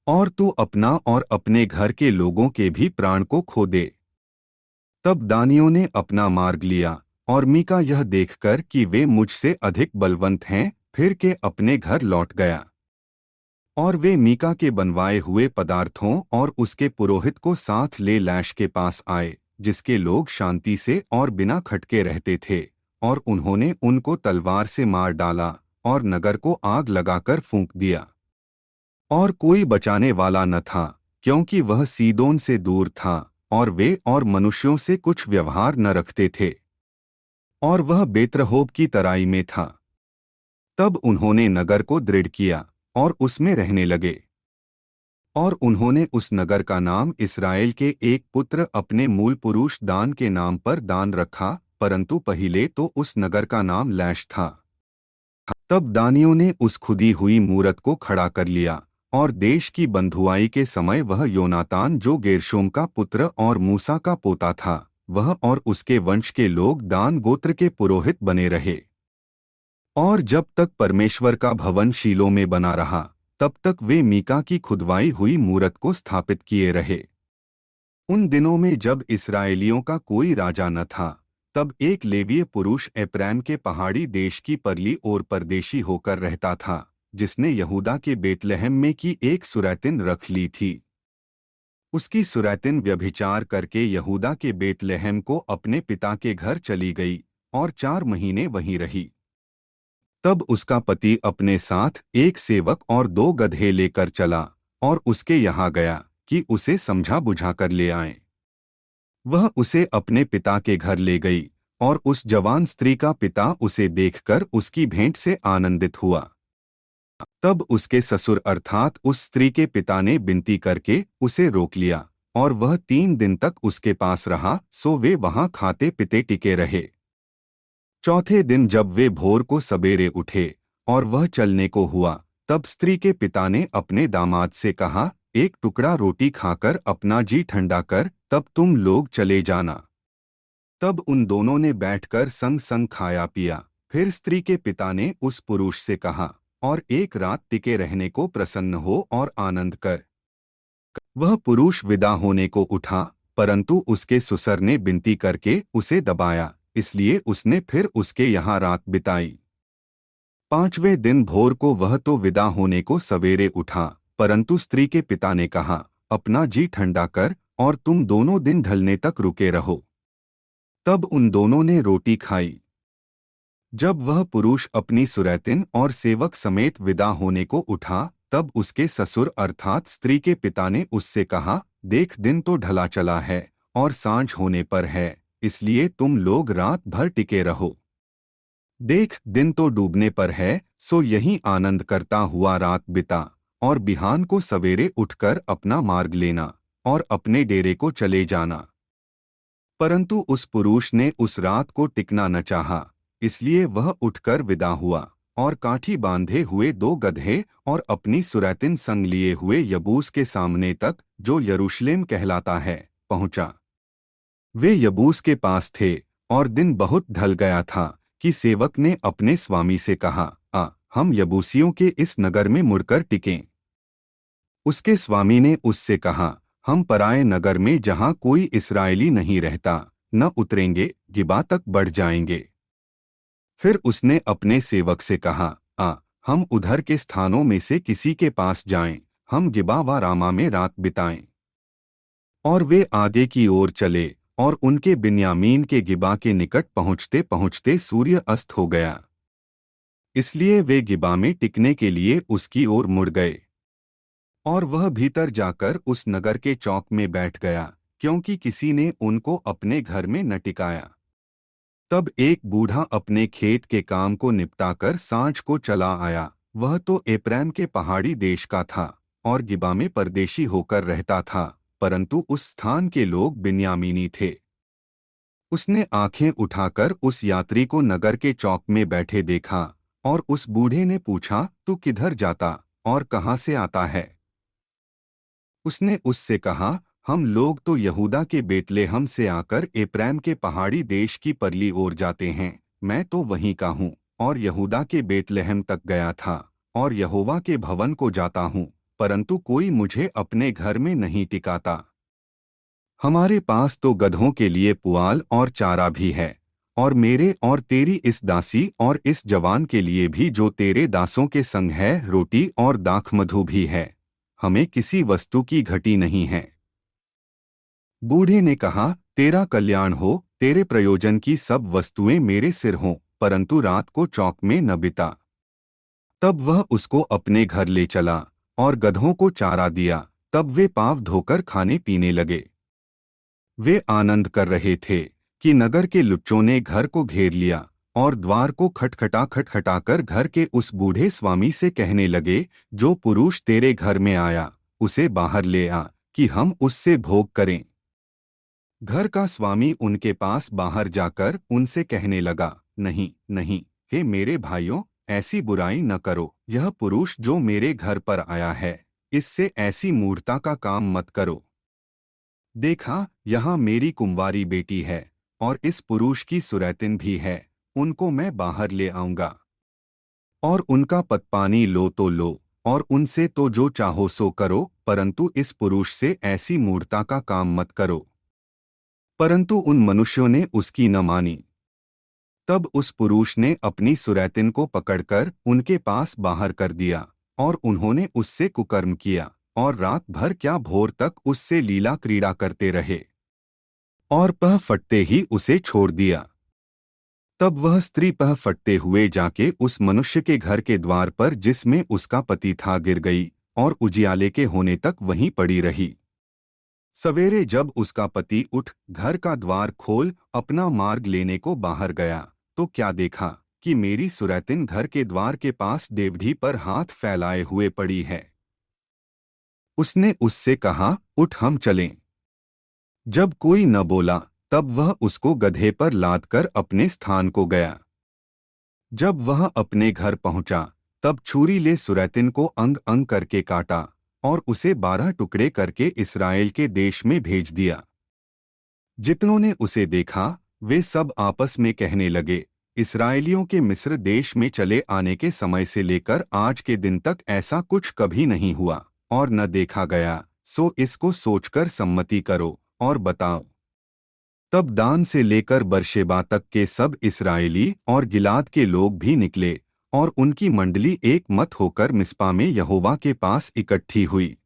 और तू अपना और अपने घर के लोगों के भी प्राण को खो दे। तब दानियों ने अपना मार्ग लिया, और मीका यह देखकर कि वे मुझसे अधिक बलवंत हैं, फिर के अपने घर लौट गया। और वे मीका के बनवाए हुए पदार्थों और उसके पुरोहित को साथ ले लैश के पास आए, जिसके लोग शांति से और बिना खटके रहते थे, और उन्होंने उनको तलवार से मार डाला और नगर को आग लगाकर फूंक दिया। और कोई बचाने वाला न था, क्योंकि वह सीदोन से दूर था, और वे और मनुष्यों से कुछ व्यवहार न रखते थे, और वह बेत्रहोब की तराई में था। तब उन्होंने नगर को दृढ़ किया और उसमें रहने लगे। और उन्होंने उस नगर का नाम इस्राएल के एक पुत्र अपने मूल पुरुष दान के नाम पर दान रखा, परंतु पहिले तो उस नगर का नाम लैश था। तब दानियों ने उस खुदी हुई मूरत को खड़ा कर लिया, और देश की बंधुआई के समय वह योनातान जो गेर्शोम का पुत्र और मूसा का पोता था, वह और उसके वंश के लोग दान गोत्र के पुरोहित बने रहे। और जब तक परमेश्वर का भवन शीलो में बना रहा, तब तक वे मीका की खुदवाई हुई मूरत को स्थापित किए रहे। उन दिनों में जब इस्राएलियों का कोई राजा न था, तब एक लेवीय पुरुष एप्रैम के पहाड़ी देश की परली ओर परदेशी होकर रहता था, जिसने यहूदा के बेतलहम में की एक सुरैतिन रख ली थी। उसकी सुरैतिन व्यभिचार करके यहूदा के बेतलहम को अपने पिता के घर चली गई और 4 महीने वहीं रही। तब उसका पति अपने साथ एक सेवक और 2 गधे लेकर चला और उसके यहाँ गया कि उसे समझा बुझा कर ले आए। वह उसे अपने पिता के घर ले गई, और उस जवान स्त्री का पिता उसे देखकर उसकी भेंट से आनंदित हुआ। तब उसके ससुर अर्थात उस स्त्री के पिता ने विनती करके उसे रोक लिया, और वह 3 दिन तक उसके पास रहा, सो वे वहां खाते पीते टिके रहे। चौथे दिन जब वे भोर को सबेरे उठे और वह चलने को हुआ, तब स्त्री के पिता ने अपने दामाद से कहा, एक टुकड़ा रोटी खाकर अपना जी ठंडा कर, तब तुम लोग चले जाना। तब उन दोनों ने बैठकर संग संग खाया पिया। फिर स्त्री के पिता ने उस पुरुष से कहा, और एक रात टिके रहने को प्रसन्न हो और आनंद कर। वह पुरुष विदा होने को उठा, परंतु उसके ससुर ने विनती करके उसे दबाया, इसलिए उसने फिर उसके यहाँ रात बिताई। 5वें दिन भोर को वह तो विदा होने को सवेरे उठा, परंतु स्त्री के पिता ने कहा, अपना जी ठंडा कर और तुम दोनों दिन ढलने तक रुके रहो। तब उन दोनों ने रोटी खाई। जब वह पुरुष अपनी सुरैतिन और सेवक समेत विदा होने को उठा, तब उसके ससुर अर्थात स्त्री के पिता ने उससे कहा, देख दिन तो ढला चला है और सांझ होने पर है, इसलिए तुम लोग रात भर टिके रहो। देख दिन तो डूबने पर है, सो यहीं आनंद करता हुआ रात बिता, और बिहान को सवेरे उठकर अपना मार्ग लेना और अपने डेरे को चले जाना। परंतु उस पुरुष ने उस रात को टिकना न चाहा, इसलिए वह उठकर विदा हुआ और काठी बांधे हुए 2 गधे और अपनी सुरैतिन संग लिए हुए यबूस के सामने तक, जो यरूशलेम कहलाता है, पहुंचा। वे यबूस के पास थे और दिन बहुत ढल गया था कि सेवक ने अपने स्वामी से कहा, हम यबूसियों के इस नगर में मुड़कर टिकें। उसके स्वामी ने उससे कहा, हम पराए नगर में जहां कोई इस्राएली नहीं रहता न उतरेंगे, गिबा तक बढ़ जाएंगे। फिर उसने अपने सेवक से कहा, हम उधर के स्थानों में से किसी के पास जाएं, हम गिबा व रामा में रात बिताएं। और वे आगे की ओर चले, और उनके बिन्यामीन के गिबा के निकट पहुँचते पहुँचते सूर्य अस्त हो गया। इसलिए वे गिबा में टिकने के लिए उसकी ओर मुड़ गए। और वह भीतर जाकर उस नगर के चौक में बैठ गया, क्योंकि किसी ने उनको अपने घर में न टिकाया। तब एक बूढ़ा अपने खेत के काम को निपटाकर सांझ को चला आया। वह तो एप्रैम के पहाड़ी देश का था और गिबा में परदेशी होकर रहता था, परंतु उस स्थान के लोग बिन्यामीनी थे। उसने आंखें उठाकर उस यात्री को नगर के चौक में बैठे देखा, और उस बूढ़े ने पूछा, तू किधर जाता और कहाँ से आता है? उसने उससे कहा, हम लोग तो यहूदा के बेतलेहम से आकर एप्रैम के पहाड़ी देश की परली ओर जाते हैं। मैं तो वहीं का हूँ और यहूदा के बेतलेहम तक गया था और यहोवा के भवन को जाता हूँ, परंतु कोई मुझे अपने घर में नहीं टिकाता। हमारे पास तो गधों के लिए पुआल और चारा भी है, और मेरे और तेरी इस दासी और इस जवान के लिए भी जो तेरे दासों के संग है रोटी और दाख मधु भी है। हमें किसी वस्तु की घटी नहीं है। बूढ़े ने कहा, तेरा कल्याण हो, तेरे प्रयोजन की सब वस्तुएं मेरे सिर हों, परंतु रात को चौक में न बिता। तब वह उसको अपने घर ले चला और गधों को चारा दिया। तब वे पाँव धोकर खाने पीने लगे। वे आनंद कर रहे थे कि नगर के लुच्चों ने घर को घेर लिया और द्वार को खटखटाकर घर के उस बूढ़े स्वामी से कहने लगे, जो पुरुष तेरे घर में आया उसे बाहर ले आ कि हम उससे भोग करें। घर का स्वामी उनके पास बाहर जाकर उनसे कहने लगा, नहीं नहीं, हे मेरे भाइयों, ऐसी बुराई न करो। यह पुरुष जो मेरे घर पर आया है, इससे ऐसी मूर्खता का काम मत करो। देखा, यहाँ मेरी कुंवारी बेटी है और इस पुरुष की सुरैतिन भी है। उनको मैं बाहर ले आऊंगा और उनका पतपानी लो तो लो और उनसे तो जो चाहो सो करो, परंतु इस पुरुष से ऐसी मूर्खता का काम मत करो। परंतु उन मनुष्यों ने उसकी न मानी। तब उस पुरुष ने अपनी सुरैतिन को पकड़कर उनके पास बाहर कर दिया और उन्होंने उससे कुकर्म किया और रात भर क्या भोर तक उससे लीला क्रीड़ा करते रहे और पह फटते ही उसे छोड़ दिया। तब वह स्त्री पह फटते हुए जाके उस मनुष्य के घर के द्वार पर जिसमें उसका पति था गिर गई और उजियाले के होने तक वहीं पड़ी रही। सवेरे जब उसका पति उठ घर का द्वार खोल अपना मार्ग लेने को बाहर गया तो क्या देखा कि मेरी सुरैतिन घर के द्वार के पास देवढ़ी पर हाथ फैलाए हुए पड़ी है। उसने उससे कहा, उठ हम चलें। जब कोई न बोला तब वह उसको गधे पर लादकर अपने स्थान को गया। जब वह अपने घर पहुंचा तब छुरी ले सुरैतिन को अंग अंग करके काटा और उसे 12 टुकड़े करके इस्राएल के देश में भेज दिया। जितनों ने उसे देखा वे सब आपस में कहने लगे, इस्राएलियों के मिस्र देश में चले आने के समय से लेकर आज के दिन तक ऐसा कुछ कभी नहीं हुआ और न देखा गया। सो इसको सोचकर सम्मति करो और बताओ। तब दान से लेकर बर्शेबा तक के सब इस्राएली और गिलाद के लोग भी निकले और उनकी मंडली एक मत होकर मिस्पा में यहोवा के पास इकट्ठी हुई।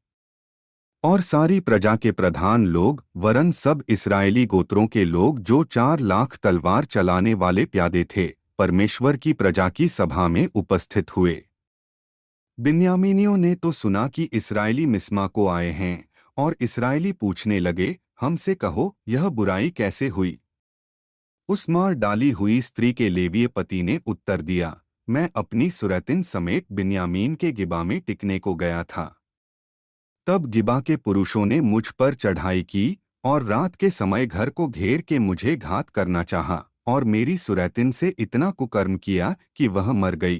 और सारी प्रजा के प्रधान लोग वरन सब इस्राएली गोत्रों के लोग जो 4 लाख तलवार चलाने वाले प्यादे थे, परमेश्वर की प्रजा की सभा में उपस्थित हुए। बिन्यामीनियों ने तो सुना कि इस्राएली मिस्मा को आए हैं और इस्राएली पूछने लगे, हमसे कहो यह बुराई कैसे हुई। उस मार डाली हुई स्त्री के लेवीय पति ने उत्तर दिया, मैं अपनी सुरैतिन समेत बिन्यामीन के गिबा में टिकने को गया था। तब गिबा के पुरुषों ने मुझ पर चढ़ाई की और रात के समय घर को घेर के मुझे घात करना चाहा और मेरी सुरैतिन से इतना कुकर्म किया कि वह मर गई।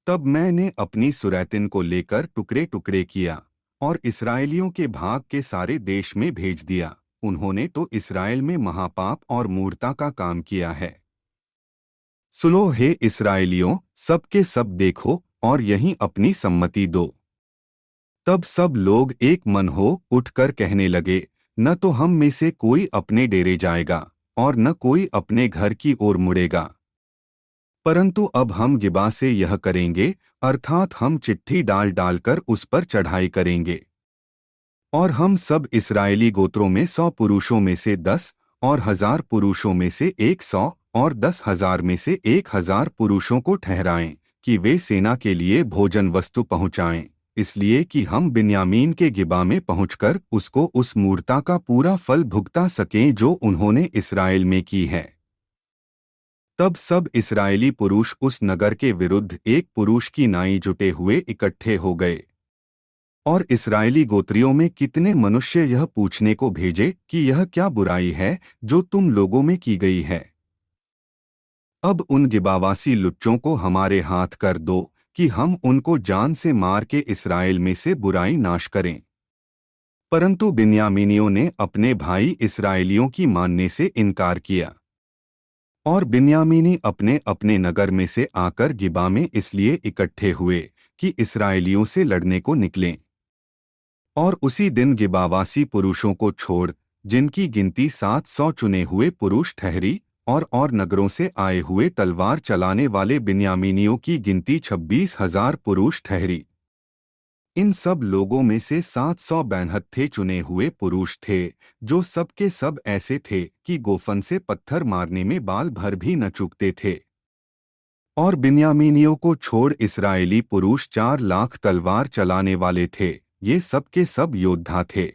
तब मैंने अपनी सुरैतिन को लेकर टुकड़े टुकड़े किया और इस्राएलियों के भाग के सारे देश में भेज दिया। उन्होंने तो इस्राएल में महापाप और मूर्खता का काम किया है। सुनो हे इस्राएलियों, सब के सब देखो और यहीं अपनी सम्मति दो। तब सब लोग एक मन हो उठकर कहने लगे, न तो हम में से कोई अपने डेरे जाएगा और न कोई अपने घर की ओर मुड़ेगा, परंतु अब हम गिबा से यह करेंगे, अर्थात हम चिट्ठी डाल डालकर उस पर चढ़ाई करेंगे। और हम सब इस्राएली गोत्रों में 100 पुरुषों में से 10 और 1000 पुरुषों में से 100 और 10,000 में से 1000 पुरुषों को ठहराएं कि वे सेना के लिए भोजन वस्तु पहुँचाएं, इसलिए कि हम बिन्यामीन के गिबा में पहुंचकर उसको उस मूर्खता का पूरा फल भुगता सकें जो उन्होंने इस्राएल में की है। तब सब इस्राएली पुरुष उस नगर के विरुद्ध एक पुरुष की नाई जुटे हुए इकट्ठे हो गए। और इस्राएली गोत्रियों में कितने मनुष्य यह पूछने को भेजे कि यह क्या बुराई है जो तुम लोगों में की गई है। अब उन गिबावासी लुच्चों को हमारे हाथ कर दो कि हम उनको जान से मार के इस्राएल में से बुराई नाश करें। परंतु बिन्यामीनियों ने अपने भाई इस्राएलियों की मानने से इनकार किया और बिन्यामीनी अपने अपने नगर में से आकर गिबा में इसलिए इकट्ठे हुए कि इस्राएलियों से लड़ने को निकलें। और उसी दिन गिबावासी पुरुषों को छोड़, जिनकी गिनती 700 चुने हुए पुरुष ठहरी, और नगरों से आए हुए तलवार चलाने वाले बिन्यामीनियों की गिनती 26,000 पुरुष ठहरी। इन सब लोगों में से 792 चुने हुए पुरुष थे, जो सब के सब ऐसे थे कि गोफन से पत्थर मारने में बाल भर भी न चूकते थे। और बिन्यामीनियों को छोड़ इस्राएली पुरुष 4 लाख तलवार चलाने वाले थे, ये सब के सब योद्धा थे।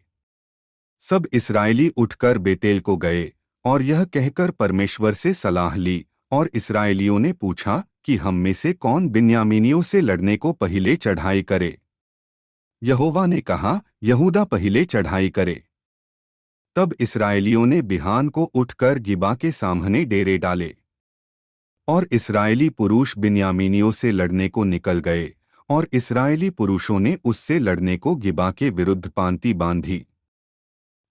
सब इस्राएली उठकर बेतेल को गए और यह कहकर परमेश्वर से सलाह ली, और इस्राएलियों ने पूछा कि हम में से कौन बिन्यामीनियों से लड़ने को पहले चढ़ाई करे। यहोवा ने कहा, यहूदा पहले चढ़ाई करे। तब इस्राएलियों ने बिहान को उठकर गिबा के सामने डेरे डाले। और इस्राएली पुरुष बिन्यामीनियों से लड़ने को निकल गए, और इस्राएली पुरुषों ने उससे लड़ने को गिबा के विरुद्ध पांति बांधी।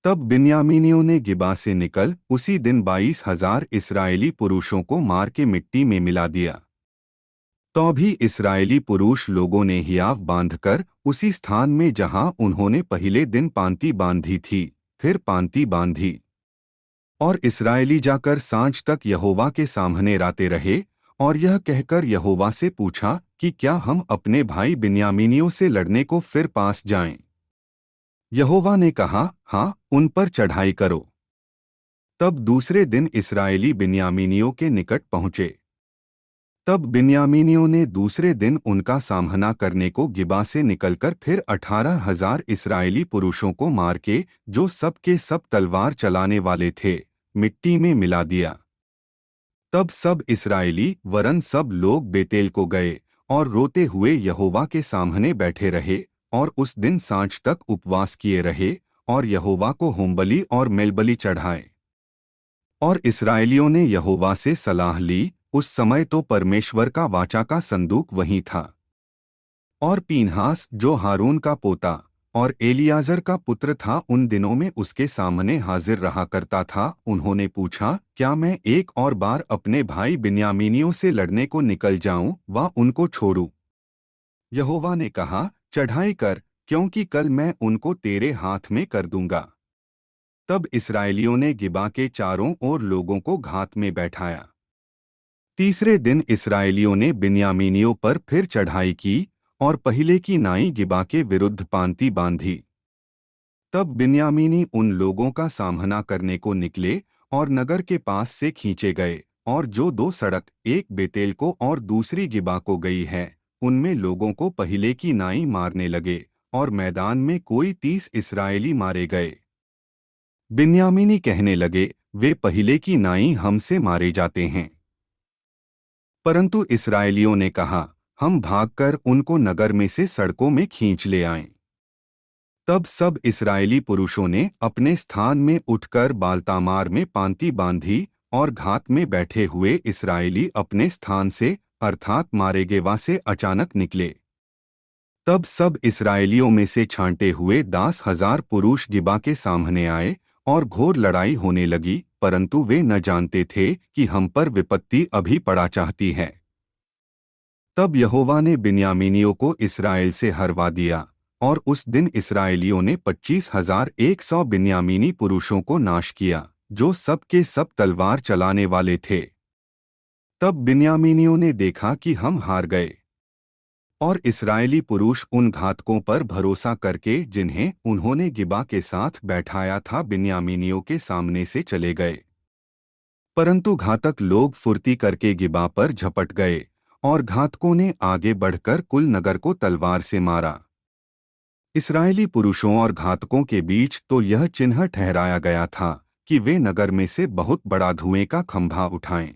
तब बिन्यामीनियों ने गिबा से निकल उसी दिन 22,000 इस्राएली पुरुषों को मार के मिट्टी में मिला दिया। तो भी इस्राएली पुरुष लोगों ने हियाव बांधकर उसी स्थान में जहां उन्होंने पहले दिन पांति बांधी थी, फिर पांति बांधी। और इस्राएली जाकर सांझ तक यहोवा के सामने राते रहे, और यह कहकर यहोवा से पूछा कि क्या हम अपने भाई बिन्यामीनियों से लड़ने को फिर पास जाएं? यहोवा ने कहा, हाँ, उन पर चढ़ाई करो। तब दूसरे दिन इस्राएली बिन्यामीनियों के निकट पहुंचे। तब बिन्यामीनियों ने दूसरे दिन उनका सामना करने को गिबा से निकलकर फिर 18,000 इस्राएली पुरुषों को मार के, जो सब के सब तलवार चलाने वाले थे, मिट्टी में मिला दिया। तब सब इस्राएली वरन सब लोग बेतेल को गए और रोते हुए यहोवा के सामने बैठे रहे, और उस दिन सांझ तक उपवास किए रहे, और यहोवा को होमबलि और मेलबलि चढ़ाए। और इस्राएलियों ने यहोवा से सलाह ली। उस समय तो परमेश्वर का वाचा का संदूक वहीं था। और पीनहास, जो हारून का पोता और एलियाजर का पुत्र था, उन दिनों में उसके सामने हाजिर रहा करता था। उन्होंने पूछा, क्या मैं एक और बार अपने भाई बिन्यामीनियों से लड़ने को निकल जाऊं व उनको छोड़ूं? यहोवा ने कहा, चढ़ाई कर, क्योंकि कल मैं उनको तेरे हाथ में कर दूंगा। तब इस्राएलियों ने गिबा के चारों ओर लोगों को घात में बैठाया। तीसरे दिन इस्राएलियों ने बिन्यामीनियों पर फिर चढ़ाई की, और पहले की नाई गिबा के विरुद्ध पांति बांधी। तब बिन्यामीनी उन लोगों का सामना करने को निकले और नगर के पास से खींचे गए, और जो दो सड़क, एक बेतेल को और दूसरी गिबा को गई है, उनमें लोगों को पहले की नाई मारने लगे, और मैदान में कोई 30 इस्राएली मारे गए। बिन्यामीनी कहने लगे, वे पहले की नाई हमसे मारे जाते हैं। परंतु इस्राएलियों ने कहा, हम भागकर उनको नगर में से सड़कों में खींच ले आएं। तब सब इस्राएली पुरुषों ने अपने स्थान में उठकर बालतामार में पांति बांधी, और घात में बैठे हुए इस्राएली अपने स्थान से, अर्थात मारेगेवा से अचानक निकले। तब सब इस्राएलियों में से छांटे हुए 10,000 पुरुष गिबा के सामने आए, और घोर लड़ाई होने लगी, परंतु वे न जानते थे कि हम पर विपत्ति अभी पड़ा चाहती है। तब यहोवा ने बिन्यामीनियों को इस्राएल से हरवा दिया, और उस दिन इस्राएलियों ने 25,100 बिन्यामीनी पुरुषों को नाश किया, जो सब के सब तलवार चलाने वाले थे। तब बिन्यामीनियों ने देखा कि हम हार गए, और इस्राएली पुरुष उन घातकों पर भरोसा करके, जिन्हें उन्होंने गिबा के साथ बैठाया था, बिन्यामीनियों के सामने से चले गए। परंतु घातक लोग फुर्ती करके गिबा पर झपट गए, और घातकों ने आगे बढ़कर कुल नगर को तलवार से मारा। इस्राएली पुरुषों और घातकों के बीच तो यह चिन्ह ठहराया गया था कि वे नगर में से बहुत बड़ा धुएं का खंभा उठाएं।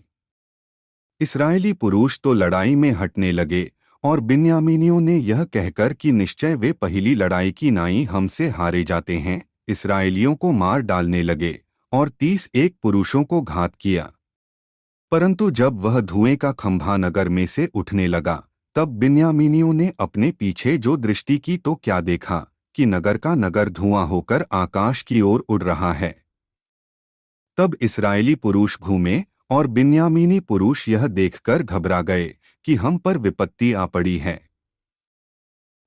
इस्राएली पुरुष तो लड़ाई में हटने लगे, और बिन्यामीनियों ने यह कहकर कि निश्चय वे पहली लड़ाई की नाई हमसे हारे जाते हैं, इस्राएलियों को मार डालने लगे, और 31 पुरुषों को घात किया। परंतु जब वह धुएं का खंभा नगर में से उठने लगा, तब बिन्यामीनियों ने अपने पीछे जो दृष्टि की तो क्या देखा कि नगर का नगर धुआं होकर आकाश की ओर उड़ रहा है। तब इस्राएली पुरुष घूमे, और बिन्यामीनी पुरुष यह देखकर घबरा गए कि हम पर विपत्ति आ पड़ी है।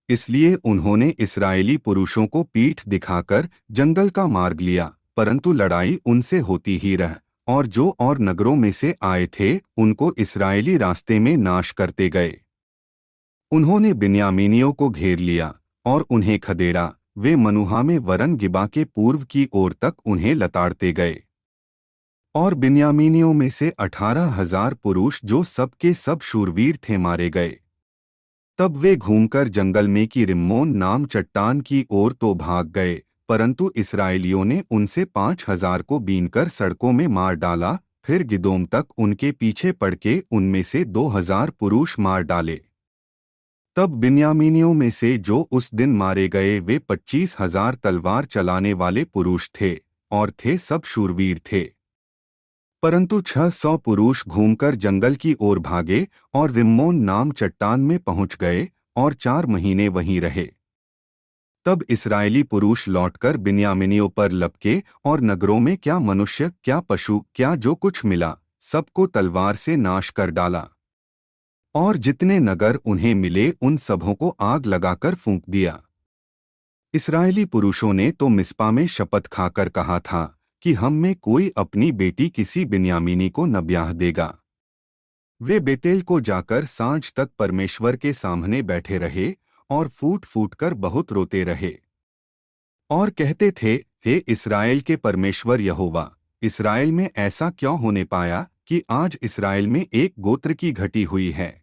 इसलिए उन्होंने इस्राएली पुरुषों को पीठ दिखाकर जंगल का मार्ग लिया, परंतु लड़ाई उनसे होती ही रह, और जो और नगरों में से आए थे उनको इस्राएली रास्ते में नाश करते गए। उन्होंने बिन्यामीनियों को घेर लिया और उन्हें खदेड़ा। वे मनुहा में वरन गिबा के पूर्व की ओर तक उन्हें लताड़ते गए। और बिन्यामीनियों में से 18,000 पुरुष जो सब के सब शूरवीर थे मारे गए। तब वे घूमकर जंगल में की रिम्मोन नाम चट्टान की ओर तो भाग गए, परंतु इस्राएलियों ने उनसे 5,000 को बीनकर सड़कों में मार डाला। फिर गिदोम तक उनके पीछे पड़ के उनमें से 2,000 पुरुष मार डाले। तब बिन्यामीनियों में से जो उस दिन मारे गए वे 25,000 तलवार चलाने वाले पुरुष थे और थे सब शूरवीर थे। परंतु 600 पुरुष घूमकर जंगल की ओर भागे और रिम्मोन नाम चट्टान में पहुंच गए और 4 महीने वहीं रहे। तब इस्राएली पुरुष लौटकर बिन्यामीनियों पर लपके और नगरों में क्या मनुष्य क्या पशु क्या जो कुछ मिला सबको तलवार से नाश कर डाला और जितने नगर उन्हें मिले उन सबों को आग लगाकर फूंक दिया। इस्राएली पुरुषों ने तो मिस्पा में शपथ खाकर कहा था कि हम में कोई अपनी बेटी किसी बिन्यामीनी को न ब्याह देगा। वे बेतेल को जाकर सांझ तक परमेश्वर के सामने बैठे रहे और फूट फूट कर बहुत रोते रहे और कहते थे, हे इस्राएल के परमेश्वर यहोवा, इस्राएल में ऐसा क्यों होने पाया कि आज इस्राएल में एक गोत्र की घटी हुई है।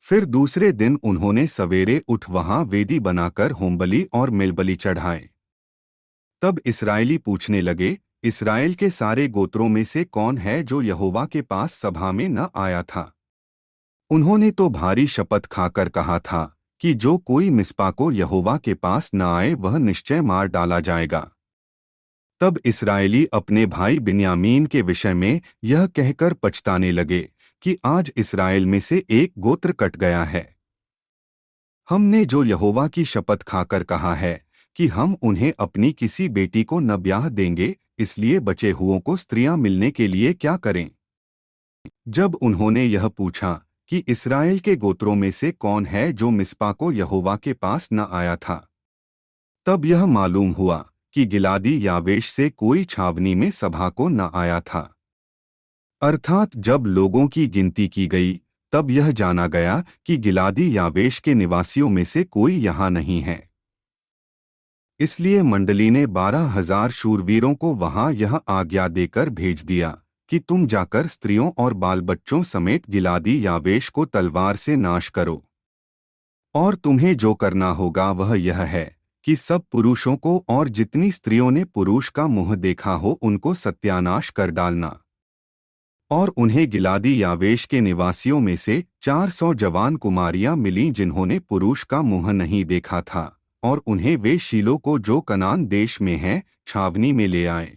फिर दूसरे दिन उन्होंने सवेरे उठ वहां वेदी बनाकर होमबलि और मिलबलि चढ़ाए। तब इस्राएली पूछने लगे, इस्राएल के सारे गोत्रों में से कौन है जो यहोवा के पास सभा में न आया था। उन्होंने तो भारी शपथ खाकर कहा था कि जो कोई मिस्पा को यहोवा के पास न आए वह निश्चय मार डाला जाएगा। तब इस्राएली अपने भाई बिन्यामीन के विषय में यह कहकर पछताने लगे कि आज इस्राएल में से एक गोत्र कट गया है। हमने जो यहोवा की शपथ खाकर कहा है कि हम उन्हें अपनी किसी बेटी को न ब्याह देंगे, इसलिए बचे हुओं को स्त्रियां मिलने के लिए क्या करें। जब उन्होंने यह पूछा कि इस्राएल के गोत्रों में से कौन है जो मिस्पा को यहोवा के पास न आया था, तब यह मालूम हुआ कि गिलादी यावेश से कोई छावनी में सभा को न आया था। अर्थात जब लोगों की गिनती की गई तब यह जाना गया कि गिलादी यावेश के निवासियों में से कोई यहाँ नहीं है। इसलिए मंडली ने 12,000 शूरवीरों को वहां यह आज्ञा देकर भेज दिया कि तुम जाकर स्त्रियों और बाल बच्चों समेत गिलादी यावेश को तलवार से नाश करो। और तुम्हें जो करना होगा वह यह है कि सब पुरुषों को और जितनी स्त्रियों ने पुरुष का मुंह देखा हो उनको सत्यानाश कर डालना। और उन्हें गिलादी यावेश के निवासियों में से 400 जवान कुमारियां मिलीं जिन्होंने पुरुष का मुंह नहीं देखा था, और उन्हें वे शीलो को जो कनान देश में है छावनी में ले आए।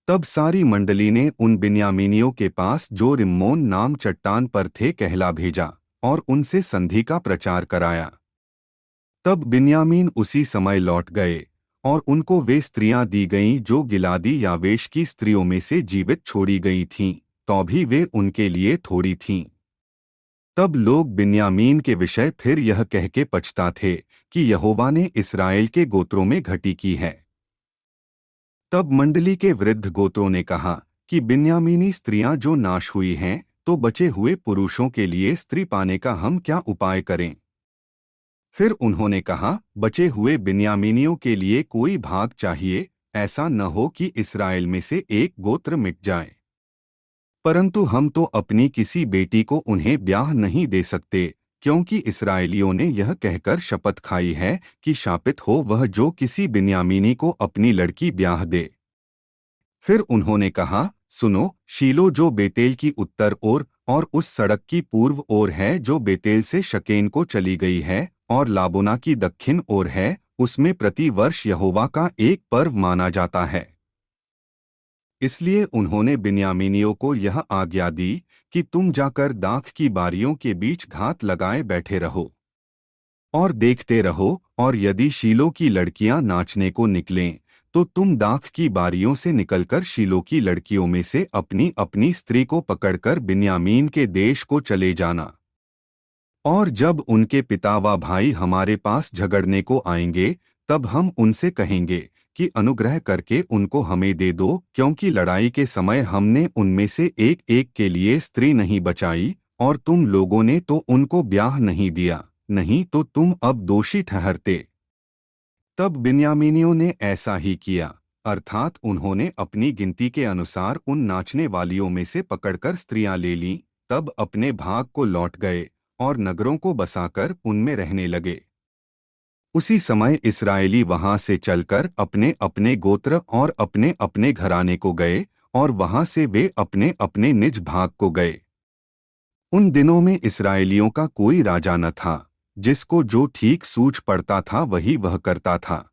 तब सारी मंडली ने उन बिन्यामीनियों के पास जो रिम्मोन नाम चट्टान पर थे कहला भेजा और उनसे संधि का प्रचार कराया। तब बिन्यामीन उसी समय लौट गए और उनको वे स्त्रियां दी गईं जो गिलादी यावेश की स्त्रियों में से जीवित छोड़ी गई थीं, तो भी वे उनके लिए थोड़ी थीं। तब लोग बिन्यामीन के विषय फिर यह कह के पछता थे कि यहोवा ने इस्राएल के गोत्रों में घटी की है। तब मंडली के वृद्ध गोत्रों ने कहा कि बिन्यामीनी स्त्रियां जो नाश हुई हैं, तो बचे हुए पुरुषों के लिए स्त्री पाने का हम क्या उपाय करें। फिर उन्होंने कहा, बचे हुए बिन्यामीनियों के लिए कोई भाग चाहिए, ऐसा न हो कि इस्राएल में से एक गोत्र मिट जाए। परंतु हम तो अपनी किसी बेटी को उन्हें ब्याह नहीं दे सकते, क्योंकि इस्राएलियों ने यह कहकर शपथ खाई है कि शापित हो वह जो किसी बिन्यामीनी को अपनी लड़की ब्याह दे। फिर उन्होंने कहा, सुनो, शीलो जो बेतेल की उत्तर ओर और उस सड़क की पूर्व ओर है जो बेतेल से शकेन को चली गई है और लाबोना की दक्षिण ओर है, उसमें प्रति वर्ष यहोवा का एक पर्व माना जाता है। इसलिए उन्होंने बिन्यामीनियों को यह आज्ञा दी कि तुम जाकर दाख की बारियों के बीच घात लगाए बैठे रहो और देखते रहो, और यदि शीलो की लड़कियां नाचने को निकलें तो तुम दाख की बारियों से निकलकर शीलो की लड़कियों में से अपनी अपनी स्त्री को पकड़कर बिन्यामीन के देश को चले जाना। और जब उनके पिता व भाई हमारे पास झगड़ने को आएंगे तब हम उनसे कहेंगे कि अनुग्रह करके उनको हमें दे दो, क्योंकि लड़ाई के समय हमने उनमें से एक एक के लिए स्त्री नहीं बचाई और तुम लोगों ने तो उनको ब्याह नहीं दिया, नहीं तो तुम अब दोषी ठहरते। तब बिन्यामीनियों ने ऐसा ही किया, अर्थात उन्होंने अपनी गिनती के अनुसार उन नाचने वालियों में से पकड़कर स्त्रियां ले लीं, तब अपने भाग को लौट गए और नगरों को बसाकर उनमें रहने लगे। उसी समय इस्राएली वहां से चलकर अपने अपने गोत्र और अपने अपने घराने को गए और वहां से वे अपने अपने निज भाग को गए। उन दिनों में इस्राएलियों का कोई राजा न था, जिसको जो ठीक सूझ पड़ता था वही वह करता था।